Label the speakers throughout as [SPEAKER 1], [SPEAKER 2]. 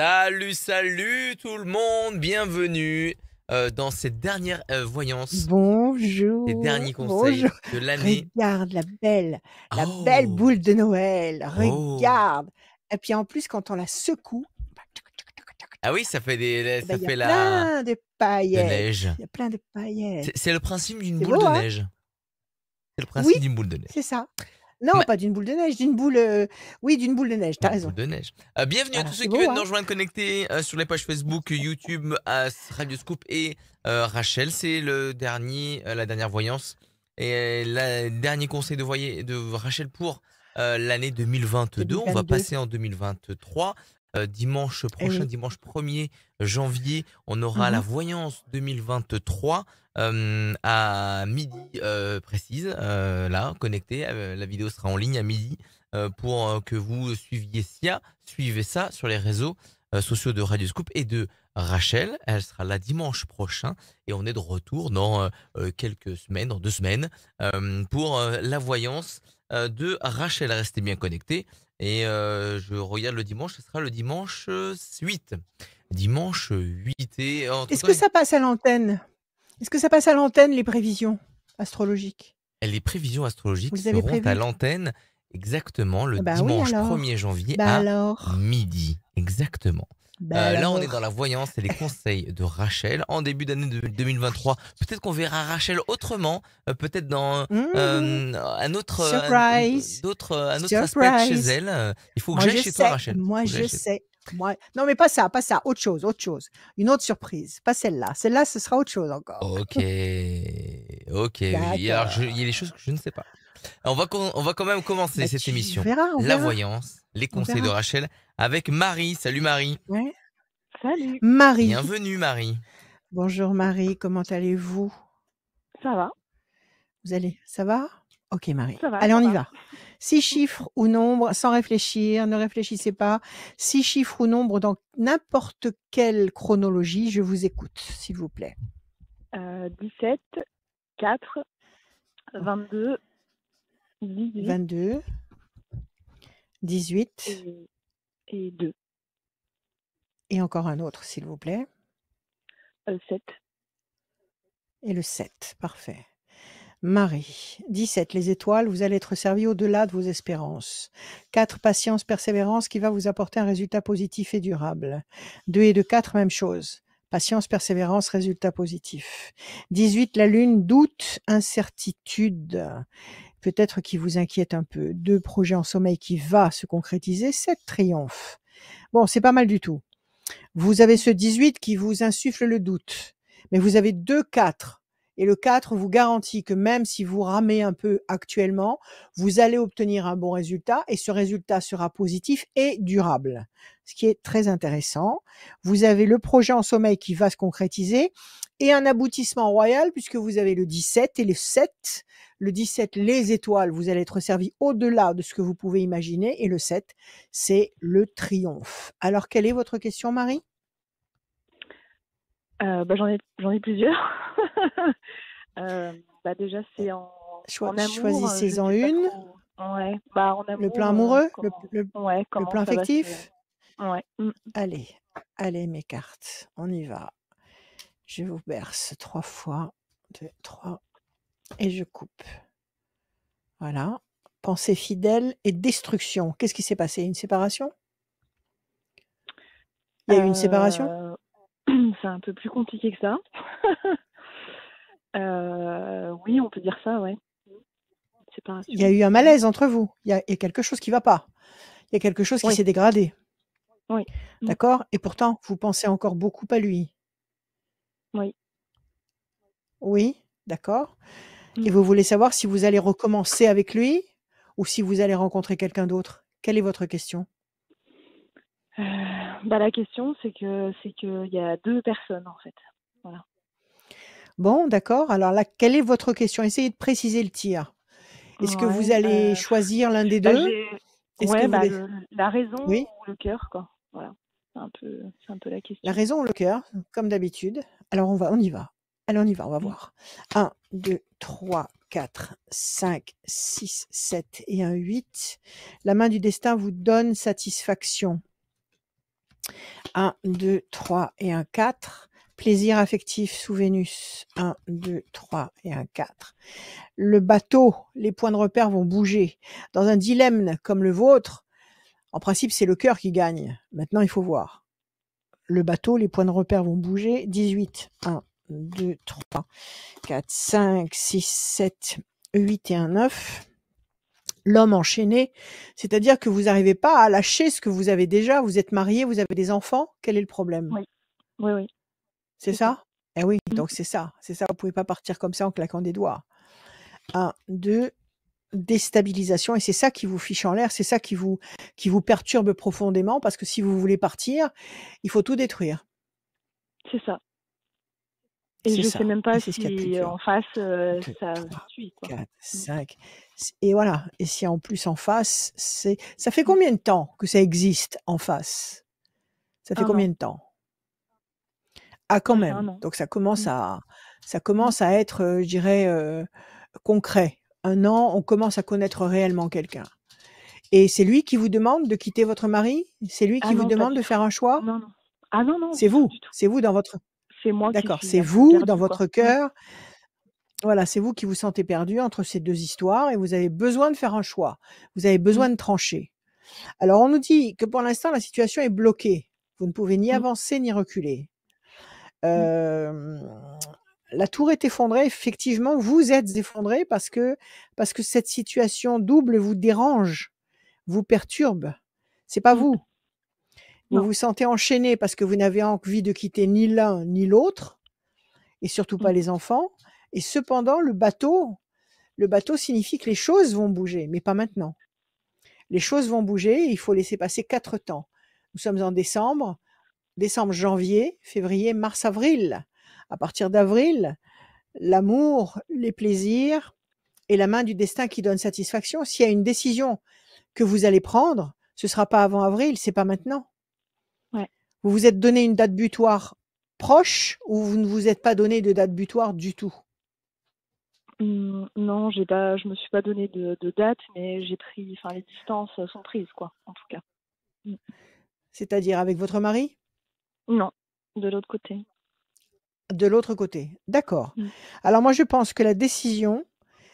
[SPEAKER 1] Salut, salut tout le monde, bienvenue dans cette dernière voyance, ces
[SPEAKER 2] Bonjour,
[SPEAKER 1] derniers conseils
[SPEAKER 2] bonjour.
[SPEAKER 1] de l'année.
[SPEAKER 2] Regarde la belle
[SPEAKER 1] Oh,
[SPEAKER 2] boule de Noël.
[SPEAKER 1] oh.
[SPEAKER 2] Regarde. Et puis en plus, quand on la secoue,
[SPEAKER 1] Ah oui, ça fait
[SPEAKER 2] eh ben,
[SPEAKER 1] ça
[SPEAKER 2] il y a
[SPEAKER 1] fait
[SPEAKER 2] plein de
[SPEAKER 1] de
[SPEAKER 2] paillettes.
[SPEAKER 1] neige.
[SPEAKER 2] Il y a plein de paillettes.
[SPEAKER 1] C'est le principe d'une
[SPEAKER 2] C'est
[SPEAKER 1] boule
[SPEAKER 2] beau,
[SPEAKER 1] de
[SPEAKER 2] hein?
[SPEAKER 1] neige. C'est le
[SPEAKER 2] Oui,
[SPEAKER 1] principe d'une boule de
[SPEAKER 2] c'est
[SPEAKER 1] neige.
[SPEAKER 2] ça. Non,
[SPEAKER 1] Ma-
[SPEAKER 2] pas d'une boule de neige, d'une boule. Oui, d'une boule de neige. T'as
[SPEAKER 1] D'une
[SPEAKER 2] raison.
[SPEAKER 1] boule de neige. Bienvenue à tous
[SPEAKER 2] Voilà,
[SPEAKER 1] ceux
[SPEAKER 2] c'est
[SPEAKER 1] qui
[SPEAKER 2] beau,
[SPEAKER 1] viennent nous
[SPEAKER 2] hein?
[SPEAKER 1] rejoindre connectés sur les pages Facebook, YouTube, Radio Scoop et Rachel. C'est le dernier, la dernière voyance et le dernier conseil de Rachel pour l'année 2022. On va
[SPEAKER 2] 2022.
[SPEAKER 1] passer en 2023. Dimanche
[SPEAKER 2] Eh
[SPEAKER 1] prochain,
[SPEAKER 2] oui.
[SPEAKER 1] dimanche 1er janvier, on aura la
[SPEAKER 2] Mhm.
[SPEAKER 1] voyance 2023 à midi précise. Là, connecté. La vidéo sera en ligne à midi pour que vous suivez ça sur les réseaux sociaux de Radio Scoop et de Rachel. Elle sera là dimanche prochain et on est de retour dans quelques semaines, dans 2 semaines, pour la voyance de Rachel. Restez bien connectés et je regarde le dimanche, ce sera le dimanche 8. Dimanche 8 et
[SPEAKER 2] Est-ce
[SPEAKER 1] entre-temps,
[SPEAKER 2] que ça passe à l'antenne? Est-ce que ça passe à l'antenne, les prévisions astrologiques?
[SPEAKER 1] les prévisions
[SPEAKER 2] Vous
[SPEAKER 1] astrologiques
[SPEAKER 2] les avez
[SPEAKER 1] seront à
[SPEAKER 2] prévues?
[SPEAKER 1] l'antenne exactement le
[SPEAKER 2] Bah oui,
[SPEAKER 1] dimanche 1er
[SPEAKER 2] alors.
[SPEAKER 1] janvier
[SPEAKER 2] Bah
[SPEAKER 1] à
[SPEAKER 2] alors.
[SPEAKER 1] midi. Exactement.
[SPEAKER 2] Bah
[SPEAKER 1] Là, on est dans
[SPEAKER 2] alors.
[SPEAKER 1] la voyance et les conseils de Rachel en début d'année 2023. Peut-être qu'on verra Rachel autrement, peut-être dans
[SPEAKER 2] Mmh.
[SPEAKER 1] un autre,
[SPEAKER 2] Surprise,
[SPEAKER 1] un autre aspect de chez
[SPEAKER 2] surprise.
[SPEAKER 1] elle. Il faut que
[SPEAKER 2] Moi
[SPEAKER 1] j'aille
[SPEAKER 2] je
[SPEAKER 1] chez toi,
[SPEAKER 2] sais,
[SPEAKER 1] Rachel.
[SPEAKER 2] moi
[SPEAKER 1] Faut que j'aille
[SPEAKER 2] je
[SPEAKER 1] chez toi.
[SPEAKER 2] sais. Moi non mais pas ça, pas ça, autre chose, autre chose. Une autre surprise, pas celle-là. Celle-là, ce sera autre chose encore.
[SPEAKER 1] Ok, ok. Alors, il y a des
[SPEAKER 2] D'accord.
[SPEAKER 1] choses que je ne sais pas. On va quand même commencer
[SPEAKER 2] Bah
[SPEAKER 1] cette
[SPEAKER 2] tu
[SPEAKER 1] émission.
[SPEAKER 2] verras, on
[SPEAKER 1] La
[SPEAKER 2] verra,
[SPEAKER 1] voyance, les
[SPEAKER 2] on
[SPEAKER 1] conseils de
[SPEAKER 2] verra.
[SPEAKER 1] Rachel avec Marie. Salut Marie.
[SPEAKER 2] Ouais.
[SPEAKER 3] Salut,
[SPEAKER 2] Marie.
[SPEAKER 1] Bienvenue Marie.
[SPEAKER 2] Bonjour Marie, comment allez-vous?
[SPEAKER 3] ça va?
[SPEAKER 2] Vous allez ça va? OK Marie.
[SPEAKER 3] Ça va,
[SPEAKER 2] Allez,
[SPEAKER 3] ça
[SPEAKER 2] on y
[SPEAKER 3] va.
[SPEAKER 2] va. 6 chiffres ou nombres sans réfléchir, ne réfléchissez pas. 6 chiffres ou nombres dans n'importe quelle chronologie, je vous écoute, s'il vous plaît.
[SPEAKER 3] 17, 4, 22, 18
[SPEAKER 2] 22, 18
[SPEAKER 3] et 2.
[SPEAKER 2] et encore un autre, s'il vous plaît.
[SPEAKER 3] 7.
[SPEAKER 2] Et le 7, parfait. Marie, 17, les étoiles, vous allez être servi au-delà de vos espérances. 4, patience, persévérance qui va vous apporter un résultat positif et durable. 2 et 2, 4, même chose. Patience, persévérance, résultat positif. 18, la lune, doute, incertitude. Peut-être qui vous inquiète un peu. 2, projet en sommeil qui va se concrétiser. 7, triomphe. Bon, c'est pas mal du tout. Vous avez ce 18 qui vous insuffle le doute. Mais vous avez 2 4 et le 4 vous garantit que même si vous ramez un peu actuellement, vous allez obtenir un bon résultat et ce résultat sera positif et durable. Ce qui est très intéressant. Vous avez le projet en sommeil qui va se concrétiser et un aboutissement royal puisque vous avez le 17 et le 7. Le 17, les étoiles, vous allez être servi au-delà de ce que vous pouvez imaginer et le 7, c'est le triomphe. Alors, quelle est votre question, Marie?
[SPEAKER 3] J'en ai plusieurs. Déjà, c'est en amour.
[SPEAKER 2] Choisissez-en une.
[SPEAKER 3] Ouais, en amour.
[SPEAKER 2] Le plan amoureux,
[SPEAKER 3] ouais,
[SPEAKER 2] le plan
[SPEAKER 3] ça va
[SPEAKER 2] affectif.
[SPEAKER 3] Ouais.
[SPEAKER 2] Allez, mes cartes, on y va. Je vous berce 3 fois, 2, 3, et je coupe. Voilà. Pensée fidèle et destruction. Qu'est-ce qui s'est passé? Une séparation? Il y a eu une séparation?
[SPEAKER 3] C'est un peu plus compliqué que ça. Oui, on peut dire ça, ouais. Séparation.
[SPEAKER 2] Il y a eu un malaise entre vous. Il y a quelque chose qui va pas. Il y a quelque chose qui s'est dégradé.
[SPEAKER 3] Oui.
[SPEAKER 2] D'accord? Et pourtant, vous pensez encore beaucoup à lui.
[SPEAKER 3] Oui.
[SPEAKER 2] Oui, d'accord. Et vous voulez savoir si vous allez recommencer avec lui ou si vous allez rencontrer quelqu'un d'autre? Quelle est votre question?
[SPEAKER 3] La question, c'est qu'il y a 2 personnes, en fait. Voilà.
[SPEAKER 2] Bon, d'accord. Alors là, quelle est votre question? Essayez de préciser le tir. Est-ce que vous allez choisir l'un des 2?
[SPEAKER 3] La raison
[SPEAKER 2] Oui?
[SPEAKER 3] ou le cœur, quoi. Voilà. C'est un peu la question.
[SPEAKER 2] La raison ou le cœur, comme d'habitude. Alors on y va. Allez, on y va, on va voir. 1, 2, 3, 4, 5, 6, 7 et un 8. La main du destin vous donne satisfaction. 1, 2, 3 et un 4. Plaisir affectif sous Vénus. 1, 2, 3 et un 4. Le bateau, les points de repère vont bouger. Dans un dilemme comme le vôtre, en principe, c'est le cœur qui gagne. Maintenant, il faut voir. Le bateau, les points de repère vont bouger. 18. 1, 2, 3, 4, 5, 6, 7, 8 et un 9. L'homme enchaîné, c'est-à-dire que vous n'arrivez pas à lâcher ce que vous avez déjà. Vous êtes marié, vous avez des enfants. Quel est le problème?
[SPEAKER 3] Oui, oui, oui,
[SPEAKER 2] C'est
[SPEAKER 3] c'est ça.
[SPEAKER 2] ça? Eh oui,
[SPEAKER 3] Mm.
[SPEAKER 2] donc c'est ça. C'est ça, vous pouvez pas partir comme ça en claquant des doigts. 1, 2, déstabilisation, et c'est ça qui vous fiche en l'air, c'est ça qui vous perturbe profondément, parce que si vous voulez partir, il faut tout détruire.
[SPEAKER 3] C'est ça. Et
[SPEAKER 2] C'est
[SPEAKER 3] je sais
[SPEAKER 2] ça,
[SPEAKER 3] même
[SPEAKER 2] et
[SPEAKER 3] pas
[SPEAKER 2] c'est ce qu'il y a de plus
[SPEAKER 3] si
[SPEAKER 2] dur.
[SPEAKER 3] en face,
[SPEAKER 2] 2,
[SPEAKER 3] ça
[SPEAKER 2] 3,
[SPEAKER 3] suit, quoi.
[SPEAKER 2] 4,
[SPEAKER 3] Mm.
[SPEAKER 2] 5, et voilà. Et si en plus en face, ça fait
[SPEAKER 3] Mm.
[SPEAKER 2] combien de temps que ça existe en face? Ça fait
[SPEAKER 3] 1
[SPEAKER 2] combien
[SPEAKER 3] an.
[SPEAKER 2] de temps? Ah, quand
[SPEAKER 3] Ça fait 1
[SPEAKER 2] même.
[SPEAKER 3] an.
[SPEAKER 2] Donc ça
[SPEAKER 3] Mm.
[SPEAKER 2] commence
[SPEAKER 3] Mm.
[SPEAKER 2] à être, je dirais, concret. 1 an, on commence à connaître réellement quelqu'un. Et c'est lui qui vous demande de quitter votre mari? C'est lui
[SPEAKER 3] Ah
[SPEAKER 2] qui vous
[SPEAKER 3] non, pas
[SPEAKER 2] demande
[SPEAKER 3] du
[SPEAKER 2] de
[SPEAKER 3] tout.
[SPEAKER 2] faire un choix?
[SPEAKER 3] Non, non. Ah non, non,
[SPEAKER 2] C'est
[SPEAKER 3] du tout,
[SPEAKER 2] vous?
[SPEAKER 3] du tout.
[SPEAKER 2] C'est vous dans votre
[SPEAKER 3] C'est moi qui
[SPEAKER 2] d'accord,
[SPEAKER 3] suis
[SPEAKER 2] c'est
[SPEAKER 3] un peu
[SPEAKER 2] vous dans
[SPEAKER 3] perdue, quoi.
[SPEAKER 2] votre cœur. Voilà, c'est vous qui vous sentez perdu entre ces 2 histoires et vous avez besoin de faire un choix. Vous avez
[SPEAKER 3] Mm.
[SPEAKER 2] besoin de trancher. Alors on nous dit que pour l'instant la situation est bloquée. Vous ne pouvez ni
[SPEAKER 3] Mm.
[SPEAKER 2] avancer ni reculer.
[SPEAKER 3] Mm.
[SPEAKER 2] La tour est effondrée, effectivement, vous êtes effondré parce que cette situation double vous dérange, vous perturbe. C'est pas
[SPEAKER 3] Mm.
[SPEAKER 2] vous. Vous
[SPEAKER 3] Non.
[SPEAKER 2] vous sentez enchaîné parce que vous n'avez envie de quitter ni l'un ni l'autre, et surtout pas
[SPEAKER 3] Mm.
[SPEAKER 2] les enfants. Et cependant, le bateau signifie que les choses vont bouger, mais pas maintenant. Les choses vont bouger, il faut laisser passer 4 temps. Nous sommes en décembre, janvier, février, mars, avril. À partir d'avril, l'amour, les plaisirs et la main du destin qui donne satisfaction. S'il y a une décision que vous allez prendre, ce sera pas avant avril, c'est pas maintenant.
[SPEAKER 3] Ouais.
[SPEAKER 2] Vous vous êtes donné une date butoir proche, ou vous ne vous êtes pas donné de date butoir du tout?
[SPEAKER 3] Non, je me suis pas donné de date, mais j'ai pris, enfin, les distances sont prises, quoi, en tout cas. Mm.
[SPEAKER 2] C'est-à-dire avec votre mari?
[SPEAKER 3] Non, de l'autre côté.
[SPEAKER 2] De l'autre côté. D'accord.
[SPEAKER 3] Mm.
[SPEAKER 2] Alors moi, je pense que la décision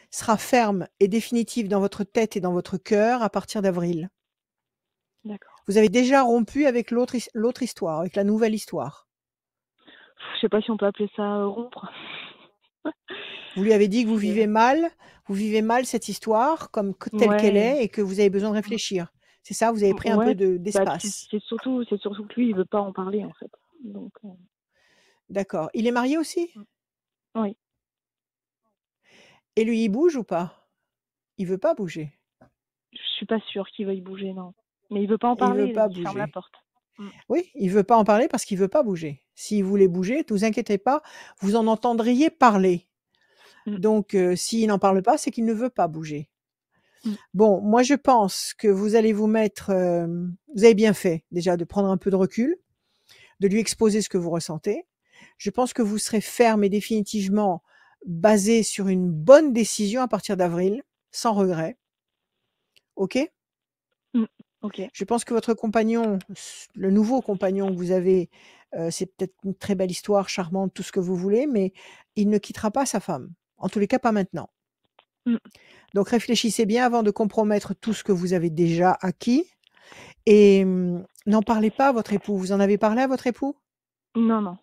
[SPEAKER 2] sera ferme et définitive dans votre tête et dans votre cœur à partir d'avril.
[SPEAKER 3] D'accord.
[SPEAKER 2] Vous avez déjà rompu avec l'autre histoire, avec la nouvelle histoire.
[SPEAKER 3] Je sais pas si on peut appeler ça rompre.
[SPEAKER 2] Vous lui avez dit que vous
[SPEAKER 3] C'est
[SPEAKER 2] vivez mal cette histoire comme telle qu'elle
[SPEAKER 3] ouais.
[SPEAKER 2] est, et que vous avez besoin de réfléchir. C'est ça? Vous avez pris un peu
[SPEAKER 3] Ouais, bah,
[SPEAKER 2] d'espace.
[SPEAKER 3] c'est surtout que lui, il veut pas en parler, en fait. Donc
[SPEAKER 2] D'accord. Il est marié aussi?
[SPEAKER 3] oui.
[SPEAKER 2] Et lui, il bouge ou pas? Il veut pas bouger.
[SPEAKER 3] Je suis pas sûre qu'il veuille bouger, non. Mais il veut pas en
[SPEAKER 2] Il veut
[SPEAKER 3] parler,
[SPEAKER 2] pas
[SPEAKER 3] il ferme la
[SPEAKER 2] bouger.
[SPEAKER 3] porte. Mm.
[SPEAKER 2] Oui, il veut pas en parler parce qu'il veut pas bouger. S'il voulait bouger, ne vous inquiétez pas, vous en entendriez parler.
[SPEAKER 3] Mm.
[SPEAKER 2] Donc s'il n'en parle pas, c'est qu'il ne veut pas bouger.
[SPEAKER 3] Mm.
[SPEAKER 2] Bon, moi je pense que vous allez vous mettre, vous avez bien fait déjà de prendre un peu de recul, de lui exposer ce que vous ressentez. Je pense que vous serez ferme et définitivement basé sur une bonne décision à partir d'avril, sans regret. OK?
[SPEAKER 3] Mm. OK.
[SPEAKER 2] Je pense que votre compagnon, le nouveau compagnon que vous avez, c'est peut-être une très belle histoire, charmante, tout ce que vous voulez, mais il ne quittera pas sa femme. En tous les cas, pas maintenant.
[SPEAKER 3] Mm.
[SPEAKER 2] Donc réfléchissez bien avant de compromettre tout ce que vous avez déjà acquis, et n'en parlez pas à votre époux. Vous en avez parlé à votre époux?
[SPEAKER 3] Non, non.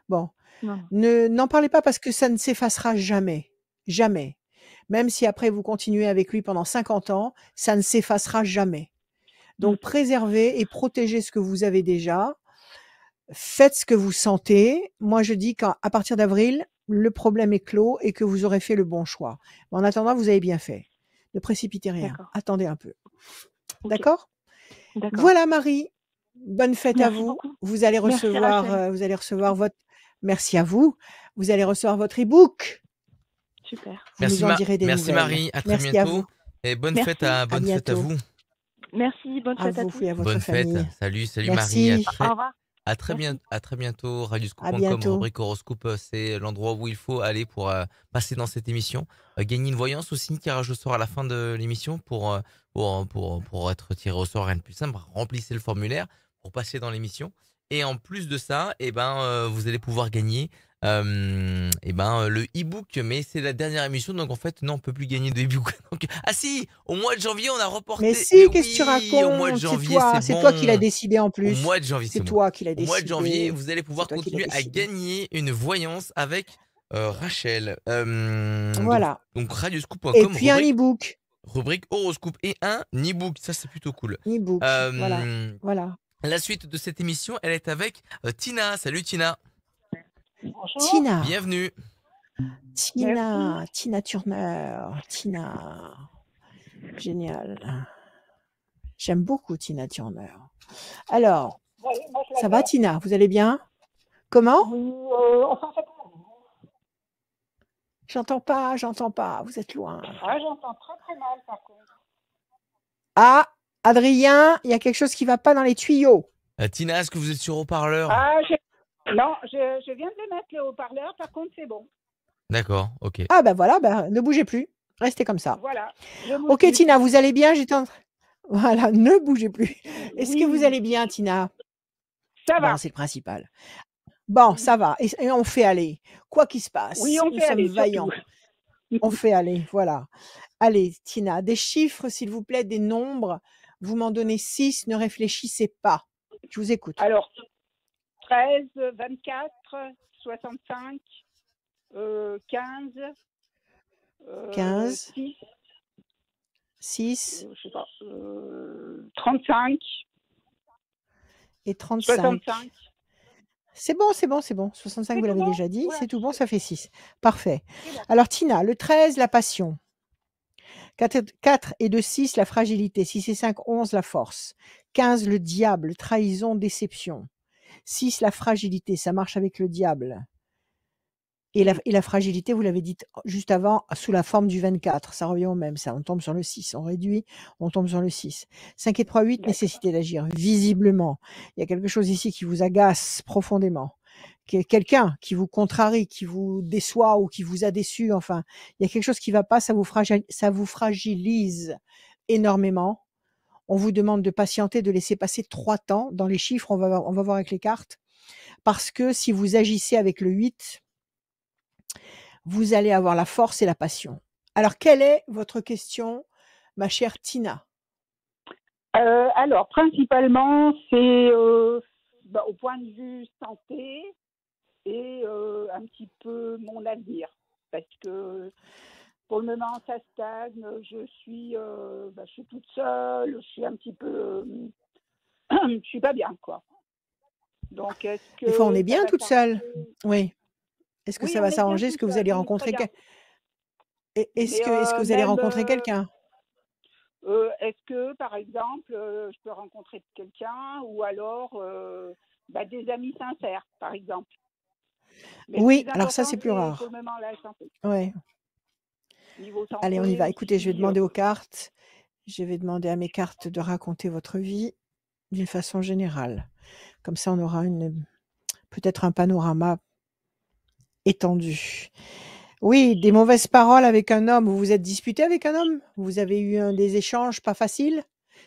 [SPEAKER 2] Bon,
[SPEAKER 3] Non, non.
[SPEAKER 2] n'en parlez pas parce que ça ne s'effacera jamais. Jamais. Même si après vous continuez avec lui pendant 50 ans, ça ne s'effacera jamais.
[SPEAKER 3] Mm.
[SPEAKER 2] Donc préservez et protégez ce que vous avez déjà. Faites ce que vous sentez. Moi, je dis qu'à partir d'avril, le problème est clos et que vous aurez fait le bon choix. Mais en attendant, vous avez bien fait. Ne précipitez rien.
[SPEAKER 3] D'accord.
[SPEAKER 2] Attendez un peu.
[SPEAKER 3] OK.
[SPEAKER 2] D'accord?
[SPEAKER 3] D'accord.
[SPEAKER 2] Voilà Marie, bonne fête à
[SPEAKER 3] Merci
[SPEAKER 2] vous.
[SPEAKER 3] beaucoup.
[SPEAKER 2] Vous allez
[SPEAKER 3] Merci
[SPEAKER 2] recevoir,
[SPEAKER 3] Rachel.
[SPEAKER 2] votre merci à vous. Vous allez recevoir votre e-book.
[SPEAKER 3] Super.
[SPEAKER 2] Vous nous en direz des
[SPEAKER 1] Merci
[SPEAKER 2] nouvelles.
[SPEAKER 1] Marie, à très
[SPEAKER 2] Merci à
[SPEAKER 1] bientôt
[SPEAKER 2] vous.
[SPEAKER 1] et bonne
[SPEAKER 3] Merci.
[SPEAKER 1] fête à
[SPEAKER 2] bientôt.
[SPEAKER 1] vous.
[SPEAKER 3] Merci, bonne
[SPEAKER 2] À
[SPEAKER 3] fête à
[SPEAKER 2] vous
[SPEAKER 3] tous.
[SPEAKER 2] et à votre
[SPEAKER 1] Bonne fête.
[SPEAKER 2] famille.
[SPEAKER 1] Salut Marie,
[SPEAKER 2] Merci.
[SPEAKER 3] Au revoir.
[SPEAKER 1] à très
[SPEAKER 3] Merci.
[SPEAKER 1] à très bientôt.
[SPEAKER 2] À
[SPEAKER 1] Radioscoop.com,
[SPEAKER 2] bientôt.
[SPEAKER 1] rubrique horoscope, c'est l'endroit où il faut aller pour passer dans cette émission. Gagner une voyance aussi, tirage au sort à la fin de l'émission pour être tiré au sort, rien de plus simple. Remplissez le formulaire pour passer dans l'émission. Et en plus de ça, vous allez pouvoir gagner le e-book, mais c'est la dernière émission, donc en fait, non, on peut plus gagner de e-book. Donc, ah si, au mois de janvier, on a
[SPEAKER 2] Mais
[SPEAKER 1] reporté. Mais
[SPEAKER 2] si, qu'est-ce que tu
[SPEAKER 1] oui, au mois de
[SPEAKER 2] racontes?
[SPEAKER 1] janvier, c'est
[SPEAKER 2] C'est toi qui l'as
[SPEAKER 1] bon.
[SPEAKER 2] décidé en
[SPEAKER 1] Au
[SPEAKER 2] plus.
[SPEAKER 1] mois de janvier,
[SPEAKER 2] C'est
[SPEAKER 1] c'est bon.
[SPEAKER 2] toi qui l'as
[SPEAKER 1] Au mois de janvier,
[SPEAKER 2] décidé.
[SPEAKER 1] vous allez
[SPEAKER 2] C'est
[SPEAKER 1] pouvoir
[SPEAKER 2] toi qui l'as
[SPEAKER 1] continuer à
[SPEAKER 2] décidé.
[SPEAKER 1] gagner une voyance avec Rachel.
[SPEAKER 2] Voilà.
[SPEAKER 1] Donc
[SPEAKER 2] Et
[SPEAKER 1] radioscoop.com,
[SPEAKER 2] puis un e-book.
[SPEAKER 1] rubrique horoscope et un e-book. Ça, c'est plutôt cool.
[SPEAKER 2] E-book. Voilà.
[SPEAKER 1] Euh,
[SPEAKER 2] Voilà.
[SPEAKER 1] la suite de cette émission, elle est avec Tina. Salut Tina.
[SPEAKER 3] Bonjour.
[SPEAKER 2] Tina.
[SPEAKER 1] Bienvenue.
[SPEAKER 2] Tina. Tina Turner. Tina. Génial. J'aime beaucoup Tina Turner. Alors,
[SPEAKER 3] Oui, moi je
[SPEAKER 2] ça va
[SPEAKER 3] l'adore.
[SPEAKER 2] Tina? Vous allez bien? Comment?
[SPEAKER 3] Oui, on s'en fait pas.
[SPEAKER 2] J'entends pas. Vous êtes loin.
[SPEAKER 3] Ah, j'entends très très mal par contre.
[SPEAKER 2] Ah, Adrien, il y a quelque chose qui va pas dans les tuyaux.
[SPEAKER 1] Tina, est-ce que vous êtes sur haut-parleur?
[SPEAKER 3] Ah, non, je viens de les mettre les haut-parleurs, par contre c'est bon.
[SPEAKER 1] D'accord, ok.
[SPEAKER 2] Ah ben voilà, ne bougez plus. Restez comme ça.
[SPEAKER 3] Voilà.
[SPEAKER 2] Ok Tina, vous allez bien? Voilà, ne bougez plus. Est-ce que vous allez bien Tina?
[SPEAKER 3] Ça va.
[SPEAKER 2] Bon, c'est le principal. Bon, ça va. Et on fait aller. Quoi qu'il se passe,
[SPEAKER 3] Oui, on
[SPEAKER 2] nous
[SPEAKER 3] fait
[SPEAKER 2] sommes
[SPEAKER 3] aller,
[SPEAKER 2] vaillants. On fait aller, voilà. Allez, Tina, des chiffres, s'il vous plaît, des nombres. Vous m'en donnez 6, ne réfléchissez pas. Je vous écoute.
[SPEAKER 3] Alors, 13, 24, 65, 15,
[SPEAKER 2] 15,
[SPEAKER 3] 6,
[SPEAKER 2] 6
[SPEAKER 3] je sais pas, 35
[SPEAKER 2] et 35.
[SPEAKER 3] 65.
[SPEAKER 2] C'est bon. 65,
[SPEAKER 3] C'est
[SPEAKER 2] vous l'avez
[SPEAKER 3] tout bon?
[SPEAKER 2] déjà dit.
[SPEAKER 3] Ouais.
[SPEAKER 2] C'est tout bon, ça fait 6. Parfait.
[SPEAKER 3] C'est bon.
[SPEAKER 2] Alors, Tina, le 13, la passion. 4 et 2, 6, la fragilité. 6 et 5, 11, la force. 15, le diable, trahison, déception. 6, la fragilité, ça marche avec le diable. Et la fragilité, vous l'avez dit juste avant, sous la forme du 24. Ça revient au même, ça. On tombe sur le 6. On réduit, on tombe sur le 6. 5 et 3, 8,
[SPEAKER 3] D'accord.
[SPEAKER 2] nécessité d'agir. Visiblement, il y a quelque chose ici qui vous agace profondément. Quelqu'un qui vous contrarie, qui vous déçoit ou qui vous a déçu. Enfin, il y a quelque chose qui ne va pas, ça vous fragilise énormément. On vous demande de patienter, de laisser passer 3 temps. Dans les chiffres, on va voir avec les cartes. Parce que si vous agissez avec le 8, vous allez avoir la force et la passion. Alors, quelle est votre question, ma chère Tina?
[SPEAKER 3] Alors, principalement, c'est au point de vue santé et un petit peu mon avenir. Parce que pour le moment, ça stagne. Je suis toute seule. Je suis un petit peu... je suis pas bien, quoi. Donc, est-ce que
[SPEAKER 2] Des fois, on est
[SPEAKER 3] ça
[SPEAKER 2] bien
[SPEAKER 3] va
[SPEAKER 2] toute seule.
[SPEAKER 3] s'arranger?
[SPEAKER 2] Oui. Est-ce que
[SPEAKER 3] Oui,
[SPEAKER 2] ça
[SPEAKER 3] on
[SPEAKER 2] va
[SPEAKER 3] est bien
[SPEAKER 2] s'arranger? Est-ce
[SPEAKER 3] tout
[SPEAKER 2] que vous
[SPEAKER 3] seul.
[SPEAKER 2] allez
[SPEAKER 3] Oui,
[SPEAKER 2] rencontrer
[SPEAKER 3] très bien.
[SPEAKER 2] Est-ce
[SPEAKER 3] Mais
[SPEAKER 2] que vous allez
[SPEAKER 3] même,
[SPEAKER 2] rencontrer quelqu'un?
[SPEAKER 3] est-ce que, par exemple, je peux rencontrer quelqu'un ou alors des amis sincères, par exemple. Mais le
[SPEAKER 2] Oui,
[SPEAKER 3] plus
[SPEAKER 2] alors ça,
[SPEAKER 3] important,
[SPEAKER 2] c'est plus
[SPEAKER 3] c'est pour
[SPEAKER 2] rare.
[SPEAKER 3] le moment la santé.
[SPEAKER 2] Ouais.
[SPEAKER 3] Niveau santé
[SPEAKER 2] Allez, on y va. Écoutez, je vais
[SPEAKER 3] aussi.
[SPEAKER 2] demander aux cartes. Je vais demander à mes cartes de raconter votre vie d'une façon générale. Comme ça, on aura peut-être un panorama étendu. Oui, des mauvaises paroles avec un homme. Vous vous êtes disputé avec un homme? Vous avez eu des échanges pas faciles?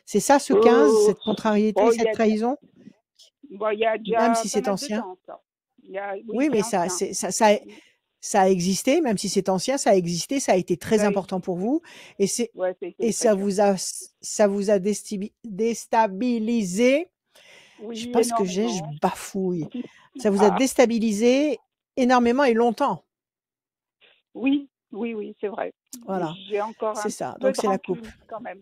[SPEAKER 2] C'est ça ce 15, cette contrariété,
[SPEAKER 3] Il y
[SPEAKER 2] cette
[SPEAKER 3] a,
[SPEAKER 2] trahison?
[SPEAKER 3] il y a
[SPEAKER 2] Même
[SPEAKER 3] déjà
[SPEAKER 2] si
[SPEAKER 3] pas
[SPEAKER 2] c'est
[SPEAKER 3] mal de
[SPEAKER 2] ancien?
[SPEAKER 3] temps, ça. Oui,
[SPEAKER 2] Oui,
[SPEAKER 3] c'est
[SPEAKER 2] mais
[SPEAKER 3] ancien.
[SPEAKER 2] ça a existé, même si c'est ancien, ça a existé, ça a été très
[SPEAKER 3] Ça a
[SPEAKER 2] important pour vous et
[SPEAKER 3] Ouais, ça a été
[SPEAKER 2] et
[SPEAKER 3] très dur.
[SPEAKER 2] ça vous a déstabilisé. Je sais
[SPEAKER 3] Oui,
[SPEAKER 2] pas ce que j'ai, je
[SPEAKER 3] énormément.
[SPEAKER 2] bafouille. Ça vous a
[SPEAKER 3] Ah,
[SPEAKER 2] déstabilisé énormément et longtemps.
[SPEAKER 3] oui, c'est vrai.
[SPEAKER 2] Voilà,
[SPEAKER 3] J'ai encore
[SPEAKER 2] c'est
[SPEAKER 3] un
[SPEAKER 2] ça.
[SPEAKER 3] peu
[SPEAKER 2] Donc
[SPEAKER 3] de
[SPEAKER 2] c'est la coupe.
[SPEAKER 3] rancune quand même.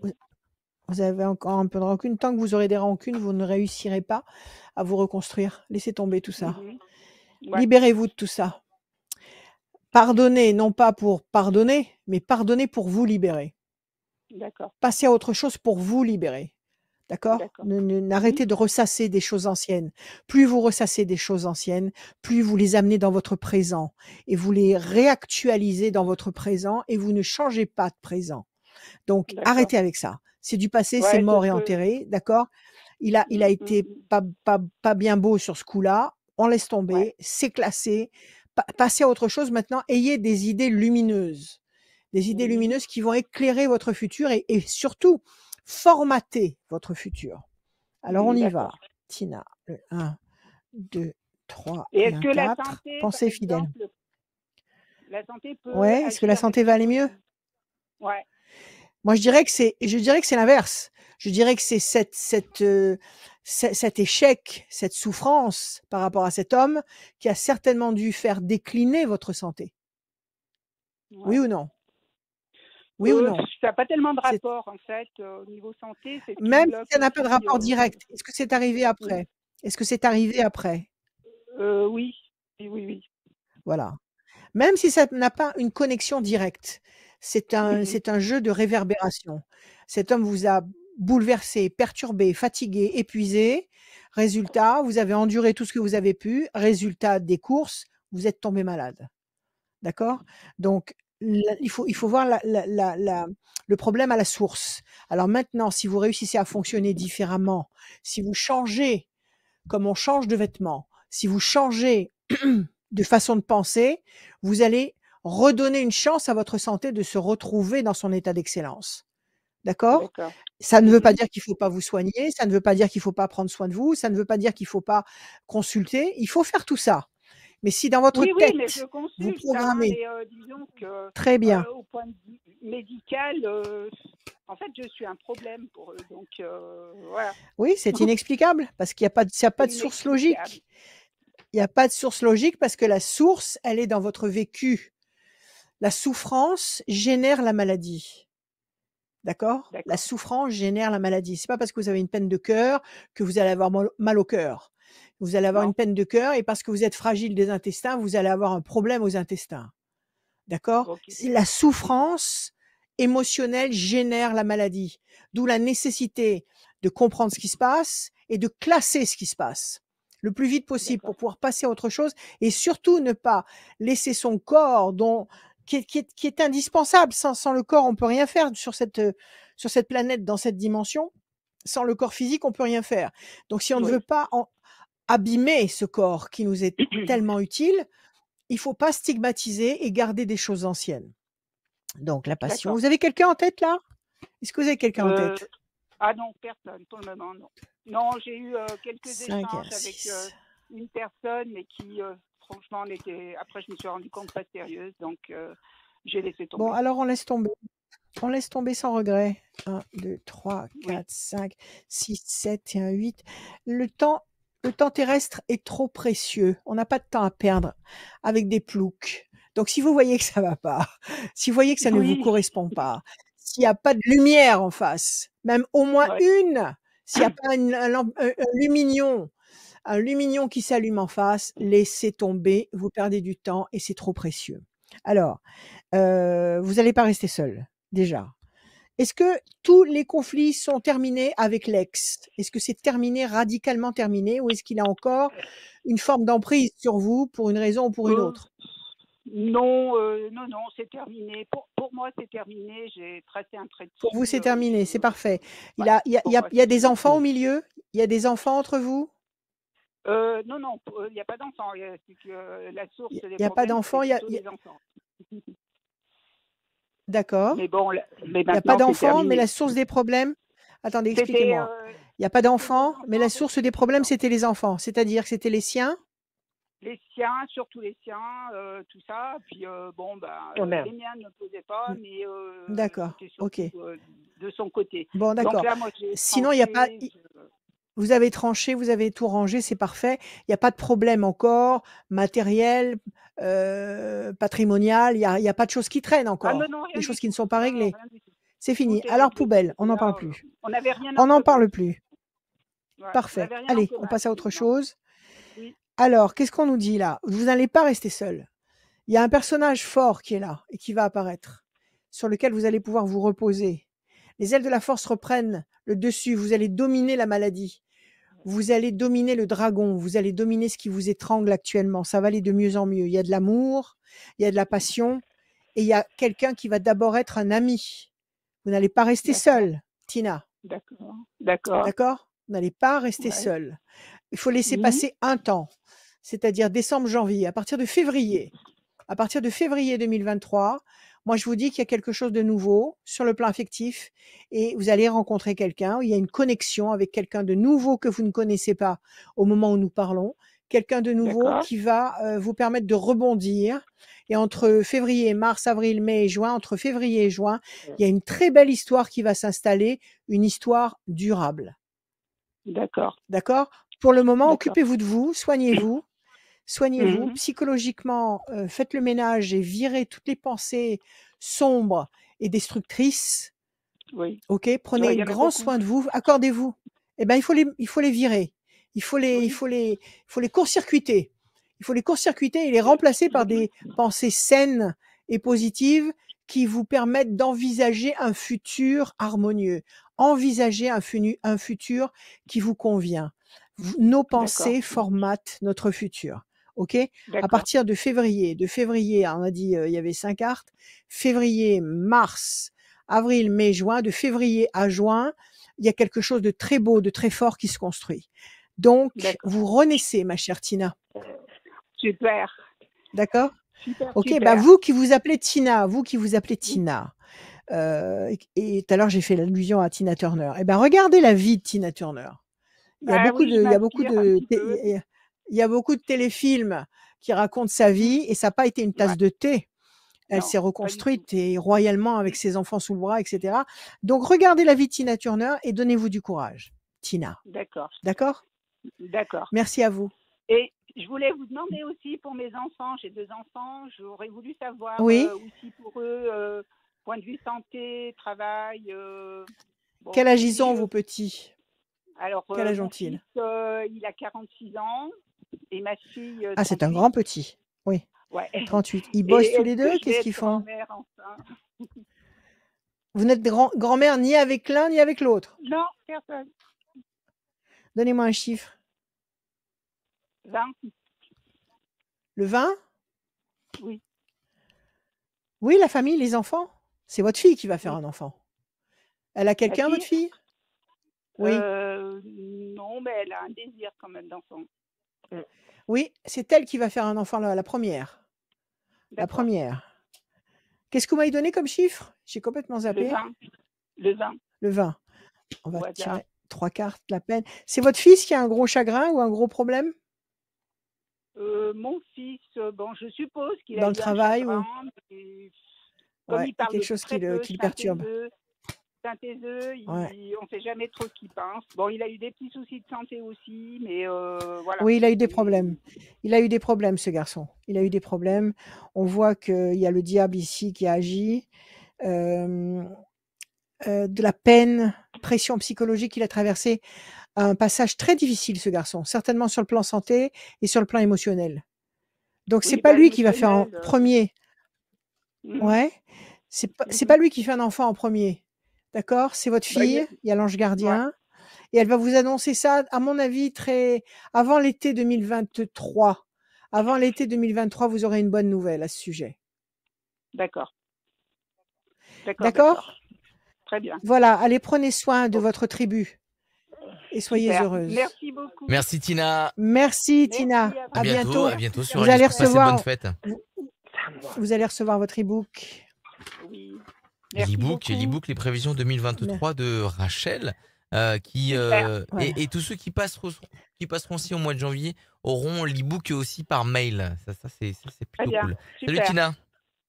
[SPEAKER 2] Vous avez encore un peu de rancune. Tant que vous aurez des rancunes, vous ne réussirez pas à vous reconstruire. Laissez tomber tout ça.
[SPEAKER 3] Mhm. Ouais,
[SPEAKER 2] Libérez-vous de tout ça. Pardonnez, non pas pour pardonner, mais pardonnez pour vous libérer.
[SPEAKER 3] d'accord,
[SPEAKER 2] Passez à autre chose pour vous libérer. D'accord?
[SPEAKER 3] d'accord.
[SPEAKER 2] N'arrêtez de ressasser des choses anciennes. Plus vous ressassez des choses anciennes, plus vous les amenez dans votre présent et vous les réactualisez dans votre présent et vous ne changez pas de présent. Donc,
[SPEAKER 3] D'accord.
[SPEAKER 2] arrêtez avec ça. C'est du passé, c'est
[SPEAKER 3] Ouais,
[SPEAKER 2] mort
[SPEAKER 3] c'est
[SPEAKER 2] et
[SPEAKER 3] ce que...
[SPEAKER 2] enterré, d'accord? Il a été pas bien beau sur ce coup-là. On laisse tomber,
[SPEAKER 3] Ouais.
[SPEAKER 2] c'est classé. Passez à autre chose maintenant. Ayez des idées lumineuses. Des idées
[SPEAKER 3] Oui.
[SPEAKER 2] lumineuses qui vont éclairer votre futur et surtout formater votre futur. Alors, on y va.
[SPEAKER 3] D'accord.
[SPEAKER 2] Tina. Le 1, 2, 3
[SPEAKER 3] Et
[SPEAKER 2] et
[SPEAKER 3] est-ce
[SPEAKER 2] un
[SPEAKER 3] que la
[SPEAKER 2] 4.
[SPEAKER 3] santé, par
[SPEAKER 2] Pensez fidèle.
[SPEAKER 3] exemple, la santé peut
[SPEAKER 2] Ouais, est-ce que la
[SPEAKER 3] agir
[SPEAKER 2] santé va aller mieux?
[SPEAKER 3] Ouais.
[SPEAKER 2] Moi, je dirais que c'est l'inverse. Je dirais que c'est cet échec, cette souffrance par rapport à cet homme qui a certainement dû faire décliner votre santé. Oui
[SPEAKER 3] Ouais.
[SPEAKER 2] ou non? Oui ou non?
[SPEAKER 3] Ça n'a pas tellement de
[SPEAKER 2] C'est
[SPEAKER 3] rapport, en fait, au niveau santé, c'est ce qui me
[SPEAKER 2] même si
[SPEAKER 3] bloque
[SPEAKER 2] ça n'a pas de
[SPEAKER 3] aussi,
[SPEAKER 2] rapport direct, est-ce que c'est arrivé
[SPEAKER 3] oui.
[SPEAKER 2] après? Est-ce que c'est arrivé après?
[SPEAKER 3] Oui. Oui, oui, oui.
[SPEAKER 2] Voilà. Même si ça n'a pas une connexion directe, c'est
[SPEAKER 3] Mmh.
[SPEAKER 2] un jeu de réverbération. Cet homme vous a bouleversé, perturbé, fatigué, épuisé. Résultat, vous avez enduré tout ce que vous avez pu. Résultat des courses, vous êtes tombé malade. D'accord? Donc il faut voir le problème à la source. Alors maintenant, si vous réussissez à fonctionner différemment, si vous changez comme on change de vêtements, si vous changez de façon de penser, vous allez redonner une chance à votre santé de se retrouver dans son état d'excellence. D'accord?
[SPEAKER 3] D'accord.
[SPEAKER 2] Ça ne veut pas
[SPEAKER 3] Mmh.
[SPEAKER 2] dire qu'il faut pas vous soigner, ça ne veut pas dire qu'il faut pas prendre soin de vous, ça ne veut pas dire qu'il faut pas consulter. Il faut faire tout ça. Mais si dans votre
[SPEAKER 3] Oui, oui, mais je
[SPEAKER 2] tête, vous
[SPEAKER 3] consulte, hein,
[SPEAKER 2] programmez
[SPEAKER 3] mais disons que,
[SPEAKER 2] très bien.
[SPEAKER 3] au point de vue médical, en fait, je suis un problème pour eux, donc voilà.
[SPEAKER 2] Oui, c'est inexplicable parce qu'il y a pas de ça a pas
[SPEAKER 3] C'est
[SPEAKER 2] de source
[SPEAKER 3] inexplicable.
[SPEAKER 2] logique. Il y a pas de source logique parce que la source, elle est dans votre vécu. La souffrance génère la maladie. D'accord? La
[SPEAKER 3] D'accord.
[SPEAKER 2] souffrance génère la maladie. C'est pas parce que vous avez une peine de cœur que vous allez avoir mal au cœur. Vous allez avoir
[SPEAKER 3] Non.
[SPEAKER 2] une peine de cœur et parce que vous êtes fragile des intestins, vous allez avoir un problème aux intestins. D'accord?
[SPEAKER 3] OK.
[SPEAKER 2] C'est la souffrance émotionnelle génère la maladie. D'où la nécessité de comprendre ce qui se passe et de classer ce qui se passe le plus vite possible
[SPEAKER 3] D'accord.
[SPEAKER 2] pour pouvoir passer à autre chose et surtout ne pas laisser son corps qui est indispensable. Sans le corps, on peut rien faire sur cette planète, dans cette dimension. Sans le corps physique, on peut rien faire. Donc si on ne
[SPEAKER 3] Oui.
[SPEAKER 2] veut pas abîmer ce corps qui nous est tellement utile, il faut pas stigmatiser et garder des choses anciennes. Donc la passion.
[SPEAKER 3] D'accord.
[SPEAKER 2] Vous avez quelqu'un en tête là? Est-ce que vous avez quelqu'un en
[SPEAKER 3] Euh,
[SPEAKER 2] tête?
[SPEAKER 3] ah non, personne pour le moment, non. Non, j'ai eu quelques
[SPEAKER 2] 5
[SPEAKER 3] échanges
[SPEAKER 2] et
[SPEAKER 3] avec
[SPEAKER 2] 6.
[SPEAKER 3] une personne, mais qui, franchement, après, je me suis rendu compte pas sérieuse, donc j'ai laissé
[SPEAKER 2] Bon,
[SPEAKER 3] tomber.
[SPEAKER 2] alors on laisse tomber. On laisse tomber sans regret. 1, 2, 3,
[SPEAKER 3] Oui.
[SPEAKER 2] 4, 5, 6, 7 et un 8. Le temps terrestre est trop précieux. On n'a pas de temps à perdre avec des ploucs. Donc si vous voyez que ça va pas, si vous voyez que ça ne vous
[SPEAKER 3] Oui.
[SPEAKER 2] correspond pas, s'il y a pas de lumière en face, même au moins
[SPEAKER 3] Ouais.
[SPEAKER 2] une, s'il y a pas un lumignon qui s'allume en face, laissez tomber, vous perdez du temps et c'est trop précieux. Alors, vous n'allez pas rester seul, déjà. Est-ce que tous les conflits sont terminés avec l'ex? Est-ce que c'est terminé, radicalement terminé, ou est-ce qu'il a encore une forme d'emprise sur vous pour une raison ou pour une
[SPEAKER 3] Euh,
[SPEAKER 2] autre?
[SPEAKER 3] non, non, non, c'est terminé. Pour moi, c'est terminé. J'ai tracé un trait
[SPEAKER 2] Pour vous,
[SPEAKER 3] dessus.
[SPEAKER 2] c'est terminé, c'est parfait. Il
[SPEAKER 3] Ouais,
[SPEAKER 2] a il y a il
[SPEAKER 3] pour
[SPEAKER 2] y a
[SPEAKER 3] moi,
[SPEAKER 2] il y
[SPEAKER 3] c'est
[SPEAKER 2] a des
[SPEAKER 3] fini.
[SPEAKER 2] enfants au milieu? Il y a des enfants entre vous?
[SPEAKER 3] Non, non, il n'y a pas d'enfant. C'est que la source
[SPEAKER 2] Il
[SPEAKER 3] des
[SPEAKER 2] y a pas
[SPEAKER 3] problèmes,
[SPEAKER 2] d'enfants,
[SPEAKER 3] c'est
[SPEAKER 2] il y a
[SPEAKER 3] plutôt les enfants.
[SPEAKER 2] d'accord.
[SPEAKER 3] Mais bon, mais
[SPEAKER 2] Il y a pas
[SPEAKER 3] maintenant, c'est
[SPEAKER 2] d'enfants, mais
[SPEAKER 3] terminé.
[SPEAKER 2] la source des problèmes attendez,
[SPEAKER 3] C'était
[SPEAKER 2] expliquez-moi. Il y a pas
[SPEAKER 3] les
[SPEAKER 2] d'enfants, mais
[SPEAKER 3] enfants
[SPEAKER 2] la
[SPEAKER 3] avec
[SPEAKER 2] source des
[SPEAKER 3] les
[SPEAKER 2] problèmes,
[SPEAKER 3] enfants.
[SPEAKER 2] c'était les enfants. C'est-à-dire que c'était les siens?
[SPEAKER 3] Les siens, surtout les siens, tout ça. Puis bon,
[SPEAKER 2] Oh merde.
[SPEAKER 3] les miens ne me posaient pas, mais
[SPEAKER 2] D'accord,
[SPEAKER 3] c'était
[SPEAKER 2] OK.
[SPEAKER 3] surtout de son côté.
[SPEAKER 2] Bon,
[SPEAKER 3] Donc
[SPEAKER 2] d'accord.
[SPEAKER 3] là, moi, j'ai
[SPEAKER 2] Sinon, il y a pas
[SPEAKER 3] tranché.
[SPEAKER 2] vous avez tranché, vous avez tout rangé, c'est parfait. Il y a pas de problème encore matériel, patrimonial, il y a pas de choses qui traînent
[SPEAKER 3] Ah non,
[SPEAKER 2] encore,
[SPEAKER 3] non,
[SPEAKER 2] des
[SPEAKER 3] rien du
[SPEAKER 2] choses qui ne
[SPEAKER 3] tout.
[SPEAKER 2] sont pas
[SPEAKER 3] Non, non,
[SPEAKER 2] réglées.
[SPEAKER 3] rien du tout.
[SPEAKER 2] C'est
[SPEAKER 3] Tout
[SPEAKER 2] fini.
[SPEAKER 3] est
[SPEAKER 2] Alors
[SPEAKER 3] réglé de ce
[SPEAKER 2] poubelle, on n'en parle
[SPEAKER 3] côté-là.
[SPEAKER 2] plus.
[SPEAKER 3] On n'avait rien
[SPEAKER 2] On
[SPEAKER 3] en
[SPEAKER 2] n'en
[SPEAKER 3] commun.
[SPEAKER 2] parle plus.
[SPEAKER 3] Ouais, on
[SPEAKER 2] Parfait.
[SPEAKER 3] n'avait rien en
[SPEAKER 2] Allez, on
[SPEAKER 3] commun.
[SPEAKER 2] passe à autre
[SPEAKER 3] Non.
[SPEAKER 2] chose.
[SPEAKER 3] Oui.
[SPEAKER 2] Alors, qu'est-ce qu'on nous dit là? Vous n'allez pas rester seul. Il y a un personnage fort qui est là et qui va apparaître, sur lequel vous allez pouvoir vous reposer. Les ailes de la force reprennent le dessus, vous allez dominer la maladie. Vous allez dominer le dragon, vous allez dominer ce qui vous étrangle actuellement. Ça va aller de mieux en mieux. Il y a de l'amour, il y a de la passion et il y a quelqu'un qui va d'abord être un ami. Vous n'allez pas rester
[SPEAKER 3] D'accord.
[SPEAKER 2] seul, Tina.
[SPEAKER 3] D'accord. D'accord.
[SPEAKER 2] D'accord? Vous n'allez pas rester
[SPEAKER 3] Ouais.
[SPEAKER 2] seul. Il faut laisser
[SPEAKER 3] Mhm.
[SPEAKER 2] passer un temps, c'est-à-dire décembre, janvier. À partir de février 2023, Moi, je vous dis qu'il y a quelque chose de nouveau sur le plan affectif et vous allez rencontrer quelqu'un. Il y a une connexion avec quelqu'un de nouveau que vous ne connaissez pas au moment où nous parlons. Quelqu'un de nouveau
[SPEAKER 3] D'accord.
[SPEAKER 2] qui va vous permettre de rebondir. Et entre février, mars, avril, mai et juin, entre février et juin, il y a une très belle histoire qui va s'installer, une histoire durable.
[SPEAKER 3] D'accord.
[SPEAKER 2] D'accord? Pour le moment,
[SPEAKER 3] D'accord.
[SPEAKER 2] occupez-vous de vous, soignez-vous. Soignez-vous
[SPEAKER 3] Mhm.
[SPEAKER 2] psychologiquement, faites le ménage et virez toutes les pensées sombres et destructrices.
[SPEAKER 3] Oui.
[SPEAKER 2] OK?
[SPEAKER 3] Ouais,
[SPEAKER 2] Prenez
[SPEAKER 3] il y en a
[SPEAKER 2] grand
[SPEAKER 3] beaucoup.
[SPEAKER 2] soin de vous, accordez-vous. Eh ben, il faut les virer. Il faut les court-circuiter. Il faut les court-circuiter et les remplacer par des pensées saines et positives qui vous permettent d'envisager un futur harmonieux. Envisagez un futur qui vous convient. Nos pensées formatent notre futur. OK? À
[SPEAKER 3] D'accord.
[SPEAKER 2] partir de février, on a dit, il y avait 5 cartes. Février, mars, avril, mai, juin, de février à juin, il y a quelque chose de très beau, de très fort qui se construit. Donc,
[SPEAKER 3] D'accord.
[SPEAKER 2] vous renaissez, ma chère Tina.
[SPEAKER 3] Super.
[SPEAKER 2] D'accord?
[SPEAKER 3] Super,
[SPEAKER 2] OK,
[SPEAKER 3] super.
[SPEAKER 2] bah, vous qui vous appelez Tina, et tout à l'heure, j'ai fait l'allusion à Tina Turner. Eh ben, regardez la vie de Tina Turner. Il y a
[SPEAKER 3] Ah
[SPEAKER 2] beaucoup
[SPEAKER 3] oui,
[SPEAKER 2] de
[SPEAKER 3] je
[SPEAKER 2] il y a beaucoup
[SPEAKER 3] m'inspire un
[SPEAKER 2] de
[SPEAKER 3] petit
[SPEAKER 2] té
[SPEAKER 3] peu.
[SPEAKER 2] il y a beaucoup de téléfilms qui racontent sa vie et ça a pas été une tasse
[SPEAKER 3] Ouais.
[SPEAKER 2] de thé. Elle
[SPEAKER 3] Non,
[SPEAKER 2] s'est
[SPEAKER 3] pas du tout.
[SPEAKER 2] reconstruite et royalement avec ses enfants sous le bras, etc. Donc, regardez la vie de Tina Turner et donnez-vous du courage. Tina.
[SPEAKER 3] D'accord.
[SPEAKER 2] D'accord?
[SPEAKER 3] D'accord.
[SPEAKER 2] Merci à vous.
[SPEAKER 3] Et je voulais vous demander aussi pour mes enfants, j'ai 2 enfants, j'aurais voulu savoir
[SPEAKER 2] Oui?
[SPEAKER 3] aussi pour eux, point de vue santé, travail, bon,
[SPEAKER 2] Quel âge
[SPEAKER 3] lui,
[SPEAKER 2] ils ont, vos petits?
[SPEAKER 3] alors
[SPEAKER 2] Quel âge
[SPEAKER 3] mon
[SPEAKER 2] ont-ils?
[SPEAKER 3] fils, il a 46 ans et ma fille,
[SPEAKER 2] Ah, c'est un
[SPEAKER 3] 38.
[SPEAKER 2] grand petit. Oui,
[SPEAKER 3] Ouais.
[SPEAKER 2] 38. Ils
[SPEAKER 3] Et
[SPEAKER 2] bossent tous les
[SPEAKER 3] est-ce que
[SPEAKER 2] 2?
[SPEAKER 3] je vais
[SPEAKER 2] Qu'est-ce
[SPEAKER 3] être
[SPEAKER 2] qu'ils font?
[SPEAKER 3] grand-mère enfin?
[SPEAKER 2] Vous n'êtes grand-mère ni avec l'un ni avec l'autre?
[SPEAKER 3] Non, personne.
[SPEAKER 2] Donnez-moi un chiffre.
[SPEAKER 3] 20?
[SPEAKER 2] Le 20?
[SPEAKER 3] Oui.
[SPEAKER 2] Oui, la famille, les enfants? C'est votre fille qui va faire
[SPEAKER 3] Oui.
[SPEAKER 2] un enfant. Elle a
[SPEAKER 3] Ma
[SPEAKER 2] quelqu'un, votre
[SPEAKER 3] fille?
[SPEAKER 2] fille? Oui.
[SPEAKER 3] Non, mais elle a un désir quand même d'enfant.
[SPEAKER 2] Oui, c'est elle qui va faire un enfant, la première. La
[SPEAKER 3] D'accord.
[SPEAKER 2] première. Qu'est-ce que vous m'avez donné comme chiffre? J'ai complètement
[SPEAKER 3] Le
[SPEAKER 2] zappé.
[SPEAKER 3] 20. Le 20,
[SPEAKER 2] Le 20. On va
[SPEAKER 3] au hasard.
[SPEAKER 2] tirer 3 cartes, la peine. C'est votre fils qui a un gros chagrin ou un gros problème?
[SPEAKER 3] Mon fils, bon, je suppose qu'il a
[SPEAKER 2] Dans le
[SPEAKER 3] eu un
[SPEAKER 2] travail
[SPEAKER 3] chagrin,
[SPEAKER 2] ou?
[SPEAKER 3] mais comme
[SPEAKER 2] Ouais,
[SPEAKER 3] il
[SPEAKER 2] il y a
[SPEAKER 3] parle
[SPEAKER 2] quelque chose
[SPEAKER 3] très
[SPEAKER 2] qui
[SPEAKER 3] peu,
[SPEAKER 2] le perturbe.
[SPEAKER 3] synthéseux,
[SPEAKER 2] Ouais.
[SPEAKER 3] on ne sait jamais trop ce qu'il pense. Bon, il a eu des petits soucis de santé aussi, mais voilà.
[SPEAKER 2] Oui, il a eu des
[SPEAKER 3] Et-
[SPEAKER 2] problèmes. Il a eu des problèmes, ce garçon. Il a eu des problèmes. On voit qu'il y a le diable ici qui agit. De la peine, pression psychologique qu'il a traversé. Un passage très difficile, ce garçon, certainement sur le plan santé et sur le plan émotionnel. Donc c'est
[SPEAKER 3] Oui,
[SPEAKER 2] pas
[SPEAKER 3] bah,
[SPEAKER 2] lui qui va faire en
[SPEAKER 3] émotionnel.
[SPEAKER 2] premier.
[SPEAKER 3] Mhm,
[SPEAKER 2] Ouais, c'est
[SPEAKER 3] mhm.
[SPEAKER 2] pas lui qui fait un enfant en premier. D'accord? C'est votre
[SPEAKER 3] Bah,
[SPEAKER 2] fille, il y a l'ange
[SPEAKER 3] ouais,
[SPEAKER 2] gardien et elle va vous annoncer ça, à mon avis, très avant l'été 2023. Avant l'été 2023, vous aurez une bonne nouvelle à ce sujet.
[SPEAKER 3] d'accord, d'accord, d'accord.
[SPEAKER 2] D'accord?
[SPEAKER 3] Très bien.
[SPEAKER 2] Voilà, allez, prenez soin de
[SPEAKER 3] Bon,
[SPEAKER 2] votre tribu et soyez
[SPEAKER 3] super.
[SPEAKER 2] heureuse.
[SPEAKER 3] Merci beaucoup.
[SPEAKER 1] Merci Tina.
[SPEAKER 2] Merci
[SPEAKER 3] Merci
[SPEAKER 2] Tina,
[SPEAKER 3] à
[SPEAKER 2] à
[SPEAKER 3] vous.
[SPEAKER 1] À
[SPEAKER 2] bientôt.
[SPEAKER 1] bientôt sur
[SPEAKER 2] Vous
[SPEAKER 1] Radio
[SPEAKER 2] allez
[SPEAKER 1] Scoop. Passez de bonnes
[SPEAKER 2] recevoir
[SPEAKER 1] fêtes.
[SPEAKER 2] vous allez recevoir votre e-book.
[SPEAKER 3] Oui. Merci beaucoup.
[SPEAKER 1] L'e-book, les prévisions 2023 de Rachel, qui
[SPEAKER 3] Super.
[SPEAKER 2] Ouais.
[SPEAKER 1] et tous ceux qui passeront aussi au mois de janvier auront l'e-book aussi par mail. Ça c'est
[SPEAKER 3] Très
[SPEAKER 1] plutôt
[SPEAKER 3] bien.
[SPEAKER 1] cool. Salut
[SPEAKER 3] Super.
[SPEAKER 1] Tina.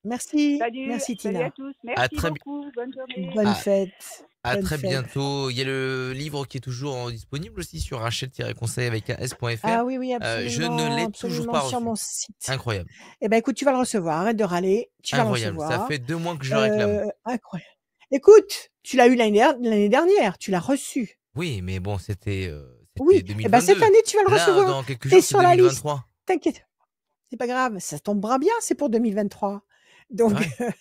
[SPEAKER 2] Merci,
[SPEAKER 3] Salut.
[SPEAKER 2] merci
[SPEAKER 3] Salut à
[SPEAKER 2] Tina.
[SPEAKER 3] tous.
[SPEAKER 1] À
[SPEAKER 3] Merci
[SPEAKER 1] très
[SPEAKER 3] beaucoup. Bonne journée.
[SPEAKER 2] Bonne
[SPEAKER 1] à,
[SPEAKER 2] fête.
[SPEAKER 1] à
[SPEAKER 2] Bonne
[SPEAKER 1] très
[SPEAKER 2] fête.
[SPEAKER 1] bientôt. Il y a le livre qui est toujours disponible aussi sur rachel-conseil avec un s.fr.
[SPEAKER 2] Ah oui, oui,
[SPEAKER 1] Je ne
[SPEAKER 2] absolument,
[SPEAKER 1] l'ai toujours pas
[SPEAKER 2] absolument sur
[SPEAKER 1] reçu.
[SPEAKER 2] mon site.
[SPEAKER 1] Incroyable.
[SPEAKER 2] Eh ben écoute, tu vas le recevoir. Arrête de râler. Tu vas le
[SPEAKER 1] Incroyable. Ça
[SPEAKER 2] recevoir.
[SPEAKER 1] fait 2 mois que je le réclame.
[SPEAKER 2] Incroyable. Écoute, tu l'as eu l'année dernière. Tu l'as reçu.
[SPEAKER 1] Oui, mais bon, c'était
[SPEAKER 2] Oui. Eh ben cette
[SPEAKER 1] 2022.
[SPEAKER 2] année, tu vas le
[SPEAKER 1] Là,
[SPEAKER 2] recevoir.
[SPEAKER 1] dans quelques
[SPEAKER 2] T'es
[SPEAKER 1] jours, c'est
[SPEAKER 2] sur la liste.
[SPEAKER 1] 2023.
[SPEAKER 2] T'inquiète. C'est pas grave. Ça tombera bien. C'est pour 2023. Donc,
[SPEAKER 1] Ouais.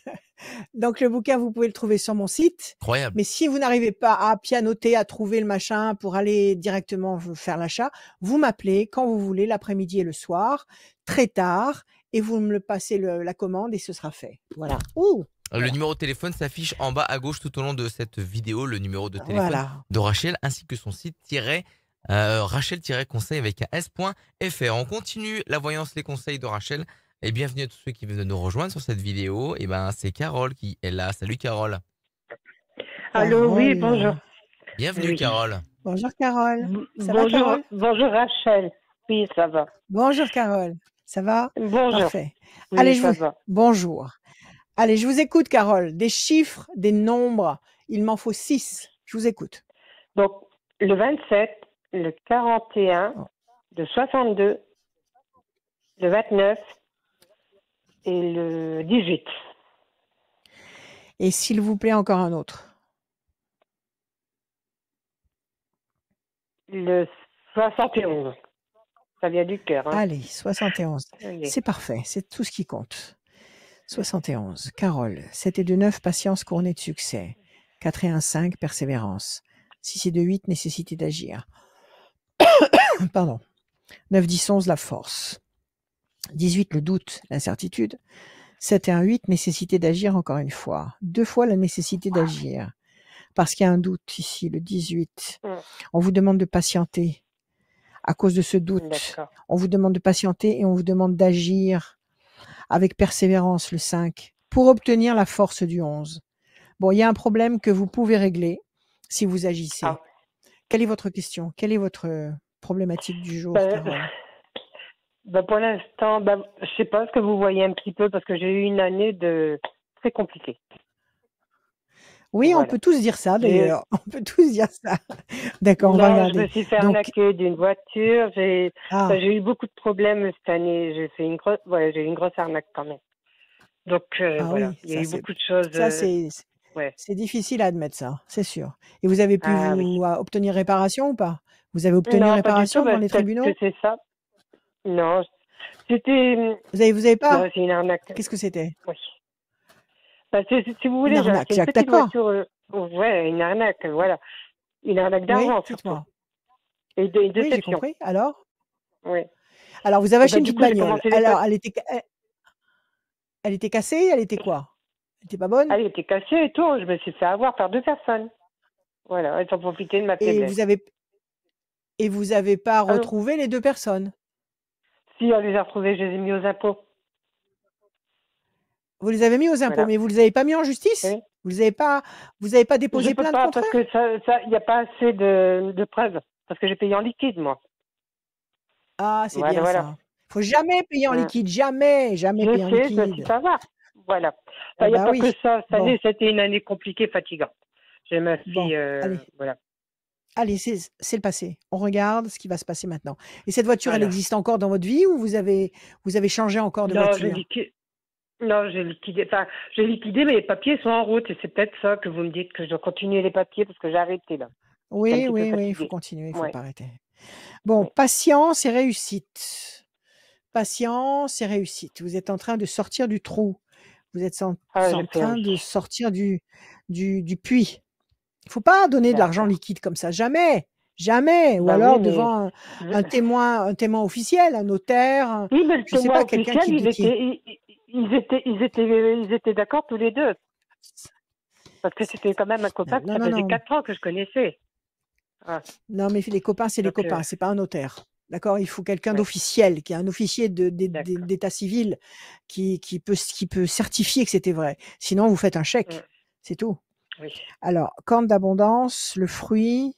[SPEAKER 2] donc le bouquin, vous pouvez le trouver sur mon site.
[SPEAKER 1] Incroyable.
[SPEAKER 2] Mais si vous n'arrivez pas à pianoter, à trouver le machin pour aller directement faire l'achat, vous m'appelez quand vous voulez, l'après-midi et le soir, très tard, et vous me le passez la commande et ce sera fait. Voilà. Ouh,
[SPEAKER 1] Le
[SPEAKER 2] voilà.
[SPEAKER 1] numéro de téléphone s'affiche en bas à gauche tout au long de cette vidéo, le numéro de téléphone
[SPEAKER 2] Voilà.
[SPEAKER 1] de Rachel ainsi que son site Rachel-conseil avec un s.fr. On continue la voyance, les conseils de Rachel Et bienvenue à tous ceux qui viennent de nous rejoindre sur cette vidéo. Et ben, c'est Carole qui est là. Salut Carole.
[SPEAKER 4] Allô, oui,
[SPEAKER 2] Carole.
[SPEAKER 4] bonjour.
[SPEAKER 1] Bienvenue
[SPEAKER 4] Oui.
[SPEAKER 1] Carole.
[SPEAKER 2] Bonjour Carole. Ça va
[SPEAKER 4] Bonjour,
[SPEAKER 2] Carole?
[SPEAKER 4] bonjour Rachel. Oui, ça va.
[SPEAKER 2] Bonjour Carole. Ça va?
[SPEAKER 4] Bonjour.
[SPEAKER 2] Parfait.
[SPEAKER 4] Oui,
[SPEAKER 2] Allez,
[SPEAKER 4] ça va.
[SPEAKER 2] Bonjour. Allez, je vous écoute Carole. Des chiffres, des nombres. Il m'en faut 6. Je vous écoute.
[SPEAKER 4] Donc, le 27, le 41,
[SPEAKER 2] Oh.
[SPEAKER 4] le 62, le 29 et le 18.
[SPEAKER 2] Et s'il vous plaît, encore un autre.
[SPEAKER 4] Le 71. Ça vient du cœur. Hein.
[SPEAKER 2] Allez, 71.
[SPEAKER 4] Allez.
[SPEAKER 2] C'est parfait. C'est tout ce qui compte. 71. Carole. 7 et 2, 9, patience couronnée de succès. 4 et 1, 5, persévérance. 6 et 2, 8, nécessité d'agir. Pardon. 9, 10, 11, la force. 18, le doute, l'incertitude. 7 et 1, 8, nécessité d'agir encore une fois. 2 fois la nécessité d'agir. Parce qu'il y a un doute ici, le 18. On vous demande de patienter. À cause de ce doute,
[SPEAKER 4] D'accord.
[SPEAKER 2] on vous demande de patienter et on vous demande d'agir avec persévérance, le 5, pour obtenir la force du 11. Bon, il y a un problème que vous pouvez régler si vous agissez.
[SPEAKER 4] Ah.
[SPEAKER 2] Quelle est votre question? Quelle est votre problématique du jour, Carole?
[SPEAKER 4] Pour l'instant, je sais pas ce que vous voyez un petit peu parce que j'ai eu une année de très compliquée.
[SPEAKER 2] Oui,
[SPEAKER 4] Voilà.
[SPEAKER 2] on peut tous dire ça d'ailleurs. On peut tous dire ça. D'accord, on va regarder.
[SPEAKER 4] Je me suis fait arnaquer d'une voiture. J'ai eu beaucoup de problèmes cette année. J'ai fait une grosse arnaque quand même. Donc voilà,
[SPEAKER 2] oui,
[SPEAKER 4] il y a eu beaucoup de choses.
[SPEAKER 2] Ça c'est difficile à admettre ça, c'est sûr. Et vous avez pu obtenir réparation ou pas? Vous avez obtenu réparation devant les tribunaux?
[SPEAKER 4] Que c'est ça. Non, c'était.
[SPEAKER 2] Vous avez pas?
[SPEAKER 4] Non, c'est une arnaque.
[SPEAKER 2] Qu'est-ce que c'était?
[SPEAKER 4] Oui. Si vous voulez,
[SPEAKER 2] une arnaque,
[SPEAKER 4] c'est une petite
[SPEAKER 2] d'accord.
[SPEAKER 4] voiture. Une arnaque, voilà. Une arnaque d'argent, surtout. Et de
[SPEAKER 2] oui,
[SPEAKER 4] déception.
[SPEAKER 2] j'ai compris. Alors?
[SPEAKER 4] Oui.
[SPEAKER 2] Alors, vous avez acheté une petite bagnole. Alors, elle était cassée? Elle était quoi? Elle était pas bonne?
[SPEAKER 4] Elle était cassée et tout. Je me suis fait avoir par 2 personnes. Voilà, elles ont profité de ma faiblesse.
[SPEAKER 2] Et vous avez pas retrouvé les 2 personnes?
[SPEAKER 4] Si, on les a retrouvées, je les ai mis aux impôts.
[SPEAKER 2] Vous les avez mis aux impôts, mais vous les avez pas mis en justice?
[SPEAKER 4] Oui.
[SPEAKER 2] Vous avez pas déposé plainte contre eux?
[SPEAKER 4] Parce que il n'y a pas assez de preuves. Parce que j'ai payé en liquide, moi.
[SPEAKER 2] Ah, c'est bien ça. Il faut jamais payer en liquide, jamais payer en liquide.
[SPEAKER 4] Je sais savoir. Voilà. Il n'y a pas que ça. Cette année, c'était une année compliquée, fatigante. J'ai ma fille, voilà.
[SPEAKER 2] Allez, c'est le passé. On regarde ce qui va se passer maintenant. Et cette voiture, elle existe encore dans votre vie ou vous avez changé encore de voiture?
[SPEAKER 4] Non, j'ai liquidé. Enfin, j'ai liquidé, mais les papiers sont en route. Et c'est peut-être ça que vous me dites que je dois continuer les papiers parce que j'ai arrêté là.
[SPEAKER 2] Oui, il faut continuer, il faut pas arrêter. Bon, patience et réussite. Patience et réussite. Vous êtes en train de sortir du trou. Vous êtes en train de sortir du puits. Il ne faut pas donner de l'argent liquide comme ça, jamais. Jamais. Ou alors devant un témoin officiel, un notaire.
[SPEAKER 4] Oui, mais
[SPEAKER 2] je sais pas, quelqu'un qui
[SPEAKER 4] ils étaient d'accord tous les deux. Parce que c'était quand même un copain, ça faisait 4 ans que je connaissais. Ah.
[SPEAKER 2] Non, mais les copains, c'est les copains, c'est pas un notaire. D'accord? Il faut quelqu'un d'officiel, qui est un officier d'état civil, qui peut certifier que c'était vrai. Sinon, vous faites un chèque. C'est tout.
[SPEAKER 4] Oui.
[SPEAKER 2] Alors, corne d'abondance, le fruit,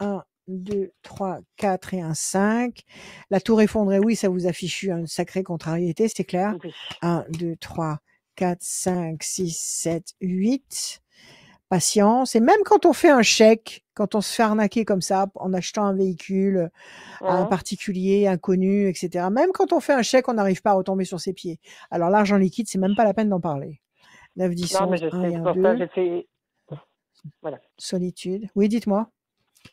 [SPEAKER 2] 1, 2, 3, 4 et un 5. La tour effondrée, oui, ça vous affiche une sacrée contrariété, c'est clair.
[SPEAKER 4] Oui.
[SPEAKER 2] 1, 2, 3, 4, 5, 6, 7, 8. Patience. Et même quand on fait un chèque, quand on se fait arnaquer comme ça, en achetant un véhicule à un particulier, inconnu, etc. Même quand on fait un chèque, on n'arrive pas à retomber sur ses pieds. Alors, l'argent liquide, c'est même pas la peine d'en parler. 9, 10, 11, 1 et 1, 2.
[SPEAKER 4] Ça, j'ai fait... Voilà.
[SPEAKER 2] Solitude. Oui, dites-moi.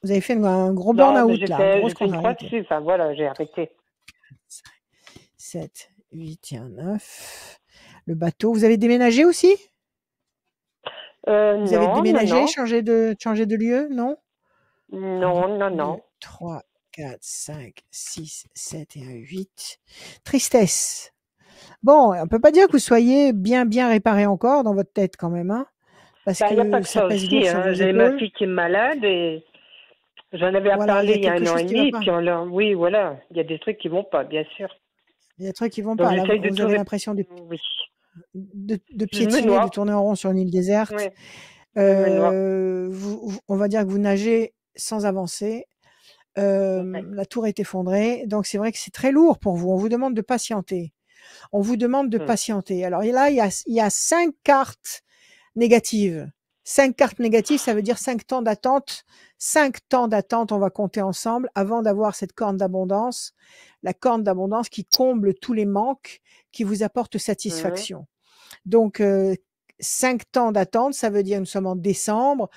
[SPEAKER 2] Vous avez fait un gros burn-out, là.
[SPEAKER 4] J'ai fait une croix dessus. Enfin, voilà, j'ai arrêté.
[SPEAKER 2] 7, 8 et 1, 9. Le bateau. Vous avez déménagé aussi? Vous avez déménagé, changé de lieu? Non?
[SPEAKER 4] Non.
[SPEAKER 2] 2, 3, 4, 5, 6, 7 et 1, 8. Tristesse. Bon, on peut pas dire que vous soyez bien réparé encore dans votre tête quand même, hein? Parce
[SPEAKER 4] que
[SPEAKER 2] pas que ça pèse
[SPEAKER 4] aussi,
[SPEAKER 2] hein.
[SPEAKER 4] J'ai ma fille qui est malade et j'en avais parlé il y a 1 an et demi. Puis oui, voilà, il y a des trucs qui vont pas, bien sûr.
[SPEAKER 2] Il y a des trucs qui vont
[SPEAKER 4] Donc
[SPEAKER 2] pas. Là,
[SPEAKER 4] j'essaye de
[SPEAKER 2] vous
[SPEAKER 4] tout
[SPEAKER 2] avez l'impression
[SPEAKER 4] oui.
[SPEAKER 2] de
[SPEAKER 4] Je me
[SPEAKER 2] piétiner, de
[SPEAKER 4] noie.
[SPEAKER 2] tourner en rond sur une île déserte.
[SPEAKER 4] Ouais, je me noie.
[SPEAKER 2] On va dire que vous nagez sans avancer.
[SPEAKER 4] Ouais.
[SPEAKER 2] La tour est effondrée. Donc, c'est vrai que c'est très lourd pour vous. On vous demande de patienter. On vous demande de patienter. Alors, et là, il y a 5 cartes négatives. 5 cartes négatives, ça veut dire 5 temps d'attente. 5 temps d'attente, on va compter ensemble avant d'avoir cette corne d'abondance. La corne d'abondance qui comble tous les manques, qui vous apporte satisfaction. Donc, 5 temps d'attente, ça veut dire nous sommes en décembre,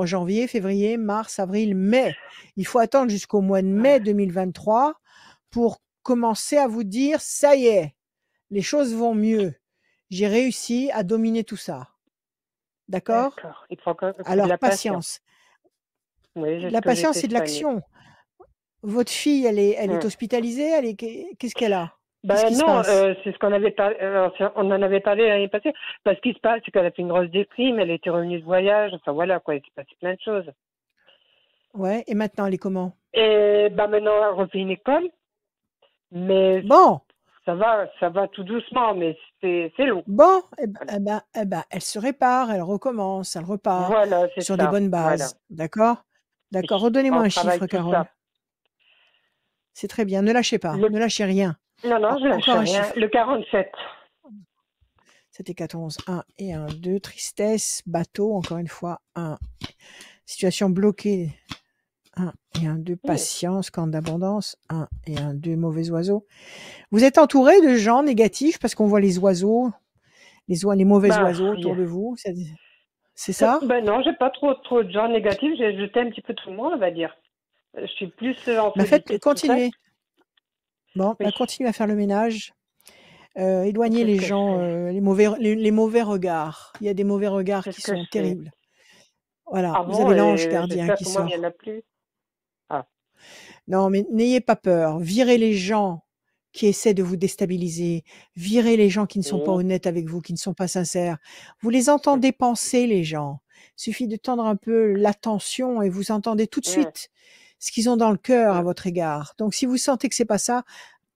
[SPEAKER 2] janvier, février, mars, avril, mai. Il faut attendre jusqu'au mois de mai 2023 pour commencer à vous dire ça y est, les choses vont mieux. J'ai réussi à dominer tout ça. D'accord?
[SPEAKER 4] D'accord. Il faut de
[SPEAKER 2] Alors,
[SPEAKER 4] la
[SPEAKER 2] patience.
[SPEAKER 4] Oui,
[SPEAKER 2] La patience, c'est de l'action. Votre fille, elle est hospitalisée, qu'est-ce qu'elle a? Qu'est-ce qui se passe?
[SPEAKER 4] C'est ce qu'on avait parlé, on en avait parlé l'année passée. Parce ce qui se passe, c'est qu'elle a fait une grosse déprime, elle était revenue de voyage, enfin voilà quoi, il s'est passé plein de choses.
[SPEAKER 2] Ouais, et maintenant, elle est comment?
[SPEAKER 4] Et maintenant, elle refait une école, mais
[SPEAKER 2] bon,
[SPEAKER 4] ça va tout doucement, mais c'est long.
[SPEAKER 2] Bon, elle se répare, elle recommence, elle repart
[SPEAKER 4] voilà,
[SPEAKER 2] sur des bonnes bases. D'accord? D'accord. Redonnez-moi un chiffre, Carole. C'est très bien. Ne lâchez pas. Ne lâchez rien.
[SPEAKER 4] Non, je lâche
[SPEAKER 2] encore
[SPEAKER 4] rien.
[SPEAKER 2] Chiffre.
[SPEAKER 4] Le 47.
[SPEAKER 2] C'était 14. 1 et 1, 2. Tristesse, bateau, encore une fois. 1. Situation bloquée. 1 et 1, 2. Patience, corne d'abondance. 1 et 1, 2. Mauvais oiseaux. Vous êtes entouré de gens négatifs parce qu'on voit les oiseaux, les mauvais oiseaux autour de vous. C'est ça?
[SPEAKER 4] Non, j'ai pas trop de gens négatifs. J'ai jeté un petit peu tout le monde, on va dire. Je suis plus en
[SPEAKER 2] continuez. Bon, continuez à faire le ménage. Éloignez les gens, les mauvais regards. Il y a des mauvais regards qui sont terribles. Voilà, vous avez l'ange gardien qui sort.
[SPEAKER 4] Il y en a plus.
[SPEAKER 2] Non, mais n'ayez pas peur. Virez les gens qui essaient de vous déstabiliser. Virez les gens qui ne sont pas honnêtes avec vous, qui ne sont pas sincères. Vous les entendez penser, les gens. Il suffit de tendre un peu l'attention et vous entendez tout de suite ce qu'ils ont dans le cœur à votre égard. Donc, si vous sentez que c'est pas ça,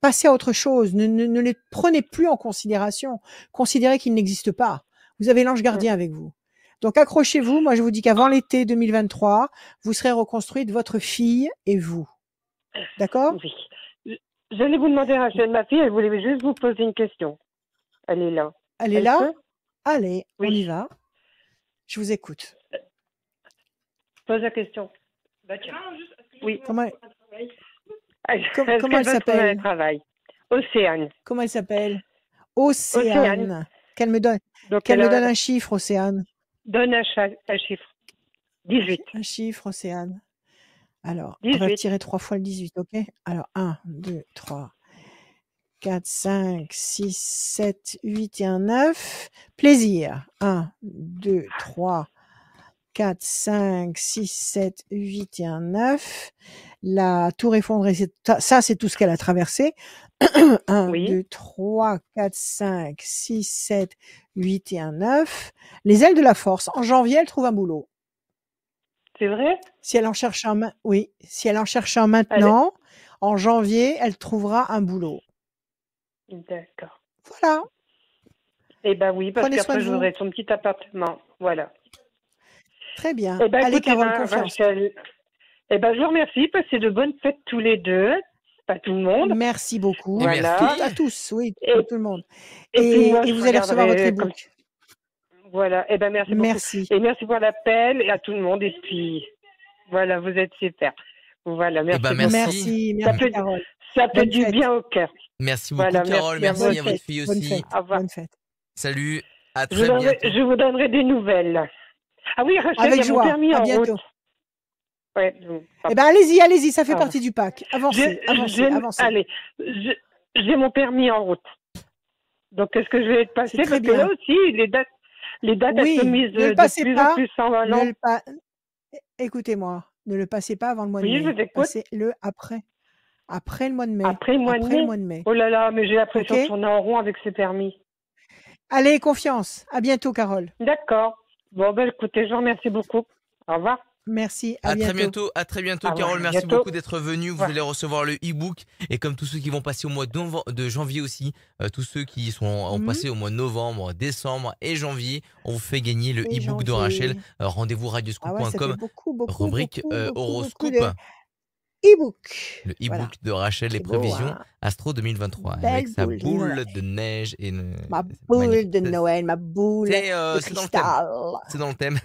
[SPEAKER 2] passez à autre chose. Ne les prenez plus en considération. Considérez qu'ils n'existent pas. Vous avez l'ange gardien avec vous. Donc, accrochez-vous. Moi, je vous dis qu'avant l'été 2023, vous serez reconstruite, votre fille et vous. D'accord?
[SPEAKER 4] Oui. J'allais vous demander à ma fille, elle voulait juste vous poser une question. Elle est là.
[SPEAKER 2] Elle est là? Allez, on y va. Je vous écoute.
[SPEAKER 4] Pose la question. Oui.
[SPEAKER 2] Comment elle s'appelle?
[SPEAKER 4] Océane.
[SPEAKER 2] Comment elle s'appelle? Océane. Qu'elle me donne un chiffre, Océane.
[SPEAKER 4] Donne un chiffre. 18.
[SPEAKER 2] Un chiffre, Océane. Alors,
[SPEAKER 4] 18.
[SPEAKER 2] on va tirer 3 fois le 18, ok? Alors, 1, 2, 3, 4, 5, 6, 7, 8 et un 9. Plaisir. 1, 2, 3, 4, 5, 6, 7, 8 et un 9. La tour effondrée, ça, c'est tout ce qu'elle a traversé. 1, 2, 3, 4, 5, 6, 7, 8 et un 9. Les ailes de la force. En janvier, elle trouve un boulot.
[SPEAKER 4] C'est vrai?
[SPEAKER 2] Si elle en cherche un maintenant, en janvier, elle trouvera un boulot.
[SPEAKER 4] D'accord.
[SPEAKER 2] Voilà.
[SPEAKER 4] Eh ben oui, parce qu'après, j'aurai son petit appartement. Voilà.
[SPEAKER 2] Très bien.
[SPEAKER 4] Eh ben,
[SPEAKER 2] allez,
[SPEAKER 4] écoutez,
[SPEAKER 2] Carole, confiance.
[SPEAKER 4] Rachel, je vous remercie. Passez de bonnes fêtes tous les deux. Pas tout le monde.
[SPEAKER 2] Merci beaucoup.
[SPEAKER 4] Voilà.
[SPEAKER 2] À tous, oui, tout le monde.
[SPEAKER 4] Et
[SPEAKER 2] vous allez recevoir votre e-book.
[SPEAKER 4] Voilà. Eh ben, merci beaucoup. Et merci pour l'appel et à tout le monde. Et puis, voilà, vous êtes super. Voilà, merci beaucoup.
[SPEAKER 2] Merci, Carole.
[SPEAKER 4] Ça fait du bien au cœur.
[SPEAKER 1] Merci beaucoup, Carole. Merci à votre fille aussi.
[SPEAKER 2] Bonne fête.
[SPEAKER 1] Salut, à très bientôt.
[SPEAKER 4] Je vous donnerai des nouvelles. Ah oui, Rachel,
[SPEAKER 2] avec
[SPEAKER 4] il y a mon permis en route.
[SPEAKER 2] Ouais, eh ben allez-y, ça fait partie du pack. Avancez.
[SPEAKER 4] Allez, j'ai mon permis en route. Donc, est-ce que je vais être passé? Parce que là aussi, les dates elles se misent de plus en plus en allant.
[SPEAKER 2] Écoutez-moi, ne le passez pas avant le mois de mai.
[SPEAKER 4] Oui, je vous écoute.
[SPEAKER 2] Passez-le après le mois de mai.
[SPEAKER 4] Après le mois de mai. Oh là là, mais j'ai l'impression de tourner en rond avec ces permis.
[SPEAKER 2] Allez, confiance. À bientôt, Carole.
[SPEAKER 4] D'accord. Bon, écoutez, je vous remercie beaucoup. Au revoir.
[SPEAKER 2] Merci, à bientôt.
[SPEAKER 1] À très bientôt,
[SPEAKER 4] Ah ouais,
[SPEAKER 1] Carole.
[SPEAKER 4] à
[SPEAKER 1] Merci
[SPEAKER 4] bientôt.
[SPEAKER 1] beaucoup d'être venue. Vous
[SPEAKER 4] Ouais.
[SPEAKER 1] allez recevoir le e-book. Et comme tous ceux qui vont passer au mois de janvier aussi, tous ceux qui ont
[SPEAKER 2] Mhm.
[SPEAKER 1] passé au mois de novembre, décembre et janvier, on vous fait gagner le
[SPEAKER 2] Et
[SPEAKER 1] e-book de Rachel.
[SPEAKER 2] janvier.
[SPEAKER 1] Rendez-vous
[SPEAKER 2] Ah ouais, ça fait
[SPEAKER 1] radioscoop.com,
[SPEAKER 2] beaucoup
[SPEAKER 1] rubrique horoscope.
[SPEAKER 2] de e-book.
[SPEAKER 1] Le
[SPEAKER 2] Voilà.
[SPEAKER 1] e-book de Rachel, les
[SPEAKER 2] C'est beau,
[SPEAKER 1] prévisions
[SPEAKER 2] hein?
[SPEAKER 1] Astro 2023,
[SPEAKER 2] Belle
[SPEAKER 1] avec sa
[SPEAKER 2] boule de Noël.
[SPEAKER 1] boule de neige et
[SPEAKER 2] Ma
[SPEAKER 1] c'est
[SPEAKER 2] boule
[SPEAKER 1] magnifique.
[SPEAKER 2] de Noël, ma boule de
[SPEAKER 1] C'est dans le thème.
[SPEAKER 2] cristal.
[SPEAKER 1] C'est dans le thème.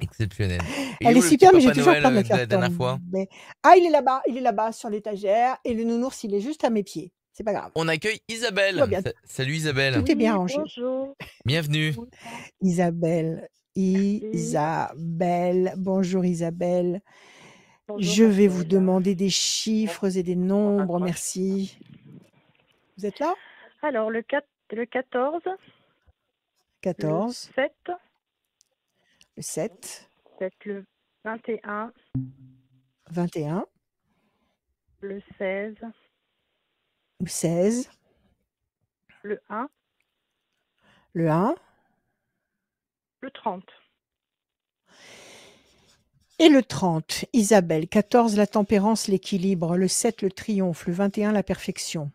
[SPEAKER 1] Exceptionnel. Il
[SPEAKER 2] Elle
[SPEAKER 1] où
[SPEAKER 2] est
[SPEAKER 1] le petit
[SPEAKER 2] super, mais j'ai
[SPEAKER 1] Papa
[SPEAKER 2] toujours
[SPEAKER 1] Noël
[SPEAKER 2] peur de la
[SPEAKER 1] de la
[SPEAKER 2] faire
[SPEAKER 1] dernière fois?
[SPEAKER 2] tomber. Il est là-bas sur l'étagère et le nounours, il est juste à mes pieds. C'est pas grave.
[SPEAKER 1] On accueille
[SPEAKER 2] Tout va
[SPEAKER 1] Isabelle.
[SPEAKER 2] bien.
[SPEAKER 1] Salut Isabelle.
[SPEAKER 2] Tout est bien
[SPEAKER 4] Oui,
[SPEAKER 2] rangé.
[SPEAKER 4] bonjour.
[SPEAKER 1] Bienvenue.
[SPEAKER 2] Isabelle, bonjour Isabelle.
[SPEAKER 4] Bonjour,
[SPEAKER 2] Je vais vous
[SPEAKER 4] Rachel.
[SPEAKER 2] demander des chiffres et des nombres, merci. Vous êtes là?
[SPEAKER 4] Alors, le 14,
[SPEAKER 2] 14,
[SPEAKER 4] le 7,
[SPEAKER 2] le 7,
[SPEAKER 4] le 21,
[SPEAKER 2] 21,
[SPEAKER 4] le 16,
[SPEAKER 2] le 16,
[SPEAKER 4] le 1,
[SPEAKER 2] le 1
[SPEAKER 4] le 30.
[SPEAKER 2] et le 30. Isabelle, 14, la tempérance, l'équilibre, le 7, le triomphe, le 21, la perfection,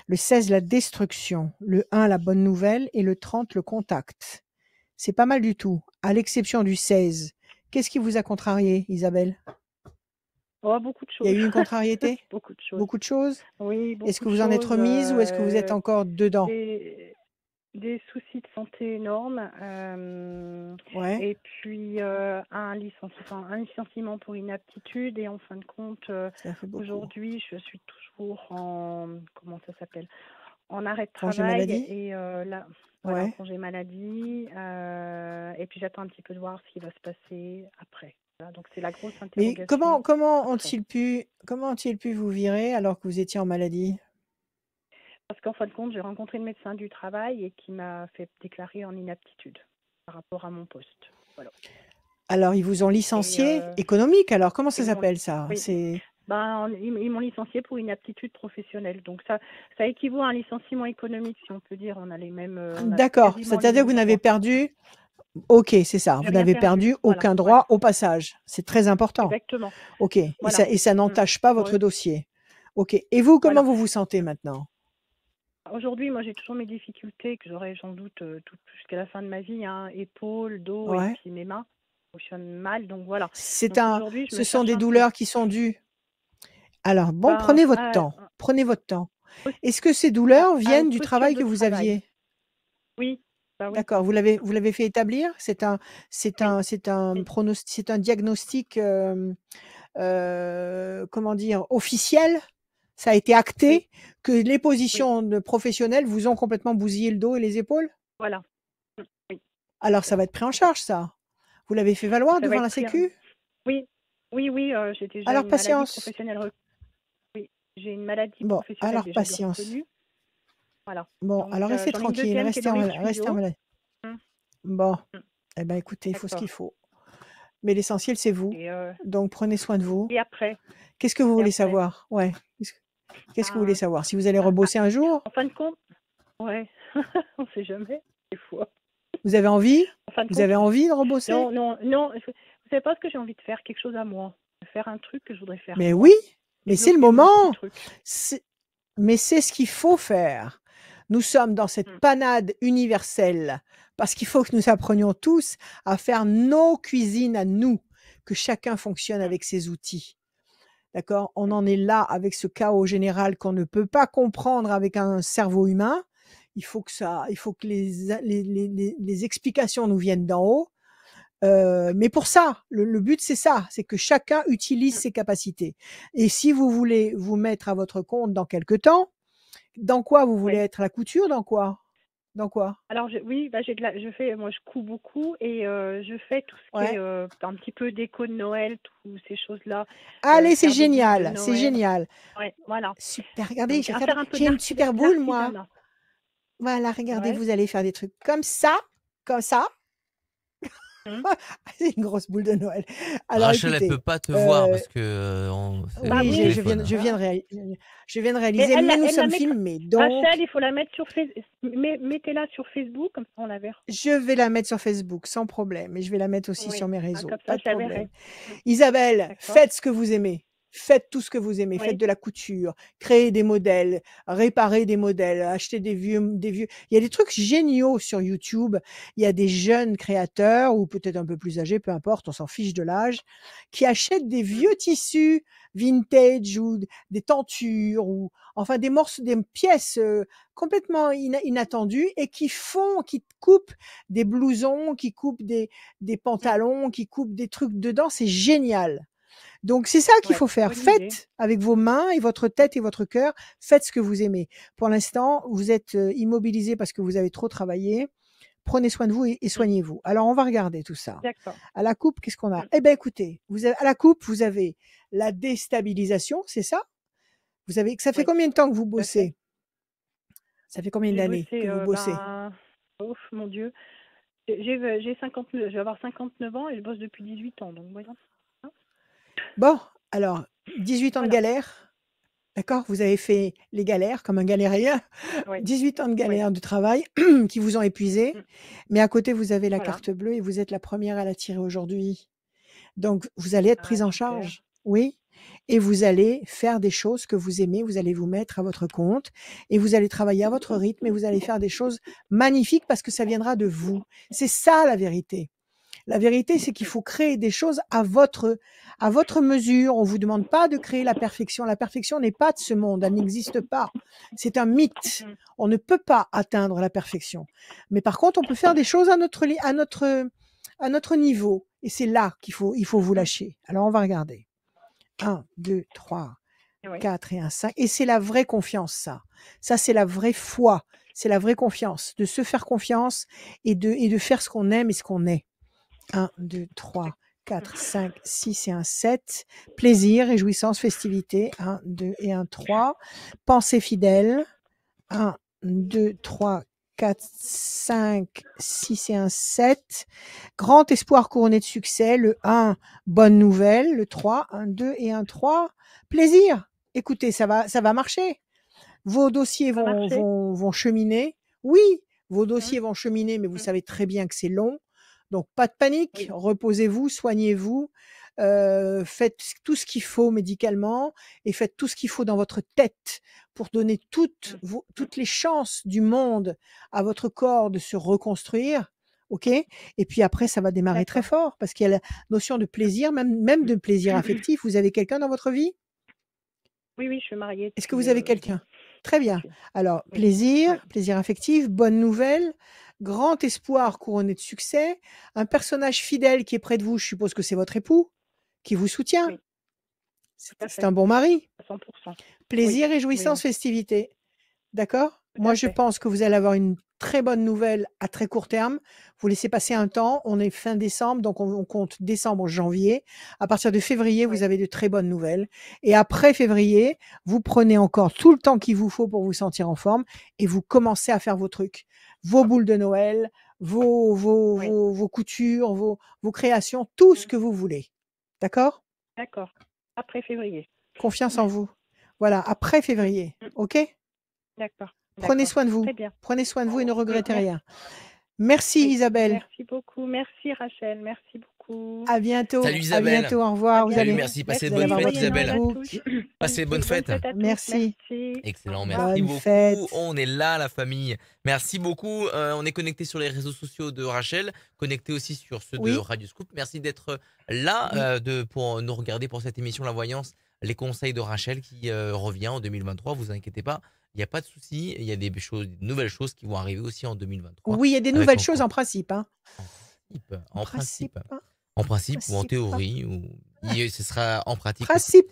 [SPEAKER 2] le 16, la destruction, le 1, la bonne nouvelle et le 30, le contact. C'est pas mal du tout, à l'exception du 16. Qu'est-ce qui vous a contrarié, Isabelle?
[SPEAKER 4] Oh, beaucoup de
[SPEAKER 2] Il y a
[SPEAKER 4] choses.
[SPEAKER 2] eu une contrariété?
[SPEAKER 4] Beaucoup de choses.
[SPEAKER 2] Beaucoup de choses?
[SPEAKER 4] Oui, beaucoup
[SPEAKER 2] Est-ce que
[SPEAKER 4] de
[SPEAKER 2] vous en êtes
[SPEAKER 4] choses.
[SPEAKER 2] remise ou est-ce que vous êtes encore dedans?
[SPEAKER 4] Des soucis de santé énormes.
[SPEAKER 2] Ouais.
[SPEAKER 4] Et puis un licenciement pour inaptitude. Et en fin de compte,
[SPEAKER 2] Ça fait beaucoup.
[SPEAKER 4] aujourd'hui, je suis toujours en arrêt de
[SPEAKER 2] Congé
[SPEAKER 4] travail.
[SPEAKER 2] maladie?
[SPEAKER 4] Et là, voilà,
[SPEAKER 2] Ouais.
[SPEAKER 4] congé maladie. Et puis j'attends un petit peu de voir ce qui va se passer après. Voilà, donc c'est la grosse
[SPEAKER 2] Mais
[SPEAKER 4] interrogation.
[SPEAKER 2] comment ont-ils pu vous virer alors que vous étiez en maladie?
[SPEAKER 4] Parce qu'en fin de compte, j'ai rencontré le médecin du travail et qui m'a fait déclarer en inaptitude par rapport à mon poste. Voilà.
[SPEAKER 2] Alors, ils vous ont licencié économique, alors comment ça s'appelle ça?
[SPEAKER 4] Oui.
[SPEAKER 2] C'est...
[SPEAKER 4] Ils m'ont licencié pour inaptitude professionnelle. Donc ça équivaut à un licenciement économique, si on peut dire. On a les mêmes.
[SPEAKER 2] D'accord, c'est-à-dire que vous n'avez perdu. Ok, c'est ça. Vous n'avez perdu aucun droit au passage. C'est très important.
[SPEAKER 4] Exactement.
[SPEAKER 2] Ok.
[SPEAKER 4] Voilà.
[SPEAKER 2] Et ça n'entache pas votre dossier. Ok. Et vous, comment vous vous sentez maintenant?
[SPEAKER 4] Aujourd'hui, moi, j'ai toujours mes difficultés que j'aurai sans doute jusqu'à la fin de ma vie. Épaules, dos et puis mes mains fonctionnent mal. Donc voilà.
[SPEAKER 2] Ce sont des douleurs qui sont dues. Alors, bon, prenez votre temps. Prenez votre temps. Est-ce que ces douleurs viennent du travail que vous aviez?
[SPEAKER 4] Oui. Bah oui.
[SPEAKER 2] D'accord. Vous l'avez fait établir? C'est un diagnostic, comment dire, officiel? Ça a été acté que les positions professionnelles vous ont complètement bousillé le dos et les épaules?
[SPEAKER 4] Voilà. Oui.
[SPEAKER 2] Alors, ça va être pris en charge, ça? Vous l'avez fait valoir devant la Sécu?
[SPEAKER 4] Oui. J'ai déjà
[SPEAKER 2] alors,
[SPEAKER 4] une
[SPEAKER 2] patience.
[SPEAKER 4] maladie professionnelle. Oui, j'ai une maladie
[SPEAKER 2] bon,
[SPEAKER 4] professionnelle
[SPEAKER 2] alors,
[SPEAKER 4] déjà
[SPEAKER 2] patience.
[SPEAKER 4] reconnue. Voilà.
[SPEAKER 2] Bon,
[SPEAKER 4] donc,
[SPEAKER 2] alors restez tranquille, restez en maladie. Bon, eh ben écoutez, il faut ce qu'il faut. Mais l'essentiel, c'est vous. Donc, prenez soin de vous.
[SPEAKER 4] Et après?
[SPEAKER 2] Qu'est-ce que vous voulez savoir? Ouais. Qu'est-ce que vous voulez savoir? Si vous allez rebosser un jour?
[SPEAKER 4] En fin de compte, ouais, on sait jamais, des fois.
[SPEAKER 2] Vous avez envie?
[SPEAKER 4] Vous
[SPEAKER 2] avez envie de rebosser?
[SPEAKER 4] Non. Vous savez pas ce que j'ai envie de faire? Quelque chose à moi. Faire un truc que je voudrais faire.
[SPEAKER 2] Mais
[SPEAKER 4] moi.
[SPEAKER 2] oui, mais c'est le moment.
[SPEAKER 4] C'est
[SPEAKER 2] ce qu'il faut faire. Nous sommes dans cette panade universelle parce qu'il faut que nous apprenions tous à faire nos cuisines à nous, que chacun fonctionne avec ses outils. D'accord? On en est là avec ce chaos général qu'on ne peut pas comprendre avec un cerveau humain. Il faut que les explications nous viennent d'en haut. Mais pour ça, le but, c'est ça, c'est que chacun utilise ses capacités. Et si vous voulez vous mettre à votre compte dans quelque temps, dans quoi vous voulez être? La couture? Dans quoi?
[SPEAKER 4] Alors, moi, je couds beaucoup et je fais tout ce qui est un petit peu déco de Noël, toutes ces choses-là.
[SPEAKER 2] Allez, c'est génial, c'est génial.
[SPEAKER 4] Ouais, voilà.
[SPEAKER 2] Super, regardez,
[SPEAKER 4] j'ai
[SPEAKER 2] une super boule, moi. Voilà, regardez, vous allez faire des trucs comme ça,
[SPEAKER 4] Mmh.
[SPEAKER 2] C'est une grosse boule de Noël. Alors
[SPEAKER 1] Rachel, elle peut
[SPEAKER 2] écoutez,
[SPEAKER 1] pas te voir parce que c'est
[SPEAKER 4] Bah
[SPEAKER 2] oui,
[SPEAKER 1] au
[SPEAKER 4] oui.
[SPEAKER 1] téléphone.
[SPEAKER 2] je viens de
[SPEAKER 4] Mais
[SPEAKER 2] réaliser, mais nous
[SPEAKER 4] elle la
[SPEAKER 2] sommes
[SPEAKER 4] mettra.
[SPEAKER 2] filmés,
[SPEAKER 4] Rachel,
[SPEAKER 2] donc
[SPEAKER 4] il faut la mettre sur Facebook. Mettez-la sur Facebook, comme ça on la verra.
[SPEAKER 2] je vais la mettre sur Facebook sans problème et je vais la mettre aussi sur
[SPEAKER 4] Oui.
[SPEAKER 2] mes
[SPEAKER 4] Ah,
[SPEAKER 2] réseaux,
[SPEAKER 4] comme
[SPEAKER 2] pas
[SPEAKER 4] ça,
[SPEAKER 2] de
[SPEAKER 4] je la
[SPEAKER 2] problème.
[SPEAKER 4] verrai.
[SPEAKER 2] Isabelle,
[SPEAKER 4] D'accord.
[SPEAKER 2] faites ce que vous aimez. Faites tout ce que vous aimez. Faites
[SPEAKER 4] Oui.
[SPEAKER 2] de la couture, créez des modèles, réparez des modèles, achetez des vieux. Il y a des trucs géniaux sur YouTube. Il y a des jeunes créateurs ou peut-être un peu plus âgés, peu importe, on s'en fiche de l'âge, qui achètent des vieux tissus vintage ou des tentures ou enfin des morceaux, des pièces complètement inattendues et qui coupent des blousons, qui coupent des pantalons, qui coupent des trucs dedans. C'est génial. Donc c'est ça qu'il
[SPEAKER 4] Ouais,
[SPEAKER 2] faut faire.
[SPEAKER 4] bonne idée.
[SPEAKER 2] Faites avec vos mains et votre tête et votre cœur, faites ce que vous aimez. Pour l'instant, vous êtes immobilisé parce que vous avez trop travaillé. Prenez soin de vous et soignez-vous. Alors on va regarder tout ça.
[SPEAKER 4] D'accord.
[SPEAKER 2] À la coupe, qu'est-ce qu'on a? Eh bien écoutez, à la coupe, vous avez la déstabilisation, c'est ça? Ça fait
[SPEAKER 4] Oui,
[SPEAKER 2] combien de temps que vous
[SPEAKER 4] tout à fait.
[SPEAKER 2] bossez? Ça fait combien
[SPEAKER 4] J'ai
[SPEAKER 2] d'années
[SPEAKER 4] bossé,
[SPEAKER 2] que vous bossez?
[SPEAKER 4] ouf, mon Dieu. J'ai 59, je vais avoir 59 ans et je bosse depuis 18 ans, donc voyons. Hein?
[SPEAKER 2] Bon, alors 18 ans de
[SPEAKER 4] Voilà.
[SPEAKER 2] galère, d'accord? Vous avez fait les galères comme un galérien.
[SPEAKER 4] Oui.
[SPEAKER 2] 18 ans de
[SPEAKER 4] Oui.
[SPEAKER 2] galère de travail qui vous ont épuisé, mais à côté vous avez la
[SPEAKER 4] Voilà.
[SPEAKER 2] carte bleue et vous êtes la première à la tirer aujourd'hui. Donc vous allez être
[SPEAKER 4] Ah,
[SPEAKER 2] prise en
[SPEAKER 4] super.
[SPEAKER 2] charge, oui, et vous allez faire des choses que vous aimez, vous allez vous mettre à votre compte et vous allez travailler à votre rythme et vous allez faire des choses magnifiques parce que ça viendra de vous. C'est ça la vérité. La vérité, c'est qu'il faut créer des choses à votre mesure. On vous demande pas de créer la perfection. La perfection n'est pas de ce monde. Elle n'existe pas. C'est un mythe. On ne peut pas atteindre la perfection. Mais par contre, on peut faire des choses à notre niveau. Et c'est là il faut vous lâcher. Alors, on va regarder. 1, 2, 3,
[SPEAKER 4] Oui.
[SPEAKER 2] 4 et 1, 5. Et c'est la vraie confiance, ça. Ça, c'est la vraie foi. C'est la vraie confiance. De se faire confiance et de faire ce qu'on aime et ce qu'on est. 1, 2, 3, 4, 5, 6 et un 7. Plaisir, réjouissance, festivité. 1, 2 et 1, 3. Pensée fidèle. 1, 2, 3, 4, 5, 6 et un 7. Grand espoir couronné de succès. Le 1, bonne nouvelle. Le 3, 1, 2 et 1, 3. Plaisir. Écoutez, ça va marcher. Vos dossiers vont cheminer. Oui, vos dossiers vont cheminer, mais vous savez très bien que c'est long. Donc, pas de panique.
[SPEAKER 4] Oui.
[SPEAKER 2] Reposez-vous, soignez-vous. Faites tout ce qu'il faut médicalement et faites tout ce qu'il faut dans votre tête pour donner toutes les chances du monde à votre corps de se reconstruire. OK? Et puis après, ça va démarrer très
[SPEAKER 4] D'accord.
[SPEAKER 2] fort parce qu'il y a la notion de plaisir, même de plaisir affectif. Vous avez quelqu'un dans votre vie?
[SPEAKER 4] Oui, oui, je suis mariée
[SPEAKER 2] Est-ce que
[SPEAKER 4] depuis,
[SPEAKER 2] vous avez quelqu'un? Très bien.
[SPEAKER 4] depuis.
[SPEAKER 2] Alors,
[SPEAKER 4] Oui.
[SPEAKER 2] plaisir,
[SPEAKER 4] Oui.
[SPEAKER 2] plaisir affectif, bonne nouvelle, grand espoir couronné de succès, un personnage fidèle qui est près de vous, je suppose que c'est votre époux, qui vous soutient.
[SPEAKER 4] Oui. Tout à
[SPEAKER 2] C'est
[SPEAKER 4] fait.
[SPEAKER 2] un bon mari.
[SPEAKER 4] À 100%.
[SPEAKER 2] Plaisir,
[SPEAKER 4] Oui.
[SPEAKER 2] réjouissance,
[SPEAKER 4] Oui.
[SPEAKER 2] festivité. D'accord?
[SPEAKER 4] Tout
[SPEAKER 2] Moi,
[SPEAKER 4] à
[SPEAKER 2] je
[SPEAKER 4] fait.
[SPEAKER 2] pense que vous allez avoir une très bonne nouvelle à très court terme. Vous laissez passer un temps. On est fin décembre, donc on compte décembre, janvier. À partir de février, vous
[SPEAKER 4] Oui.
[SPEAKER 2] avez de très bonnes nouvelles. Et après février, vous prenez encore tout le temps qu'il vous faut pour vous sentir en forme et vous commencez à faire vos trucs, vos boules de Noël, vos coutures, vos créations, tout ce que vous voulez. D'accord?
[SPEAKER 4] D'accord. Après février.
[SPEAKER 2] Confiance en vous. Voilà, après février. OK?
[SPEAKER 4] D'accord.
[SPEAKER 2] Prenez soin de vous.
[SPEAKER 4] Très bien.
[SPEAKER 2] Prenez soin de vous et ne regrettez
[SPEAKER 4] Merci.
[SPEAKER 2] rien. Merci
[SPEAKER 4] Oui.
[SPEAKER 2] Isabelle.
[SPEAKER 4] Merci beaucoup. Merci Rachel. Merci beaucoup.
[SPEAKER 2] À bientôt.
[SPEAKER 1] Salut
[SPEAKER 2] À
[SPEAKER 1] Isabelle.
[SPEAKER 2] bientôt. Au revoir. Vous
[SPEAKER 1] Salut,
[SPEAKER 2] allez,
[SPEAKER 1] merci. Passez de
[SPEAKER 2] vous allez
[SPEAKER 1] bonnes
[SPEAKER 2] avoir
[SPEAKER 1] fêtes,
[SPEAKER 2] votre
[SPEAKER 1] Isabelle.
[SPEAKER 2] époux.
[SPEAKER 1] Passez de bonnes fêtes.
[SPEAKER 4] Bonne fête à tous.
[SPEAKER 2] Merci.
[SPEAKER 4] Merci.
[SPEAKER 1] Excellent,
[SPEAKER 4] Au
[SPEAKER 1] merci
[SPEAKER 4] revoir.
[SPEAKER 2] Bonne
[SPEAKER 1] beaucoup.
[SPEAKER 2] fête.
[SPEAKER 1] On est là, la famille. Merci beaucoup. On est connecté sur les réseaux sociaux de Rachel, connecté aussi sur ceux de
[SPEAKER 2] Oui.
[SPEAKER 1] Radio Scoop. Merci d'être là pour nous regarder pour cette émission La Voyance, les conseils de Rachel qui revient en 2023. Vous inquiétez pas, il n'y a pas de souci. Il y a des nouvelles choses qui vont arriver aussi en 2023.
[SPEAKER 2] Oui, il y a des
[SPEAKER 1] avec
[SPEAKER 2] nouvelles choses
[SPEAKER 1] encore
[SPEAKER 2] en principe. Hein.
[SPEAKER 1] en principe.
[SPEAKER 2] Hein.
[SPEAKER 1] En principe ou en
[SPEAKER 2] Principe.
[SPEAKER 1] théorie, ou ce sera en pratique.
[SPEAKER 2] Principe.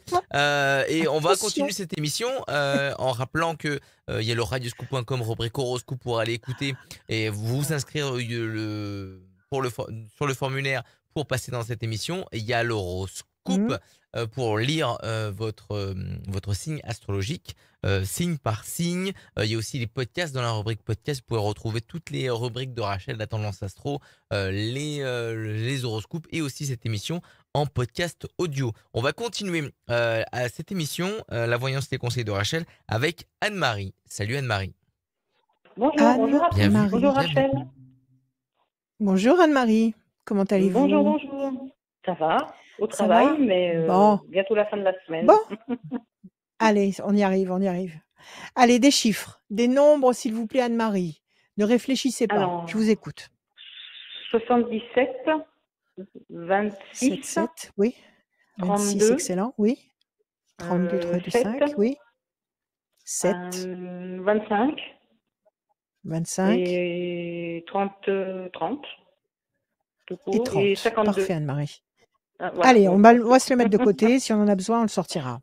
[SPEAKER 1] Et on va
[SPEAKER 2] Attention.
[SPEAKER 1] continuer cette émission en rappelant que il y a le radioscoop.com rubrique horoscope pour aller écouter et vous inscrire sur le formulaire pour passer dans cette émission. Il y a l'horoscope horoscope pour lire votre signe astrologique, signe par signe. Il y a aussi les podcasts. Dans la rubrique podcast, vous pouvez retrouver toutes les rubriques de Rachel, la tendance astro, les horoscopes et aussi cette émission en podcast audio. On va continuer à cette émission, la voyance des conseils de Rachel, avec Anne-Marie. Salut Anne-Marie.
[SPEAKER 4] Bonjour, bonjour à tous.
[SPEAKER 2] Anne-Marie.
[SPEAKER 4] Bonjour Rachel.
[SPEAKER 2] Bonjour Anne-Marie. Comment allez-vous?
[SPEAKER 4] Bonjour, bonjour. Ça va, au travail, mais bientôt la fin de la semaine.
[SPEAKER 2] Bon. Allez, on y arrive, on y arrive. Allez, des chiffres, des nombres, s'il vous plaît, Anne-Marie. Ne réfléchissez pas,
[SPEAKER 4] Alors,
[SPEAKER 2] je vous écoute.
[SPEAKER 4] 77, 26,
[SPEAKER 2] 7, oui. 26,
[SPEAKER 4] 32,
[SPEAKER 2] excellent, oui. 32, 3, 2,
[SPEAKER 4] 7,
[SPEAKER 2] 5, oui. 7,
[SPEAKER 4] 25
[SPEAKER 2] 25
[SPEAKER 4] et 30, tout
[SPEAKER 2] et
[SPEAKER 4] court,
[SPEAKER 2] 30.
[SPEAKER 4] et 52.
[SPEAKER 2] Parfait, Anne-Marie.
[SPEAKER 4] Voilà.
[SPEAKER 2] Allez, on va se le mettre de côté. Si on en a besoin, on le sortira.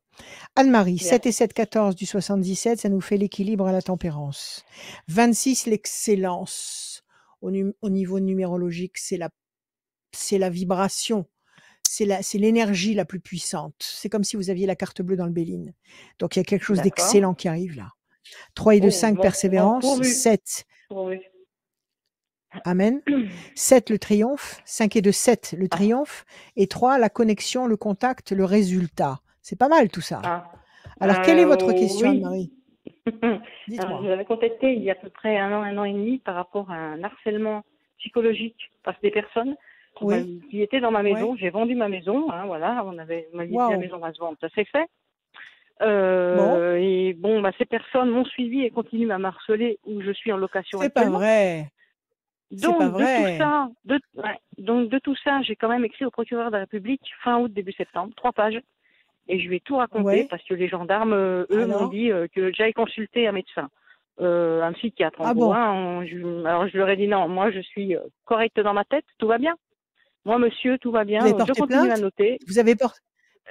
[SPEAKER 2] Anne-Marie,
[SPEAKER 4] Bien.
[SPEAKER 2] 7 et 7, 14 du 77, ça nous fait l'équilibre à la tempérance. 26, l'excellence. Au niveau numérologique, c'est la vibration. C'est l'énergie la plus puissante. C'est comme si vous aviez la carte bleue dans le Béline. Donc, il y a quelque chose
[SPEAKER 4] D'accord.
[SPEAKER 2] d'excellent qui arrive là. 3 et 2, 5, persévérance. 7. Amen. 7, le triomphe. 5 et 2, 7, le triomphe. Et 3, la connexion, le contact, le résultat. C'est pas mal tout ça. Alors, quelle est votre question,
[SPEAKER 4] oui.
[SPEAKER 2] Anne-Marie? Dites-moi.
[SPEAKER 4] Je vous avais contacté il y a à peu près un an et demi par rapport à un harcèlement psychologique par des personnes qui étaient dans ma maison.
[SPEAKER 2] Oui.
[SPEAKER 4] J'ai vendu ma maison, hein, voilà, on m'a dit la maison va se vendre, ça s'est fait. Et bon, ces personnes m'ont suivi et continuent à m'harceler où je suis en location.
[SPEAKER 2] C'est pas vrai.
[SPEAKER 4] Donc,
[SPEAKER 2] pas vrai.
[SPEAKER 4] de tout ça, j'ai quand même écrit au procureur de la République fin août, début septembre, 3 pages. Et je lui ai tout raconté parce que les gendarmes, eux, m'ont dit que j'aille consulter un médecin, un psychiatre. En gros, alors, je leur ai dit non, moi, je suis correcte dans ma tête, tout va bien. Moi, monsieur, tout va bien.
[SPEAKER 2] Vous avez porté
[SPEAKER 4] je continue
[SPEAKER 2] plainte
[SPEAKER 4] à noter.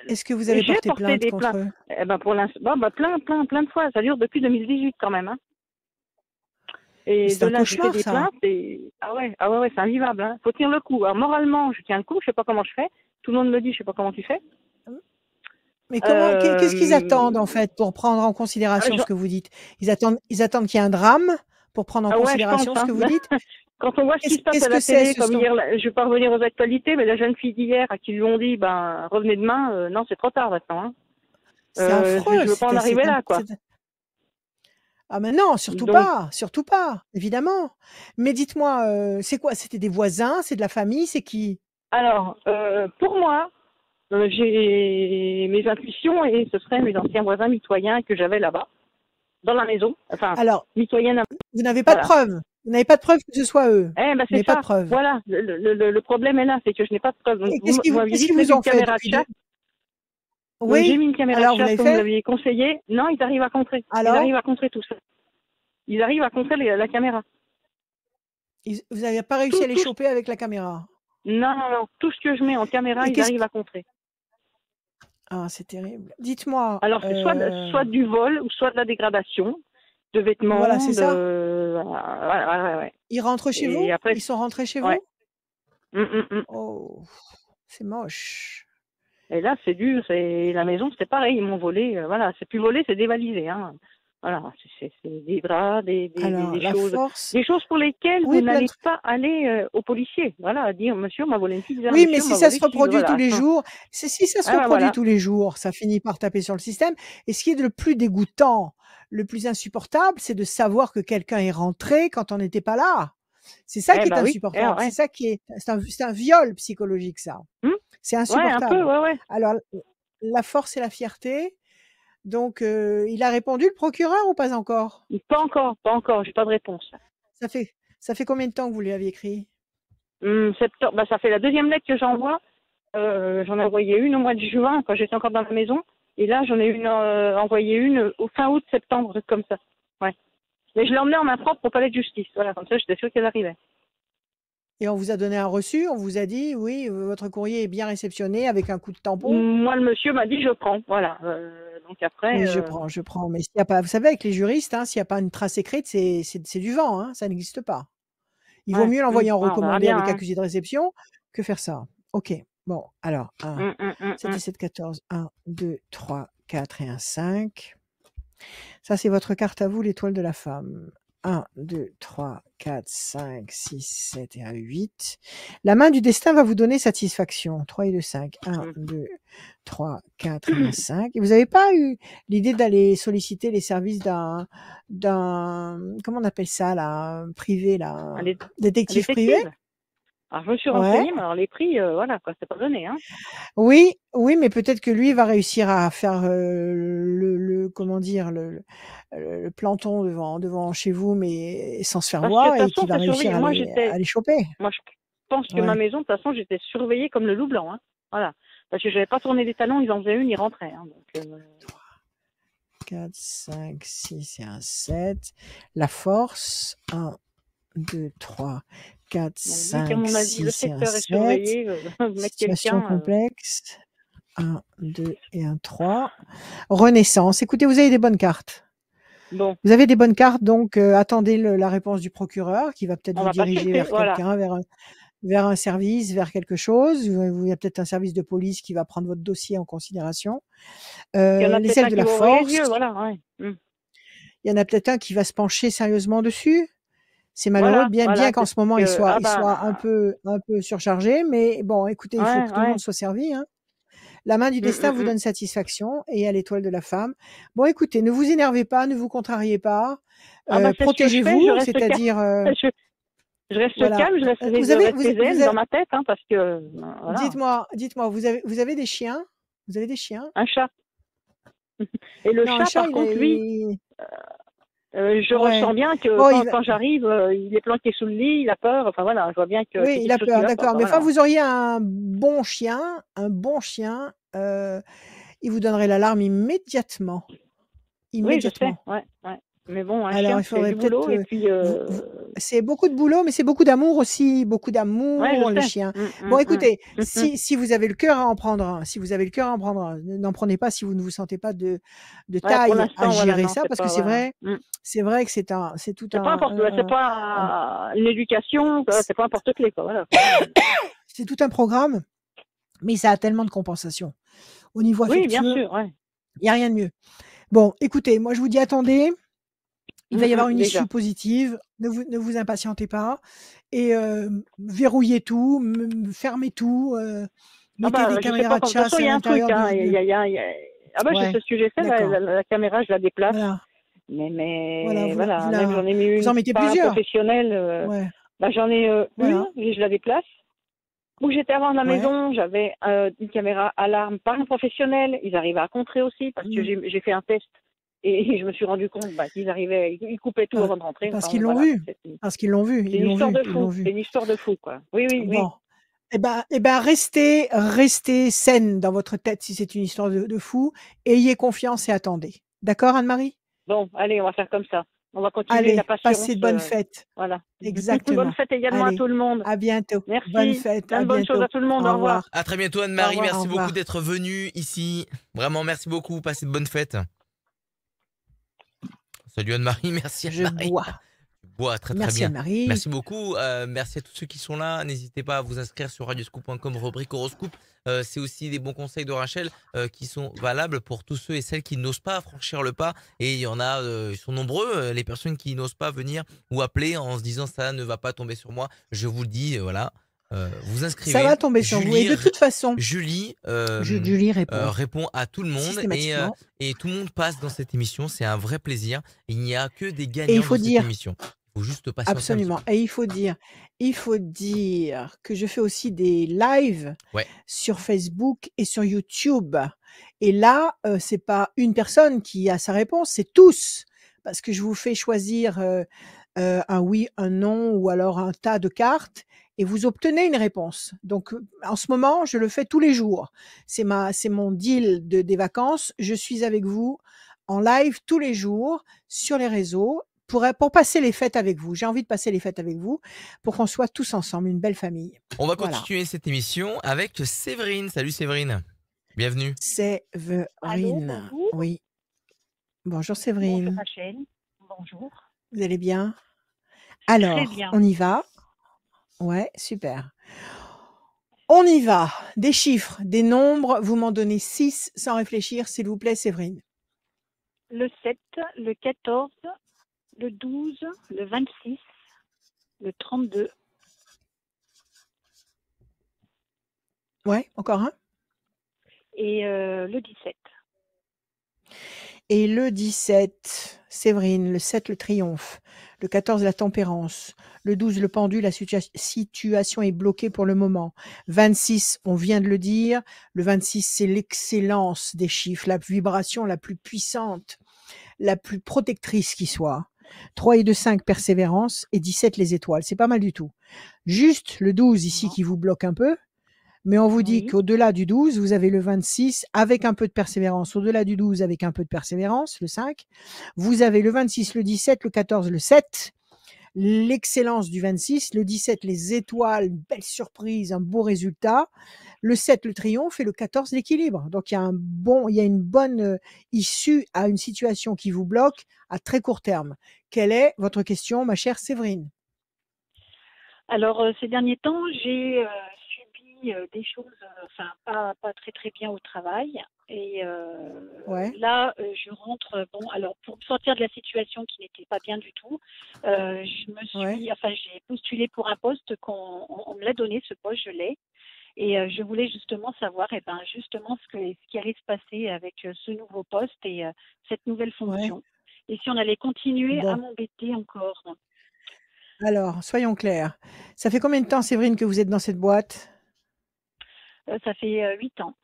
[SPEAKER 2] Est-ce que vous avez porté plainte
[SPEAKER 4] des
[SPEAKER 2] contre
[SPEAKER 4] plaintes.
[SPEAKER 2] eux?
[SPEAKER 4] Pour l'instant, plein de fois. Ça dure depuis 2018 quand même. Hein. Et
[SPEAKER 2] c'est
[SPEAKER 4] de là,
[SPEAKER 2] un
[SPEAKER 4] j'ai
[SPEAKER 2] cauchemar,
[SPEAKER 4] fait des plaintes et ah ouais, c'est invivable. Hein. Faut tenir le coup. Alors moralement, je tiens le coup. Je sais pas comment je fais. Tout le monde me dit, je sais pas comment tu fais.
[SPEAKER 2] Mais comment qu'est-ce qu'ils attendent en fait pour prendre en considération ce que vous dites? Ils attendent qu'il y ait un drame pour prendre en considération ce que vous dites?
[SPEAKER 4] Quand on voit ce qui se passe à la télé, comme hier, je vais pas revenir aux actualités, mais la jeune fille d'hier à qui lui ont dit, revenez demain, non, c'est trop tard maintenant. Hein.
[SPEAKER 2] C'est affreux.
[SPEAKER 4] Je veux pas en arriver là, quoi.
[SPEAKER 2] Ah mais non, surtout pas, évidemment. Mais dites-moi, c'est quoi? C'était des voisins, c'est de la famille, c'est qui?
[SPEAKER 4] Alors, pour moi, j'ai mes intuitions et ce seraient mes anciens voisins mitoyens que j'avais là-bas, dans la maison. Enfin, mitoyens.
[SPEAKER 2] Vous n'avez pas de preuves. Vous n'avez pas de preuve que ce soit eux.
[SPEAKER 4] C'est
[SPEAKER 2] pas de preuve.
[SPEAKER 4] Voilà, le problème est là, c'est que je n'ai pas de preuve.
[SPEAKER 2] Qu'est-ce qu'ils vous ont fait?
[SPEAKER 4] Oui, j'ai mis une caméra de chat comme vous l'aviez conseillé. Non, ils arrivent à contrer.
[SPEAKER 2] Alors
[SPEAKER 4] ils arrivent à contrer tout ça. Ils arrivent à contrer la caméra.
[SPEAKER 2] Vous n'avez pas réussi à les choper avec la caméra?
[SPEAKER 4] Non. Tout ce que je mets en caméra, ils arrivent à contrer.
[SPEAKER 2] Ah, c'est terrible. Dites-moi.
[SPEAKER 4] Alors, c'est soit du vol ou soit de la dégradation de vêtements.
[SPEAKER 2] Voilà, c'est ça.
[SPEAKER 4] Ouais.
[SPEAKER 2] Ils rentrent chez vous?
[SPEAKER 4] Après...
[SPEAKER 2] Ils sont rentrés chez vous? Oh, c'est moche.
[SPEAKER 4] Et là, c'est dur. La maison, c'était pareil. Ils m'ont volé. Voilà, c'est plus volé, c'est dévalisé. Hein. Voilà, c'est des draps, des choses. Des choses pour lesquelles vous n'allez pas aller aux policiers. Voilà, dire monsieur m'a volé une pizza.
[SPEAKER 2] Oui, mais si ça se reproduit tous les jours, si ça se reproduit tous les jours, ça finit par taper sur le système. Et ce qui est le plus dégoûtant, le plus insupportable, c'est de savoir que quelqu'un est rentré quand on n'était pas là. C'est ça qui est insupportable. C'est ça qui est. C'est un viol psychologique, ça. C'est insupportable.
[SPEAKER 4] Ouais, un peu.
[SPEAKER 2] Alors, la force et la fierté. Donc, il a répondu, le procureur, ou pas encore?
[SPEAKER 4] Pas encore. J'ai pas de réponse.
[SPEAKER 2] Ça fait combien de temps que vous lui aviez écrit?
[SPEAKER 4] Septembre. Ça fait la deuxième lettre que j'envoie. J'en ai envoyé une au mois de juin, quand j'étais encore dans la maison. Et là, j'en ai envoyé une au fin août, septembre, truc comme ça. Ouais. Mais je l'ai emmenée en main propre au palais de justice. Voilà, comme ça, j'étais sûre qu'elle arrivait.
[SPEAKER 2] Et on vous a donné un reçu, on vous a dit, oui, votre courrier est bien réceptionné avec un coup de tampon?
[SPEAKER 4] Moi, le monsieur m'a dit, je prends. Voilà. Donc après.
[SPEAKER 2] Oui, je prends. Mais s'il n'y a pas, vous savez, avec les juristes, s'il n'y a pas une trace écrite, c'est du vent, hein, ça n'existe pas. Il vaut mieux l'envoyer en recommandé avec accusé de réception que faire ça. Ok. Bon, alors, 1, 7 et
[SPEAKER 4] 1.
[SPEAKER 2] 7, 14. 1, 2, 3, 4 et un 5. Ça, c'est votre carte à vous, l'étoile de la femme. 1, 2, 3, 4, 5, 6, 7 et un 8. La main du destin va vous donner satisfaction. 3 et 2, 5. 1, 2, 3, 4 et un 5. Et vous n'avez pas eu l'idée d'aller solliciter les services d'un, comment on appelle ça, là, privé, là,
[SPEAKER 4] Un
[SPEAKER 2] détective privé?
[SPEAKER 4] détective. Alors, je me suis
[SPEAKER 2] Ouais.
[SPEAKER 4] renseignée, mais alors les prix, voilà, quoi, c'est pas donné, hein.
[SPEAKER 2] Oui, oui, mais peut-être que lui va réussir à faire comment dire, le planton devant chez vous, mais sans se faire
[SPEAKER 4] Parce que de
[SPEAKER 2] voir,
[SPEAKER 4] toute
[SPEAKER 2] et
[SPEAKER 4] façon,
[SPEAKER 2] qu'il va
[SPEAKER 4] c'est
[SPEAKER 2] réussir
[SPEAKER 4] surveillé.
[SPEAKER 2] à les choper.
[SPEAKER 4] Moi, je pense que ma
[SPEAKER 2] Ouais.
[SPEAKER 4] maison, de toute façon, j'étais surveillée comme le loup blanc, hein. Voilà. Parce que j'avais pas tourné des talons, ils en faisaient une, ils rentraient, hein. Donc,
[SPEAKER 2] 4, 5, 6 et un 7. La force. 1, 2, 3, 4,
[SPEAKER 4] vu qu'à
[SPEAKER 2] 5,
[SPEAKER 4] mon avis, le
[SPEAKER 2] 6 et un
[SPEAKER 4] secteur est
[SPEAKER 2] 7.
[SPEAKER 4] surveillé, mettre
[SPEAKER 2] Situation
[SPEAKER 4] quelqu'un.
[SPEAKER 2] complexe. 1, 2 et un 3. Renaissance. Écoutez, vous avez des bonnes cartes.
[SPEAKER 4] Bon,
[SPEAKER 2] Vous avez des bonnes cartes, donc attendez la réponse du procureur qui va peut-être
[SPEAKER 4] on
[SPEAKER 2] vous
[SPEAKER 4] va pas
[SPEAKER 2] diriger
[SPEAKER 4] tilter,
[SPEAKER 2] vers
[SPEAKER 4] voilà.
[SPEAKER 2] quelqu'un, vers un service, vers quelque chose. Il y a peut-être un service de police qui va prendre votre dossier en considération.
[SPEAKER 4] Il y en a
[SPEAKER 2] Les
[SPEAKER 4] peut-être
[SPEAKER 2] ailes
[SPEAKER 4] un
[SPEAKER 2] de
[SPEAKER 4] qui
[SPEAKER 2] la
[SPEAKER 4] va ouvrir les
[SPEAKER 2] force,
[SPEAKER 4] yeux, voilà, ouais.
[SPEAKER 2] il y en a peut-être un qui va se pencher sérieusement dessus. C'est malheureux,
[SPEAKER 4] Voilà,
[SPEAKER 2] bien
[SPEAKER 4] voilà,
[SPEAKER 2] qu'en ce moment il soit un
[SPEAKER 4] bah,
[SPEAKER 2] peu surchargé, mais bon, écoutez, il faut
[SPEAKER 4] ouais,
[SPEAKER 2] que tout le
[SPEAKER 4] ouais.
[SPEAKER 2] monde soit servi, hein. La main du destin vous donne satisfaction, et il y a l'étoile de la femme. Bon, écoutez, ne vous énervez pas, ne vous contrariez pas,
[SPEAKER 4] Ah bah c'est ce que je fais, je
[SPEAKER 2] protégez-vous,
[SPEAKER 4] reste calme.
[SPEAKER 2] c'est-à-dire,
[SPEAKER 4] Je reste
[SPEAKER 2] voilà.
[SPEAKER 4] calme, je
[SPEAKER 2] Vous avez,
[SPEAKER 4] reste zen dans ma tête, hein, parce que voilà,
[SPEAKER 2] dites-moi, vous avez des chiens? Vous avez des chiens?
[SPEAKER 4] un chat. Et le
[SPEAKER 2] Non, un
[SPEAKER 4] chat,
[SPEAKER 2] chat,
[SPEAKER 4] par contre, lui, je
[SPEAKER 2] ouais.
[SPEAKER 4] ressens bien que
[SPEAKER 2] Bon,
[SPEAKER 4] quand j'arrive, il est planqué sous le lit, il a peur. Enfin voilà, je vois bien que
[SPEAKER 2] oui,
[SPEAKER 4] c'est
[SPEAKER 2] il a
[SPEAKER 4] quelque chose qui
[SPEAKER 2] peur,
[SPEAKER 4] va pas.
[SPEAKER 2] d'accord.
[SPEAKER 4] Enfin,
[SPEAKER 2] Mais enfin,
[SPEAKER 4] voilà.
[SPEAKER 2] vous auriez un bon chien, il vous donnerait l'alarme immédiatement.
[SPEAKER 4] Oui, je sais,
[SPEAKER 2] Immédiatement.
[SPEAKER 4] ouais. Mais bon, un
[SPEAKER 2] Alors,
[SPEAKER 4] chien,
[SPEAKER 2] il
[SPEAKER 4] c'est
[SPEAKER 2] faudrait
[SPEAKER 4] du
[SPEAKER 2] peut-être,
[SPEAKER 4] boulot et puis
[SPEAKER 2] c'est beaucoup de boulot, mais c'est beaucoup d'amour aussi, beaucoup
[SPEAKER 4] ouais,
[SPEAKER 2] d'amour,
[SPEAKER 4] je
[SPEAKER 2] les
[SPEAKER 4] sais.
[SPEAKER 2] chiens. Bon, écoutez, si vous avez le cœur à en prendre un, n'en prenez pas si vous ne vous sentez pas de
[SPEAKER 4] Ouais, pour
[SPEAKER 2] taille à
[SPEAKER 4] l'instant, voilà,
[SPEAKER 2] gérer
[SPEAKER 4] non,
[SPEAKER 2] ça,
[SPEAKER 4] c'est
[SPEAKER 2] parce que
[SPEAKER 4] pas voilà.
[SPEAKER 2] c'est vrai que c'est tout
[SPEAKER 4] C'est pas n'importe, c'est
[SPEAKER 2] un-
[SPEAKER 4] pas une éducation, quoi, c'est pas n'importe clé, quoi, voilà.
[SPEAKER 2] c'est tout un programme, mais ça a tellement de compensations. Au niveau
[SPEAKER 4] Oui, bien
[SPEAKER 2] affectueux,
[SPEAKER 4] sûr, ouais.
[SPEAKER 2] il n'y a rien de mieux. Bon, écoutez, moi je vous dis attendez, il va y avoir une
[SPEAKER 4] Déjà.
[SPEAKER 2] issue positive, ne vous impatientez pas, et verrouillez tout, fermez tout,
[SPEAKER 4] Ah
[SPEAKER 2] mettez des
[SPEAKER 4] bah, je sais pas,
[SPEAKER 2] caméras de
[SPEAKER 4] de toute façon,
[SPEAKER 2] chasse
[SPEAKER 4] il
[SPEAKER 2] à
[SPEAKER 4] y a un truc,
[SPEAKER 2] l'intérieur
[SPEAKER 4] hein, Ah bah, je
[SPEAKER 2] Ouais,
[SPEAKER 4] sais ce que j'ai fait,
[SPEAKER 2] d'accord.
[SPEAKER 4] la caméra, je la déplace.
[SPEAKER 2] Voilà,
[SPEAKER 4] Mais
[SPEAKER 2] vous
[SPEAKER 4] voilà, même
[SPEAKER 2] la
[SPEAKER 4] j'en ai mis
[SPEAKER 2] vous
[SPEAKER 4] une
[SPEAKER 2] en mettez
[SPEAKER 4] par un
[SPEAKER 2] plusieurs?
[SPEAKER 4] professionnel.
[SPEAKER 2] Ouais,
[SPEAKER 4] Bah, j'en ai une,
[SPEAKER 2] voilà,
[SPEAKER 4] et je la déplace. Où j'étais avant de la
[SPEAKER 2] ouais.
[SPEAKER 4] maison, j'avais une caméra alarme par un professionnel. Ils arrivaient à contrer aussi parce que
[SPEAKER 2] Mmh.
[SPEAKER 4] j'ai fait un test et je me suis rendu compte qu'ils arrivaient, ils coupaient tout avant de rentrer.
[SPEAKER 2] Parce
[SPEAKER 4] Enfin
[SPEAKER 2] qu'ils
[SPEAKER 4] bon,
[SPEAKER 2] l'ont
[SPEAKER 4] voilà.
[SPEAKER 2] vu, parce qu'ils l'ont vu,
[SPEAKER 4] C'est
[SPEAKER 2] ils
[SPEAKER 4] une
[SPEAKER 2] l'ont
[SPEAKER 4] histoire
[SPEAKER 2] vu,
[SPEAKER 4] de
[SPEAKER 2] ils
[SPEAKER 4] fou.
[SPEAKER 2] l'ont
[SPEAKER 4] C'est
[SPEAKER 2] vu.
[SPEAKER 4] une histoire de fou, quoi. Oui, oui, oui.
[SPEAKER 2] Bon, restez saine dans votre tête si c'est une histoire de fou. Ayez confiance et attendez. D'accord, Anne-Marie?
[SPEAKER 4] Bon, allez, on va faire comme ça. On va continuer la
[SPEAKER 2] Allez,
[SPEAKER 4] patience.
[SPEAKER 2] passez de bonnes fêtes.
[SPEAKER 4] Voilà. Bonne
[SPEAKER 2] Exactement.
[SPEAKER 4] fête également à
[SPEAKER 2] Allez,
[SPEAKER 4] tout le monde.
[SPEAKER 2] à bientôt. Bonne
[SPEAKER 4] Merci.
[SPEAKER 2] fête,
[SPEAKER 4] Plein
[SPEAKER 2] à
[SPEAKER 4] de bonnes choses
[SPEAKER 2] bientôt.
[SPEAKER 4] à tout le monde.
[SPEAKER 2] Au
[SPEAKER 4] Au revoir.
[SPEAKER 2] revoir.
[SPEAKER 1] À très bientôt,
[SPEAKER 4] Au
[SPEAKER 1] Anne-Marie.
[SPEAKER 4] revoir.
[SPEAKER 2] Au
[SPEAKER 1] Merci beaucoup
[SPEAKER 2] revoir.
[SPEAKER 1] d'être venue ici. Vraiment, merci beaucoup. Passez de bonnes fêtes. Salut Anne-Marie. Merci
[SPEAKER 2] Je
[SPEAKER 1] Anne-Marie.
[SPEAKER 2] bois.
[SPEAKER 1] Tu bois très
[SPEAKER 2] Merci
[SPEAKER 1] bien.
[SPEAKER 2] Anne-Marie.
[SPEAKER 1] Merci beaucoup. Merci à tous ceux qui sont là. N'hésitez pas à vous inscrire sur radioscoop.com, rubrique horoscope. C'est aussi des bons conseils de Rachel qui sont valables pour tous ceux et celles qui n'osent pas franchir le pas. Et il y en a, ils sont nombreux, les personnes qui n'osent pas venir ou appeler en se disant ça ne va pas tomber sur moi. Je vous le dis, voilà. Vous
[SPEAKER 2] Ça
[SPEAKER 1] inscrivez.
[SPEAKER 2] va tomber sur vous. Et de toute façon,
[SPEAKER 1] Julie
[SPEAKER 2] Julie répond
[SPEAKER 1] répond à tout le monde
[SPEAKER 2] systématiquement.
[SPEAKER 1] et tout le monde passe dans cette émission. C'est un vrai plaisir. Il n'y a que des
[SPEAKER 2] Et il
[SPEAKER 1] gagnants
[SPEAKER 2] faut
[SPEAKER 1] dans cette
[SPEAKER 2] dire,
[SPEAKER 1] émission. Il faut juste patienter un petit
[SPEAKER 2] absolument,
[SPEAKER 1] peu.
[SPEAKER 2] et il faut dire que je fais aussi des lives
[SPEAKER 1] Ouais.
[SPEAKER 2] sur Facebook et sur YouTube. Et là, c'est pas une personne qui a sa réponse, c'est tous. Parce que je vous fais choisir un oui, un non, ou alors un tas de cartes, et vous obtenez une réponse. Donc, en ce moment, je le fais tous les jours. C'est mon deal des vacances. Je suis avec vous en live tous les jours sur les réseaux pour passer les fêtes avec vous. J'ai envie de passer les fêtes avec vous pour qu'on soit tous ensemble, une belle famille.
[SPEAKER 1] On va
[SPEAKER 2] Voilà.
[SPEAKER 1] continuer cette émission avec Séverine. Salut Séverine. Bienvenue.
[SPEAKER 2] Séverine.
[SPEAKER 5] Allô, bonjour.
[SPEAKER 2] Oui. Bonjour
[SPEAKER 5] Bonjour
[SPEAKER 2] Séverine.
[SPEAKER 5] Rachel. Bonjour.
[SPEAKER 2] Vous allez bien?
[SPEAKER 5] Très
[SPEAKER 2] Alors,
[SPEAKER 5] bien.
[SPEAKER 2] on y va? Ouais, super. On y va. Des chiffres, des nombres, vous m'en donnez 6 sans réfléchir, s'il vous plaît, Séverine.
[SPEAKER 5] Le 7, le 14, le 12, le 26, le 32.
[SPEAKER 2] Ouais, encore un.
[SPEAKER 5] Et le 17.
[SPEAKER 2] Et le 17, Séverine, le 7, le triomphe, le 14, la tempérance, le 12, le pendu, la situation est bloquée pour le moment. 26, on vient de le dire, le 26, c'est l'excellence des chiffres, la vibration la plus puissante, la plus protectrice qui soit. 3 et 2, 5, persévérance, et 17, les étoiles. C'est pas mal du tout. Juste le 12 ici qui vous bloque un peu. Mais on vous dit
[SPEAKER 5] Oui.
[SPEAKER 2] qu'au-delà du 12, vous avez le 26 avec un peu de persévérance. Au-delà du 12 avec un peu de persévérance, le 5. Vous avez le 26, le 17, le 14, le 7. L'excellence du 26. Le 17, les étoiles, belle surprise, un beau résultat. Le 7, le triomphe et le 14, l'équilibre. Donc, il y a une bonne issue à une situation qui vous bloque à très court terme. Quelle est votre question, ma chère Séverine?
[SPEAKER 5] Alors, ces derniers temps, j'ai subi des choses, enfin, pas très très bien au travail. Et
[SPEAKER 2] Ouais.
[SPEAKER 5] là, je rentre, bon, alors pour me sortir de la situation qui n'était pas bien du tout, j'ai postulé pour un poste on me l'a donné, ce poste, je l'ai. Et je voulais justement savoir, justement ce qui allait se passer avec ce nouveau poste et cette nouvelle fonction. Et si on allait continuer à m'embêter encore.
[SPEAKER 2] Alors, soyons clairs. Ça fait combien de temps, Séverine, que vous êtes dans cette boîte?
[SPEAKER 5] Ça fait 8 ans.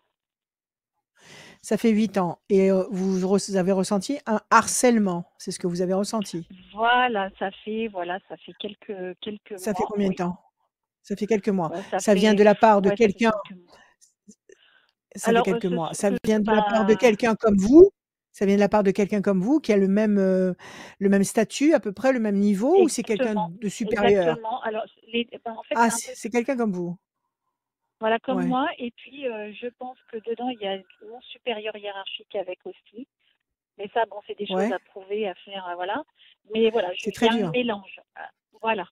[SPEAKER 2] Ça fait 8 ans. Et vous avez ressenti un harcèlement. C'est ce que vous avez ressenti.
[SPEAKER 5] Voilà, ça fait quelques mois.
[SPEAKER 2] Ça fait combien de temps? Ça fait quelques mois.
[SPEAKER 5] Ouais,
[SPEAKER 2] Ça vient de la part de quelqu'un. Ça fait
[SPEAKER 5] Alors,
[SPEAKER 2] quelques mois. Ça vient de la part de quelqu'un comme vous. Ça vient de la part de quelqu'un comme vous qui a le même statut, à peu près le même niveau, ou c'est quelqu'un de supérieur?
[SPEAKER 5] Exactement. Alors, en fait,
[SPEAKER 2] Ah, c'est quelqu'un comme vous.
[SPEAKER 5] Voilà, comme
[SPEAKER 2] Ouais.
[SPEAKER 5] moi. Et puis, je pense que dedans, il y a mon supérieur hiérarchique avec aussi. Mais ça, bon, c'est des choses à prouver, à faire, voilà. Mais voilà,
[SPEAKER 2] C'est très dur.
[SPEAKER 5] un mélange. Voilà.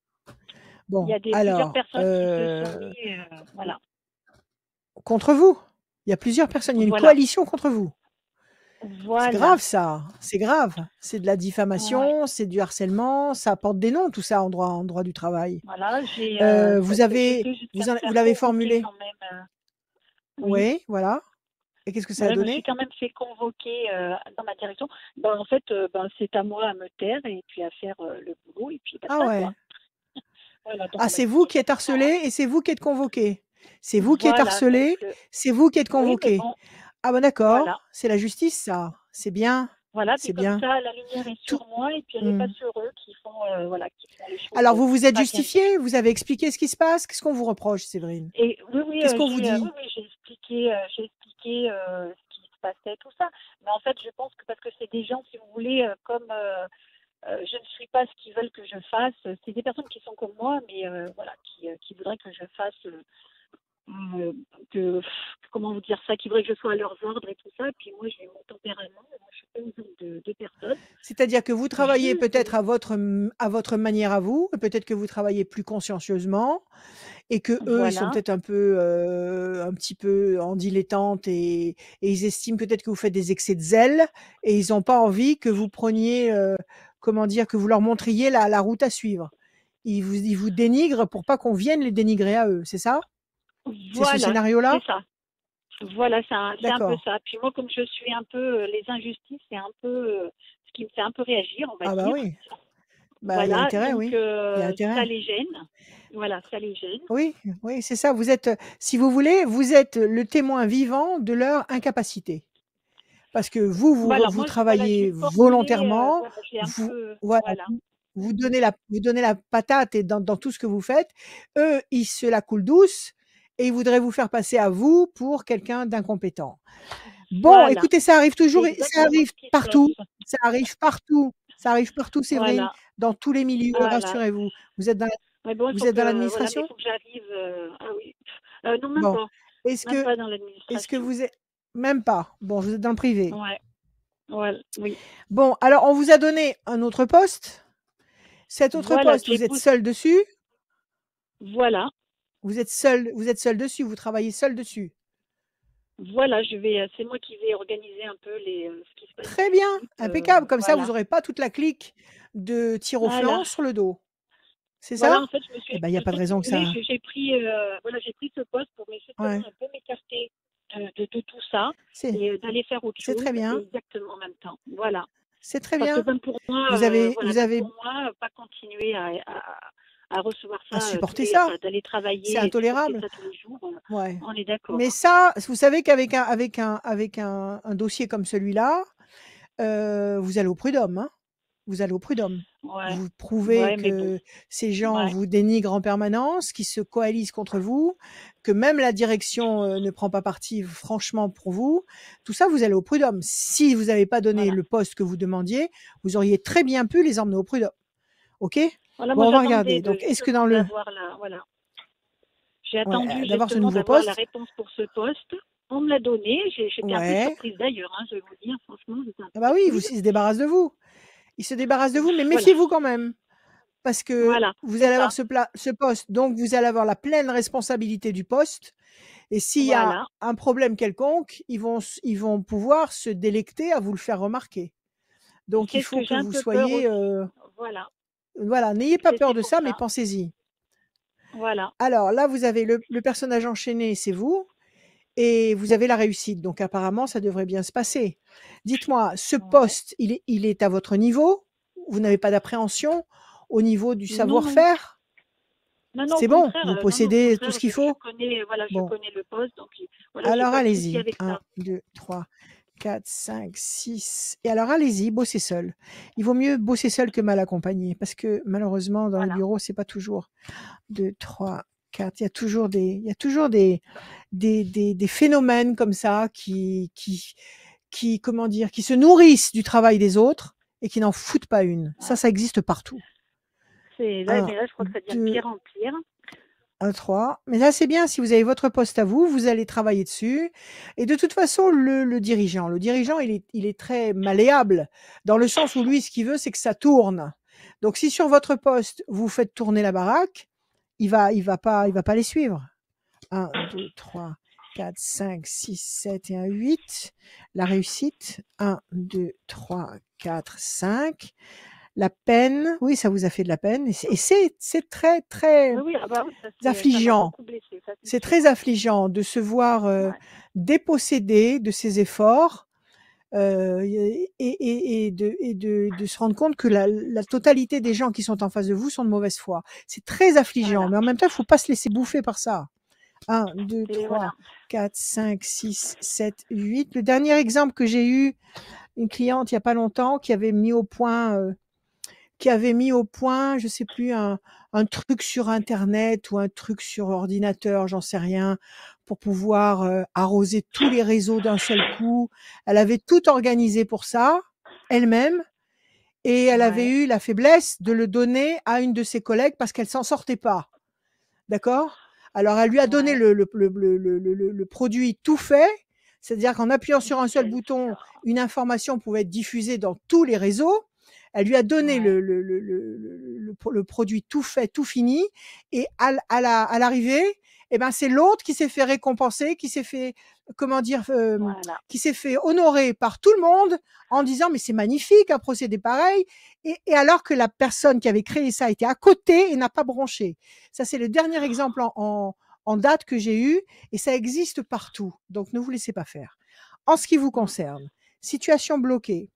[SPEAKER 2] Bon,
[SPEAKER 5] il y a plusieurs personnes qui se sont mis, voilà.
[SPEAKER 2] Contre vous. Il y a plusieurs personnes. Il y a une
[SPEAKER 5] Voilà.
[SPEAKER 2] coalition contre vous.
[SPEAKER 5] Voilà.
[SPEAKER 2] C'est grave ça. C'est grave. C'est de la diffamation, c'est du harcèlement. Ça apporte des noms, tout ça, en droit du travail.
[SPEAKER 5] Voilà,
[SPEAKER 2] vous l'avez formulé. Oui, voilà. Et qu'est-ce que ça a
[SPEAKER 5] Je me suis
[SPEAKER 2] donné?
[SPEAKER 5] quand même fait convoquer dans ma direction. En fait, c'est à moi à me taire et puis à faire le boulot. Et puis,
[SPEAKER 2] Ah ouais.
[SPEAKER 5] quoi. Voilà, donc
[SPEAKER 2] Ah, c'est vous qui êtes harcelé et c'est vous qui êtes convoqué. C'est vous qui êtes harcelé, c'est vous qui êtes convoqué. Ah ben d'accord,
[SPEAKER 5] Voilà.
[SPEAKER 2] c'est la justice ça. C'est bien.
[SPEAKER 5] Voilà,
[SPEAKER 2] c'est
[SPEAKER 5] puis
[SPEAKER 2] bien.
[SPEAKER 5] comme ça, la lumière est sur moi et puis elle n'est pas sur eux qui font les choses.
[SPEAKER 2] Alors vous vous êtes
[SPEAKER 5] pas bien
[SPEAKER 2] justifié, vous avez expliqué ce qui se passe. Qu'est-ce qu'on vous reproche, Séverine?
[SPEAKER 5] Et oui,
[SPEAKER 2] Qu'est-ce qu'on vous dit?
[SPEAKER 5] oui, j'ai expliqué ce qui se passait, tout ça. Mais en fait, je pense que parce que c'est des gens, si vous voulez, comme je ne suis pas ce qu'ils veulent que je fasse, c'est des personnes qui sont comme moi, mais voilà, qui voudraient que je fasse comment vous dire ça, qui voudraient que je sois à leurs ordres et tout ça. Et puis moi, j'ai mon tempérament, moi, je suis pas une sorte de personne.
[SPEAKER 2] C'est-à-dire que vous travaillez peut-être à votre manière à vous, peut-être que vous travaillez plus consciencieusement et que eux, ils sont peut-être un petit peu en dilettante et ils estiment peut-être que vous faites des excès de zèle et ils n'ont pas envie que vous preniez, que vous leur montriez la route à suivre. Ils vous dénigrent pour pas qu'on vienne les dénigrer à eux, c'est ça? C'est ce scénario-là?
[SPEAKER 5] C'est ça. Voilà, c'est un peu ça. Puis moi, comme je suis un peu les injustices, c'est un peu ce qui me fait un peu réagir, on va dire.
[SPEAKER 2] Ah bah oui.
[SPEAKER 5] Bah,
[SPEAKER 2] il y a intérêt,
[SPEAKER 5] donc,
[SPEAKER 2] oui. Il y a intérêt.
[SPEAKER 5] ça les gêne. Voilà, ça les gêne.
[SPEAKER 2] Oui, oui, c'est ça. Vous êtes, si vous voulez, vous êtes le témoin vivant de leur incapacité. Parce que vous travaillez volontairement, vous donnez la patate et dans tout ce que vous faites. Eux, ils se la coulent douce et ils voudraient vous faire passer à vous pour quelqu'un d'incompétent. Bon, écoutez, ça arrive toujours, ça arrive partout. Ça arrive partout. Ça arrive partout, Séverine, dans tous les milieux, rassurez-vous. Vous êtes dans l'administration?
[SPEAKER 5] Il faut que j'arrive. Ah oui. Non, même pas. Même pas dans l'administration.
[SPEAKER 2] Est-ce que vous êtes même pas? Bon, vous êtes dans le privé.
[SPEAKER 5] Oui.
[SPEAKER 2] Bon, alors on vous a donné un autre poste. Cet autre poste, vous êtes seul dessus?
[SPEAKER 5] Voilà.
[SPEAKER 2] Vous êtes seul dessus, vous travaillez seul dessus.
[SPEAKER 5] Voilà, c'est moi qui vais organiser un peu ce qui se passe dans
[SPEAKER 2] Très bien,
[SPEAKER 5] l'équipe,
[SPEAKER 2] impeccable. Comme ça, vous
[SPEAKER 5] voilà.
[SPEAKER 2] n'aurez pas toute la clique de tir au
[SPEAKER 5] Voilà.
[SPEAKER 2] flanc sur le dos. C'est ça?
[SPEAKER 5] Voilà, en fait,
[SPEAKER 2] Eh ben, il n'y a pas de raison que ça.
[SPEAKER 5] j'ai pris ce poste pour justement
[SPEAKER 2] Ouais.
[SPEAKER 5] un peu m'écarter de tout ça
[SPEAKER 2] C'est
[SPEAKER 5] et d'aller faire autre chose
[SPEAKER 2] très bien.
[SPEAKER 5] exactement en même temps. Voilà.
[SPEAKER 2] C'est très
[SPEAKER 5] Parce
[SPEAKER 2] bien.
[SPEAKER 5] que même pour moi,
[SPEAKER 2] Vous avez
[SPEAKER 5] pas continuer à recevoir
[SPEAKER 2] à
[SPEAKER 5] ça,
[SPEAKER 2] supporter ça.
[SPEAKER 5] d'aller travailler
[SPEAKER 2] C'est
[SPEAKER 5] et supporter
[SPEAKER 2] intolérable.
[SPEAKER 5] ça tous les jours,
[SPEAKER 2] Ouais.
[SPEAKER 5] on est d'accord.
[SPEAKER 2] Mais ça, vous savez qu'avec un dossier comme celui-là, vous allez au prud'homme, hein. Vous allez au prud'homme.
[SPEAKER 5] Ouais.
[SPEAKER 2] Vous prouvez
[SPEAKER 5] Ouais, mais bon.
[SPEAKER 2] que ces gens
[SPEAKER 5] Ouais.
[SPEAKER 2] vous dénigrent en permanence, qu'ils se coalisent contre vous, que même la direction ne prend pas parti franchement pour vous. Tout ça, vous allez au prud'homme. Si vous n'avez pas donné
[SPEAKER 5] Voilà.
[SPEAKER 2] le poste que vous demandiez, vous auriez très bien pu les emmener au prud'homme. OK?
[SPEAKER 5] Voilà,
[SPEAKER 2] Bon,
[SPEAKER 5] moi
[SPEAKER 2] on va
[SPEAKER 5] j'attendais
[SPEAKER 2] regarder. Donc, est-ce que
[SPEAKER 5] justement
[SPEAKER 2] dans le
[SPEAKER 5] voilà. J'ai
[SPEAKER 2] ouais,
[SPEAKER 5] attendu
[SPEAKER 2] d'avoir ce
[SPEAKER 5] justement
[SPEAKER 2] nouveau
[SPEAKER 5] d'avoir la
[SPEAKER 2] poste?
[SPEAKER 5] réponse pour ce poste. On me l'a donné. J'étais un peu
[SPEAKER 2] Ouais.
[SPEAKER 5] surprise d'ailleurs, hein, je vais vous dire, franchement, j'étais un peu
[SPEAKER 2] Ah bah oui,
[SPEAKER 5] surprise.
[SPEAKER 2] ils se débarrassent de vous. Ils se débarrassent de vous, mais
[SPEAKER 5] Voilà.
[SPEAKER 2] méfiez-vous quand même. Parce que
[SPEAKER 5] Voilà,
[SPEAKER 2] vous
[SPEAKER 5] c'est
[SPEAKER 2] allez avoir
[SPEAKER 5] ça.
[SPEAKER 2] ce poste, donc vous allez avoir la pleine responsabilité du poste. Et s'il y a
[SPEAKER 5] Voilà.
[SPEAKER 2] un problème quelconque, ils vont pouvoir se délecter à vous le faire remarquer. Donc il
[SPEAKER 5] C'est ce
[SPEAKER 2] faut
[SPEAKER 5] que
[SPEAKER 2] que
[SPEAKER 5] j'ai un
[SPEAKER 2] vous
[SPEAKER 5] peu peur
[SPEAKER 2] soyez,
[SPEAKER 5] aussi. Voilà.
[SPEAKER 2] voilà, n'ayez pas peur
[SPEAKER 5] C'est
[SPEAKER 2] de
[SPEAKER 5] pour
[SPEAKER 2] ça, mais
[SPEAKER 5] ça.
[SPEAKER 2] pensez-y.
[SPEAKER 5] Voilà.
[SPEAKER 2] Alors là, vous avez le personnage enchaîné, c'est vous, et vous avez la réussite. Donc apparemment, ça devrait bien se passer. Dites-moi, ce
[SPEAKER 5] Ouais.
[SPEAKER 2] poste, il est à votre niveau? Vous n'avez pas d'appréhension au niveau du
[SPEAKER 5] Non, non.
[SPEAKER 2] savoir-faire?
[SPEAKER 5] Non, non, au
[SPEAKER 2] C'est bon,
[SPEAKER 5] contraire,
[SPEAKER 2] vous
[SPEAKER 5] non, non, au
[SPEAKER 2] possédez tout
[SPEAKER 5] contraire,
[SPEAKER 2] ce qu'il
[SPEAKER 5] je
[SPEAKER 2] faut?
[SPEAKER 5] connais, voilà, je
[SPEAKER 2] Bon,
[SPEAKER 5] connais le poste, donc voilà, j'ai
[SPEAKER 2] alors
[SPEAKER 5] pas de souci
[SPEAKER 2] allez-y.
[SPEAKER 5] avec
[SPEAKER 2] 1,
[SPEAKER 5] ça.
[SPEAKER 2] 2, 3, 4, 5, 6. Et alors allez-y, bossez seul. Il vaut mieux bosser seul que mal accompagné, parce que malheureusement, dans les
[SPEAKER 5] Voilà.
[SPEAKER 2] bureaux, c'est pas toujours 2, 3, 4. Il y a toujours des phénomènes comme ça qui, comment dire, qui se nourrissent du travail des autres et qui n'en foutent pas une.
[SPEAKER 5] Ouais.
[SPEAKER 2] Ça existe partout.
[SPEAKER 5] Mais
[SPEAKER 2] 1,
[SPEAKER 5] là, je crois que ça devient de
[SPEAKER 2] 2,
[SPEAKER 5] pire en pire.
[SPEAKER 2] 1, 3. Mais là, c'est bien, si vous avez votre poste à vous, vous allez travailler dessus. Et de toute façon, le dirigeant, il est très malléable, dans le sens où lui, ce qu'il veut, c'est que ça tourne. Donc, si sur votre poste, vous faites tourner la baraque, il va pas les suivre. 1, 2, 3, 4, 5, 6, 7 et 1, 8. La réussite. 1, 2, 3, 4, 5. La peine, oui, ça vous a fait de la peine. Et c'est très, très
[SPEAKER 5] Oui, ah bah oui, ça m'a
[SPEAKER 2] affligeant.
[SPEAKER 5] beaucoup blessée, ça
[SPEAKER 2] C'est
[SPEAKER 5] c'est sûr.
[SPEAKER 2] très affligeant de se voir
[SPEAKER 5] Ouais.
[SPEAKER 2] dépossédé de ses efforts et de se rendre compte que la totalité des gens qui sont en face de vous sont de mauvaise foi. C'est très affligeant,
[SPEAKER 5] Voilà.
[SPEAKER 2] mais en même temps, il faut pas se laisser bouffer par ça. 1, 2,
[SPEAKER 5] Et
[SPEAKER 2] 3,
[SPEAKER 5] voilà.
[SPEAKER 2] 4, 5, 6, 7, 8. Le dernier exemple que j'ai eu, une cliente il y a pas longtemps qui avait mis au point, je sais plus, un truc sur internet ou un truc sur ordinateur, j'en sais rien, pour pouvoir arroser tous les réseaux d'un seul coup. Elle avait tout organisé pour ça, elle-même, et elle avait
[SPEAKER 5] Ouais.
[SPEAKER 2] eu la faiblesse de le donner à une de ses collègues parce qu'elle s'en sortait pas. D'accord? Alors elle lui a donné
[SPEAKER 5] Ouais.
[SPEAKER 2] le produit tout fait, c'est-à-dire qu'en appuyant sur un seul
[SPEAKER 5] Quelle
[SPEAKER 2] bouton,
[SPEAKER 5] horreur.
[SPEAKER 2] une information pouvait être diffusée dans tous les réseaux. Elle lui a donné
[SPEAKER 5] Ouais.
[SPEAKER 2] le produit tout fait, tout fini, et à l'arrivée, eh ben c'est l'autre qui s'est fait récompenser, qui s'est fait, comment dire,
[SPEAKER 5] Voilà.
[SPEAKER 2] qui s'est fait honorer par tout le monde en disant mais c'est magnifique un procédé pareil, et alors que la personne qui avait créé ça était à côté et n'a pas bronché. Ça, c'est le dernier exemple en date que j'ai eu, et ça existe partout. Donc, ne vous laissez pas faire. En ce qui vous concerne, situation bloquée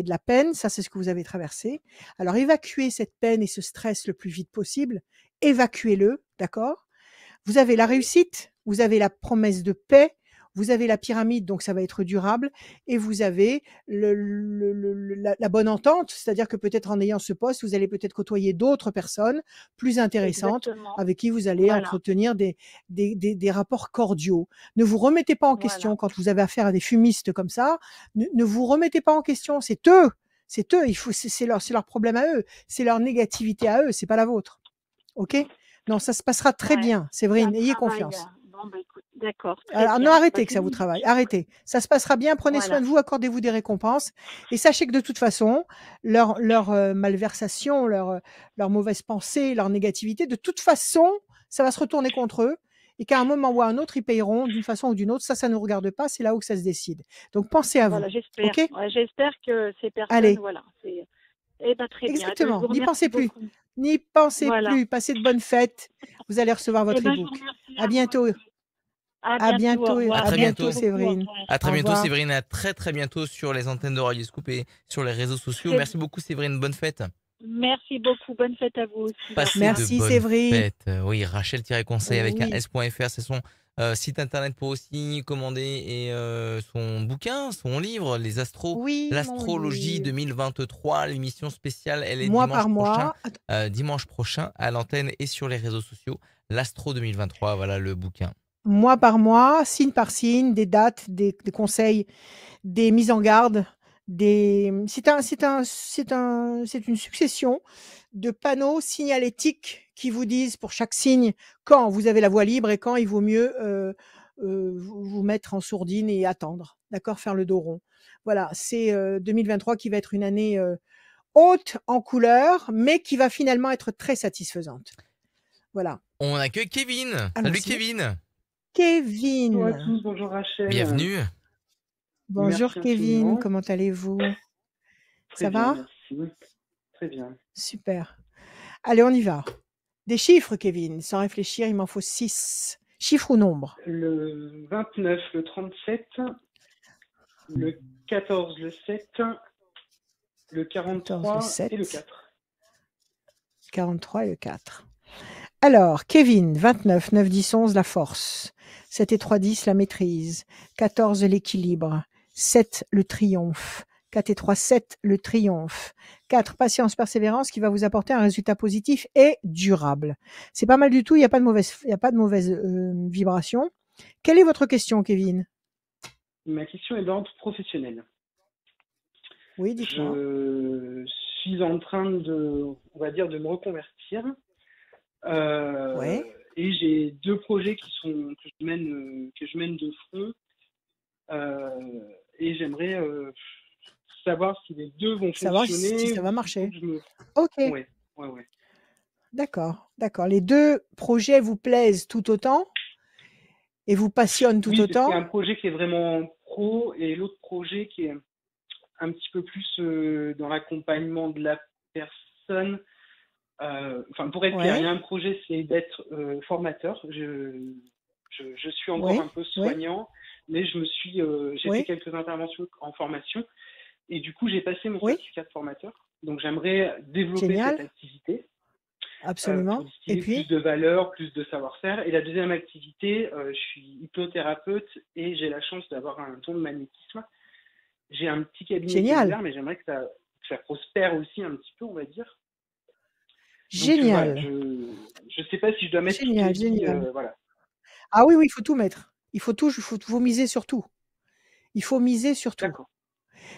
[SPEAKER 2] de la peine, ça c'est ce que vous avez traversé. Alors, évacuez cette peine et ce stress le plus vite possible. Évacuez-le, d'accord? Vous avez la
[SPEAKER 5] Oui.
[SPEAKER 2] réussite, vous avez la promesse de paix, vous avez la pyramide, donc ça va être durable, et vous avez la bonne entente, c'est-à-dire que peut-être en ayant ce poste, vous allez peut-être côtoyer d'autres personnes plus intéressantes
[SPEAKER 5] Exactement.
[SPEAKER 2] avec qui vous allez
[SPEAKER 5] Voilà.
[SPEAKER 2] entretenir des rapports cordiaux. Ne vous remettez pas en
[SPEAKER 5] Voilà.
[SPEAKER 2] question quand vous avez affaire à des fumistes comme ça. Ne vous remettez pas en question, c'est eux. C'est eux, c'est leur problème à eux, c'est leur négativité à eux, c'est pas la vôtre. OK? Non, ça se passera très
[SPEAKER 5] Ouais.
[SPEAKER 2] bien,
[SPEAKER 5] C'est un
[SPEAKER 2] Séverine, ayez
[SPEAKER 5] travail.
[SPEAKER 2] confiance.
[SPEAKER 5] Bon, bah écoute, D'accord, très
[SPEAKER 2] Alors, non,
[SPEAKER 5] bien. Bah,
[SPEAKER 2] arrêtez que
[SPEAKER 5] je
[SPEAKER 2] ça vous
[SPEAKER 5] vous
[SPEAKER 2] travaille. Arrêtez. Ça se passera bien. Prenez soin
[SPEAKER 5] voilà.
[SPEAKER 2] de vous. Accordez-vous des récompenses. Et sachez que de toute façon, leur malversation, leur mauvaise pensée, leur négativité, de toute façon, ça va se retourner contre eux. Et qu'à un moment ou à un autre, ils payeront d'une façon ou d'une autre. Ça ne nous regarde pas. C'est là où ça se décide. Donc, pensez à vous.
[SPEAKER 5] Voilà, j'espère.
[SPEAKER 2] OK?
[SPEAKER 5] Ouais, j'espère que ces personnes,
[SPEAKER 2] Allez.
[SPEAKER 5] voilà, c'est eh ben, très bien. Eh ben, je
[SPEAKER 2] Exactement.
[SPEAKER 5] vous
[SPEAKER 2] N'y
[SPEAKER 5] remercie
[SPEAKER 2] pensez plus.
[SPEAKER 5] beaucoup.
[SPEAKER 2] N'y pensez
[SPEAKER 5] Voilà.
[SPEAKER 2] plus. Passez de bonnes fêtes. Vous allez recevoir
[SPEAKER 5] Eh
[SPEAKER 2] votre
[SPEAKER 5] ben, je vous
[SPEAKER 2] e-book.
[SPEAKER 5] remercie
[SPEAKER 2] À
[SPEAKER 5] à vous
[SPEAKER 2] bientôt.
[SPEAKER 5] aussi. À
[SPEAKER 2] À
[SPEAKER 5] bientôt, au
[SPEAKER 2] bientôt.
[SPEAKER 1] À
[SPEAKER 5] revoir.
[SPEAKER 1] très
[SPEAKER 2] À
[SPEAKER 5] Merci
[SPEAKER 2] bientôt,
[SPEAKER 1] bientôt.
[SPEAKER 5] beaucoup, au
[SPEAKER 2] Séverine.
[SPEAKER 5] revoir.
[SPEAKER 1] À très
[SPEAKER 2] Au
[SPEAKER 1] bientôt,
[SPEAKER 2] revoir.
[SPEAKER 1] Séverine. À très très bientôt sur les antennes de Radio Scoop et sur les réseaux sociaux.
[SPEAKER 5] Très
[SPEAKER 1] Merci beaucoup, Séverine. Bonne fête.
[SPEAKER 5] Merci beaucoup. Bonne fête à vous aussi. Au
[SPEAKER 1] Passez
[SPEAKER 5] revoir.
[SPEAKER 1] de
[SPEAKER 2] Merci,
[SPEAKER 1] bonnes
[SPEAKER 2] Séverine.
[SPEAKER 1] fêtes. Oui, Rachel-conseil avec un
[SPEAKER 2] Oui.
[SPEAKER 1] s.fr, c'est son site internet pour aussi commander et son bouquin, son livre, Les Astros,
[SPEAKER 2] Oui, mon
[SPEAKER 1] l'astrologie
[SPEAKER 2] livre.
[SPEAKER 1] 2023, l'émission spéciale, elle est
[SPEAKER 2] Mois par mois.
[SPEAKER 1] dimanche prochain à l'antenne et sur les réseaux sociaux. L'Astro 2023, voilà le bouquin.
[SPEAKER 2] Mois par mois, signe par signe, des dates, des conseils, des mises en garde, c'est une succession de panneaux signalétiques qui vous disent pour chaque signe quand vous avez la voie libre et quand il vaut mieux vous mettre en sourdine et attendre, d'accord, faire le dos rond. Voilà, c'est 2023 qui va être une année haute en couleurs, mais qui va finalement être très satisfaisante. Voilà.
[SPEAKER 1] On accueille Kevin. Salut
[SPEAKER 2] Allons-y.
[SPEAKER 1] Kevin.
[SPEAKER 6] Bonjour à
[SPEAKER 2] Kevin.
[SPEAKER 6] tous, bonjour Rachel.
[SPEAKER 1] Bienvenue.
[SPEAKER 2] Bonjour
[SPEAKER 6] Merci
[SPEAKER 2] Kevin,
[SPEAKER 6] infiniment.
[SPEAKER 2] comment allez-vous?
[SPEAKER 6] Très
[SPEAKER 2] Ça
[SPEAKER 6] bien,
[SPEAKER 2] va?
[SPEAKER 6] merci. Très bien.
[SPEAKER 2] Super. Allez, on y va. Des chiffres, Kevin, sans réfléchir, il m'en faut 6. Chiffre ou nombre?
[SPEAKER 6] Le 29, le 37, le 14, le 7, le 43
[SPEAKER 2] 14, le 7,
[SPEAKER 6] et le 4.
[SPEAKER 2] 43 et le 4. Alors, Kevin, 29, 9, 10, 11, la force. 7 et 3, 10, la maîtrise. 14, l'équilibre. 7, le triomphe. 4 et 3, 7, le triomphe. 4, patience, persévérance qui va vous apporter un résultat positif et durable. C'est pas mal du tout, il n'y a pas de mauvaise vibration. Quelle est votre question, Kevin?
[SPEAKER 6] Ma question est d'ordre professionnel.
[SPEAKER 2] Oui, dites-moi.
[SPEAKER 6] Je suis en train de, on va dire, de me reconvertir.
[SPEAKER 2] Ouais.
[SPEAKER 6] Et j'ai 2 projets que je mène de front. Et j'aimerais savoir si les 2 vont
[SPEAKER 2] Savoir
[SPEAKER 6] fonctionner.
[SPEAKER 2] si ça va
[SPEAKER 6] ou
[SPEAKER 2] marcher.
[SPEAKER 6] s'il faut que je me...
[SPEAKER 2] Ok.
[SPEAKER 6] Ouais.
[SPEAKER 2] D'accord, d'accord. Les 2 projets vous plaisent tout autant et vous passionnent tout
[SPEAKER 6] Oui, parce qu'il y
[SPEAKER 2] autant?
[SPEAKER 6] a un projet qui est vraiment pro et l'autre projet qui est un petit peu plus dans l'accompagnement de la personne. Enfin, pour être clair, il y a un projet, c'est d'être formateur. Je suis encore un peu soignant, mais j'ai fait quelques interventions en formation et du coup, j'ai passé mon certificat de formateur. Donc, j'aimerais développer cette activité.
[SPEAKER 2] Absolument.
[SPEAKER 6] Pour distiller plus de valeur, plus de savoir-faire. Et la deuxième activité, je suis hypnothérapeute et j'ai la chance d'avoir un don de magnétisme. J'ai un petit cabinet cellulaire, mais j'aimerais que ça prospère aussi un petit peu, on va dire.
[SPEAKER 2] Génial.
[SPEAKER 6] Donc, voilà, je ne sais pas si je dois mettre
[SPEAKER 2] génial.
[SPEAKER 6] voilà.
[SPEAKER 2] Ah oui, il faut tout mettre. Il faut miser sur tout. Il faut miser sur tout.
[SPEAKER 6] D'accord.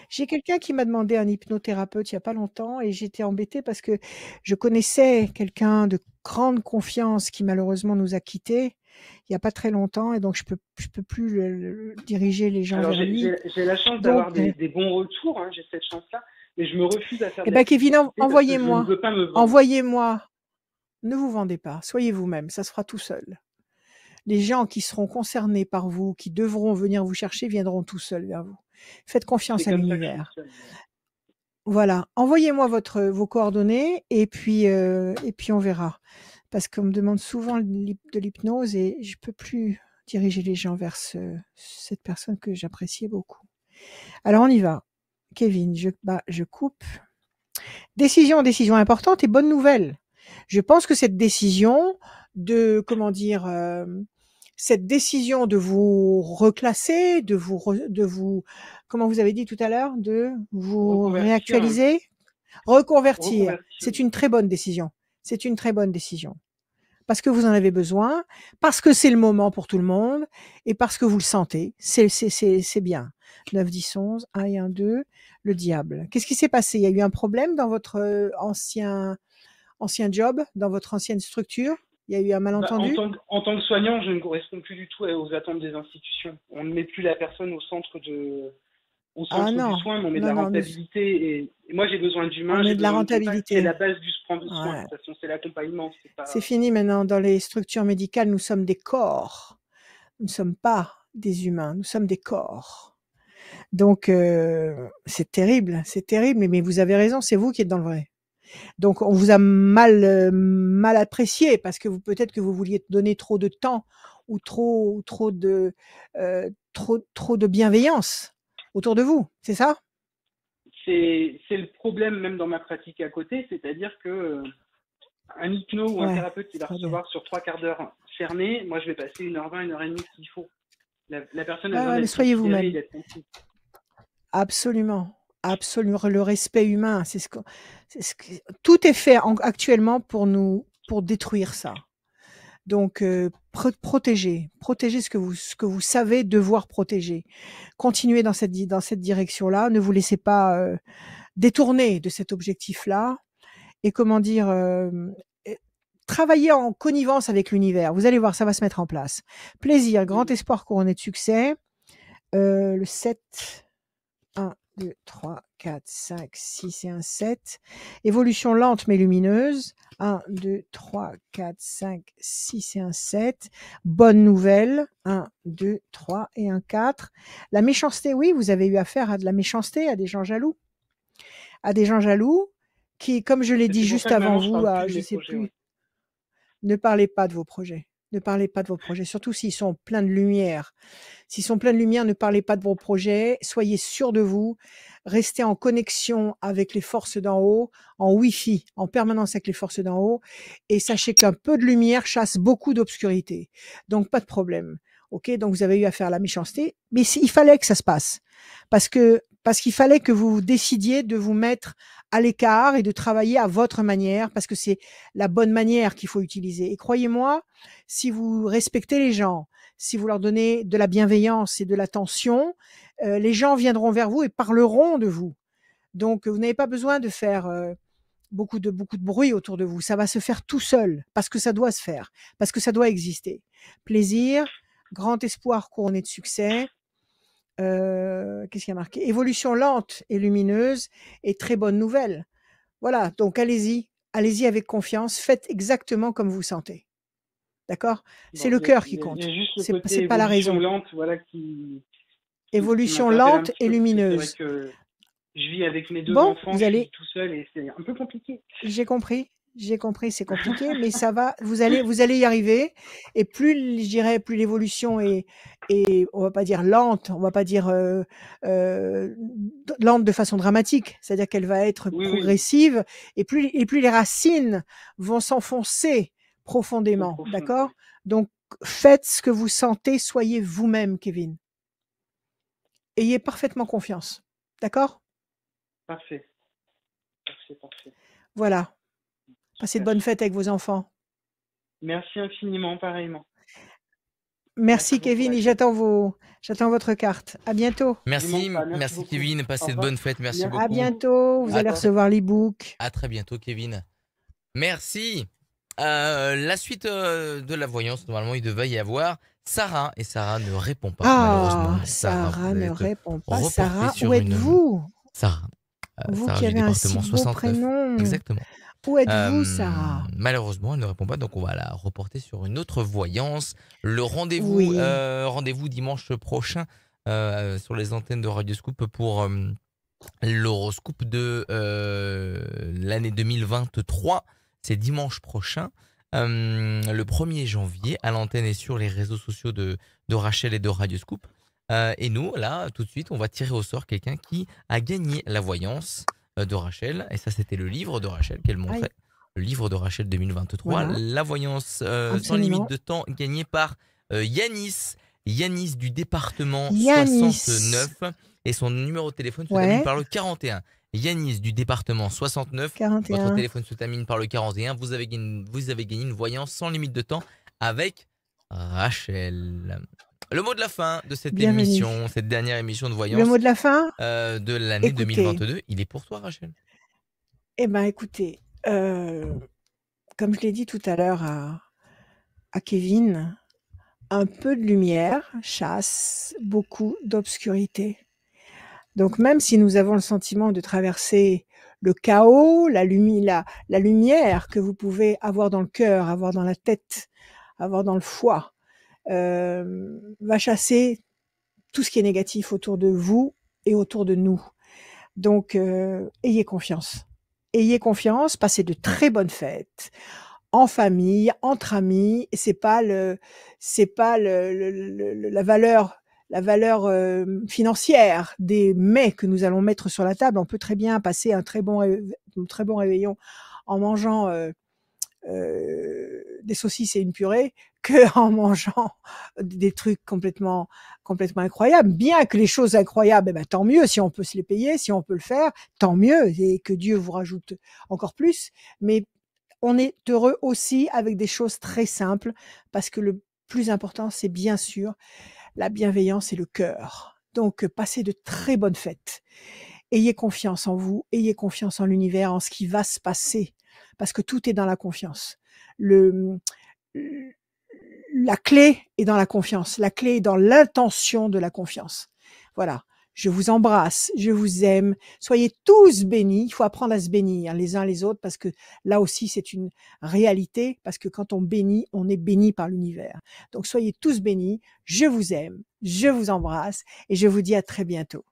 [SPEAKER 2] J'ai quelqu'un qui m'a demandé un hypnothérapeute il n'y a pas longtemps et j'étais embêtée parce que je connaissais quelqu'un de grande confiance qui malheureusement nous a quittés il n'y a pas très longtemps et donc je peux plus diriger les gens vers lui.
[SPEAKER 6] J'ai la chance d'avoir des bons retours, hein, j'ai cette chance-là, mais je me refuse à faire des
[SPEAKER 2] Kevin, envoyez-moi.
[SPEAKER 6] Je ne veux pas me vendre.
[SPEAKER 2] Envoyez-moi. Ne vous vendez pas, soyez vous-même, ça se fera tout seul. Les gens qui seront concernés par vous, qui devront venir vous chercher, viendront tout seuls vers vous. Faites confiance à l'univers. Voilà, envoyez-moi vos coordonnées et puis on verra. Parce qu'on me demande souvent de l'hypnose et je peux plus diriger les gens vers cette personne que j'appréciais beaucoup. Alors on y va. Kevin, je coupe. Décision importante et bonne nouvelle. Je pense que cette décision de vous reclasser, de vous, comment vous avez dit tout à l'heure, de vous réactualiser, reconvertir. C'est une très bonne décision. C'est une très bonne décision. Parce que vous en avez besoin, parce que c'est le moment pour tout le monde, et parce que vous le sentez. C'est bien. 9, 10, 11, 1 et 1, 2, le diable. Qu'est-ce qui s'est passé? Il y a eu un problème dans votre ancien job, dans votre ancienne structure? Il y a eu un
[SPEAKER 6] Bah,
[SPEAKER 2] malentendu?
[SPEAKER 6] en tant que soignant, je ne corresponds plus du tout aux attentes des institutions. On ne met plus la personne au centre
[SPEAKER 2] Ah
[SPEAKER 6] du
[SPEAKER 2] non,
[SPEAKER 6] soin, mais on met de
[SPEAKER 2] non,
[SPEAKER 6] la
[SPEAKER 2] non,
[SPEAKER 6] rentabilité. Et moi, j'ai besoin
[SPEAKER 2] on
[SPEAKER 6] d'humain,
[SPEAKER 2] met
[SPEAKER 6] j'ai
[SPEAKER 2] de la
[SPEAKER 6] besoin de contact. C'est
[SPEAKER 2] rentabilité.
[SPEAKER 6] la base du prendre soin. De
[SPEAKER 2] Ouais.
[SPEAKER 6] toute façon, c'est l'accompagnement. C'est
[SPEAKER 2] C'est
[SPEAKER 6] pas.
[SPEAKER 2] fini maintenant. Dans les structures médicales, nous sommes des corps. Nous ne sommes pas des humains, nous sommes des corps. Donc, c'est terrible, mais vous avez raison, c'est vous qui êtes dans le vrai. Donc, on vous a mal apprécié parce que peut-être que vous vouliez donner trop de temps ou trop de bienveillance autour de vous, c'est ça?
[SPEAKER 6] C'est le problème même dans ma pratique à côté, c'est-à-dire que un hypno ou un
[SPEAKER 2] Ouais,
[SPEAKER 6] thérapeute qui va
[SPEAKER 2] très bien.
[SPEAKER 6] recevoir sur 3/4 d'heure fermé, moi je vais passer 1h20, 1h30 s'il faut. La personne a
[SPEAKER 2] Ouais,
[SPEAKER 6] besoin
[SPEAKER 2] mais
[SPEAKER 6] d'être
[SPEAKER 2] soyez
[SPEAKER 6] considérée,
[SPEAKER 2] vous-même.
[SPEAKER 6] d'être comprise.
[SPEAKER 2] Absolument, absolument. Le respect humain, tout est fait actuellement pour détruire ça. Donc, protégez ce que vous savez devoir protéger. Continuez dans cette direction-là. Ne vous laissez pas détourner de cet objectif-là. Et comment dire, travaillez en connivence avec l'univers. Vous allez voir, ça va se mettre en place. Plaisir, grand espoir couronné de succès. Le 7, 1, 2, 3, 4, 5, 6 et un 7. Évolution lente mais lumineuse. 1, 2, 3, 4, 5, 6 et un 7. Bonne nouvelle. 1, 2, 3 et un 4. La méchanceté, oui, vous avez eu affaire à de la méchanceté, à des gens jaloux. À des gens jaloux qui, comme je l'ai dit juste avant vous, je sais plus,
[SPEAKER 6] Ouais.
[SPEAKER 2] ne parlez pas de vos projets. Ne parlez pas de vos projets, surtout s'ils sont pleins de lumière. S'ils sont pleins de lumière, ne parlez pas de vos projets. Soyez sûrs de vous. Restez en connexion avec les forces d'en haut, en Wi-Fi, en permanence avec les forces d'en haut. Et sachez qu'un peu de lumière chasse beaucoup d'obscurité. Donc, pas de problème. OK? Donc, vous avez eu affaire à la méchanceté. Mais il fallait que ça se passe. Parce qu'il fallait que vous décidiez de vous mettre à l'écart et de travailler à votre manière, parce que c'est la bonne manière qu'il faut utiliser. Et croyez-moi, si vous respectez les gens, si vous leur donnez de la bienveillance et de l'attention, les gens viendront vers vous et parleront de vous. Donc, vous n'avez pas besoin de faire beaucoup de bruit autour de vous. Ça va se faire tout seul, parce que ça doit se faire, parce que ça doit exister. Plaisir, grand espoir couronné de succès. Qu'est-ce qu'il y a marqué? Évolution lente et lumineuse et très bonne nouvelle. Voilà, donc allez-y avec confiance, faites exactement comme vous sentez. D'accord? C'est le cœur qui compte.
[SPEAKER 6] Il y a juste le
[SPEAKER 2] C'est
[SPEAKER 6] côté
[SPEAKER 2] pas la raison.
[SPEAKER 6] évolution lente, voilà, qui
[SPEAKER 2] Évolution
[SPEAKER 6] m'interpelle un
[SPEAKER 2] lente
[SPEAKER 6] petit
[SPEAKER 2] et
[SPEAKER 6] peu, parce que
[SPEAKER 2] lumineuse.
[SPEAKER 6] c'est vrai que je vis avec mes 2
[SPEAKER 2] Bon,
[SPEAKER 6] enfants, je suis tout seul et c'est un peu compliqué.
[SPEAKER 2] J'ai compris, c'est compliqué, mais ça va, vous allez y arriver. Et plus, je dirais, plus l'évolution est, on va pas dire lente, on va pas dire lente de façon dramatique, c'est-à-dire qu'elle va être progressive, et plus les racines vont s'enfoncer profondément, d'accord? Donc, faites ce que vous sentez, soyez vous-même, Kevin. Ayez parfaitement confiance, d'accord?
[SPEAKER 6] Parfait.
[SPEAKER 2] Voilà. Passez de bonnes fêtes avec vos enfants.
[SPEAKER 6] Merci infiniment, pareillement.
[SPEAKER 2] Merci Kevin, et j'attends votre carte. À bientôt.
[SPEAKER 1] Merci Kevin, passez de bonnes fêtes, merci beaucoup.
[SPEAKER 2] À bientôt, vous allez recevoir l'e-book.
[SPEAKER 1] À très bientôt Kevin. Merci. La suite de la voyance, normalement il devait y avoir Sarah, et Sarah ne répond pas malheureusement.
[SPEAKER 2] Sarah ne répond pas.
[SPEAKER 1] reportée
[SPEAKER 2] Sarah,
[SPEAKER 1] sur
[SPEAKER 2] où êtes-vous?
[SPEAKER 1] Sarah.
[SPEAKER 2] Vous
[SPEAKER 1] Sarah
[SPEAKER 2] qui
[SPEAKER 1] du
[SPEAKER 2] avez un
[SPEAKER 1] département
[SPEAKER 2] si beau
[SPEAKER 1] 69.
[SPEAKER 2] prénom.
[SPEAKER 1] Exactement.
[SPEAKER 2] Où êtes-vous, Sarah?
[SPEAKER 1] Malheureusement, elle ne répond pas, donc on va la reporter sur une autre voyance. Le rendez-vous,
[SPEAKER 2] Oui.
[SPEAKER 1] rendez-vous dimanche prochain sur les antennes de Radioscoop pour l'horoscope de l'année 2023. C'est dimanche prochain, le 1er janvier, à l'antenne et sur les réseaux sociaux de Rachel et de Radioscoop. Et nous, là, tout de suite, on va tirer au sort quelqu'un qui a gagné la voyance de Rachel. Et ça, c'était le livre de Rachel qu'elle montrait. Le livre de Rachel 2023. Voilà. La voyance sans limite de temps gagnée par Yanis. Yanis du département 69. Et son numéro de téléphone se termine par le 41. Yanis du département 69.
[SPEAKER 2] 41.
[SPEAKER 1] Votre téléphone se termine par le 41. Vous avez gagné une voyance sans limite de temps avec Rachel. Le mot de la fin de cette émission, cette dernière émission de voyance.
[SPEAKER 2] Le mot de la fin
[SPEAKER 1] de l'année 2022, il est pour toi, Rachel.
[SPEAKER 2] Eh bien, écoutez, comme je l'ai dit tout à l'heure à Kevin, un peu de lumière chasse beaucoup d'obscurité. Donc même si nous avons le sentiment de traverser le chaos, la lumière que vous pouvez avoir dans le cœur, avoir dans la tête, avoir dans le foie, va chasser tout ce qui est négatif autour de vous et autour de nous. Donc ayez confiance. Ayez confiance, passez de très bonnes fêtes en famille, entre amis. Et c'est pas la valeur financière des mets que nous allons mettre sur la table. On peut très bien passer un très bon réveillon en mangeant des saucisses et une purée que en mangeant des trucs complètement incroyables. Bien que les choses incroyables, eh ben, tant mieux si on peut se les payer, si on peut le faire, tant mieux, et que Dieu vous rajoute encore plus. Mais on est heureux aussi avec des choses très simples, parce que le plus important, c'est bien sûr la bienveillance et le cœur. Donc, passez de très bonnes fêtes. Ayez confiance en vous, ayez confiance en l'univers, en ce qui va se passer, parce que tout est dans la confiance. La clé est dans la confiance, la clé est dans l'intention de la confiance. Voilà. Je vous embrasse, je vous aime. Soyez tous bénis. Il faut apprendre à se bénir les uns les autres, parce que là aussi c'est une réalité, parce que quand on bénit, on est béni par l'univers. Donc soyez tous bénis. Je vous aime, je vous embrasse et je vous dis à très bientôt.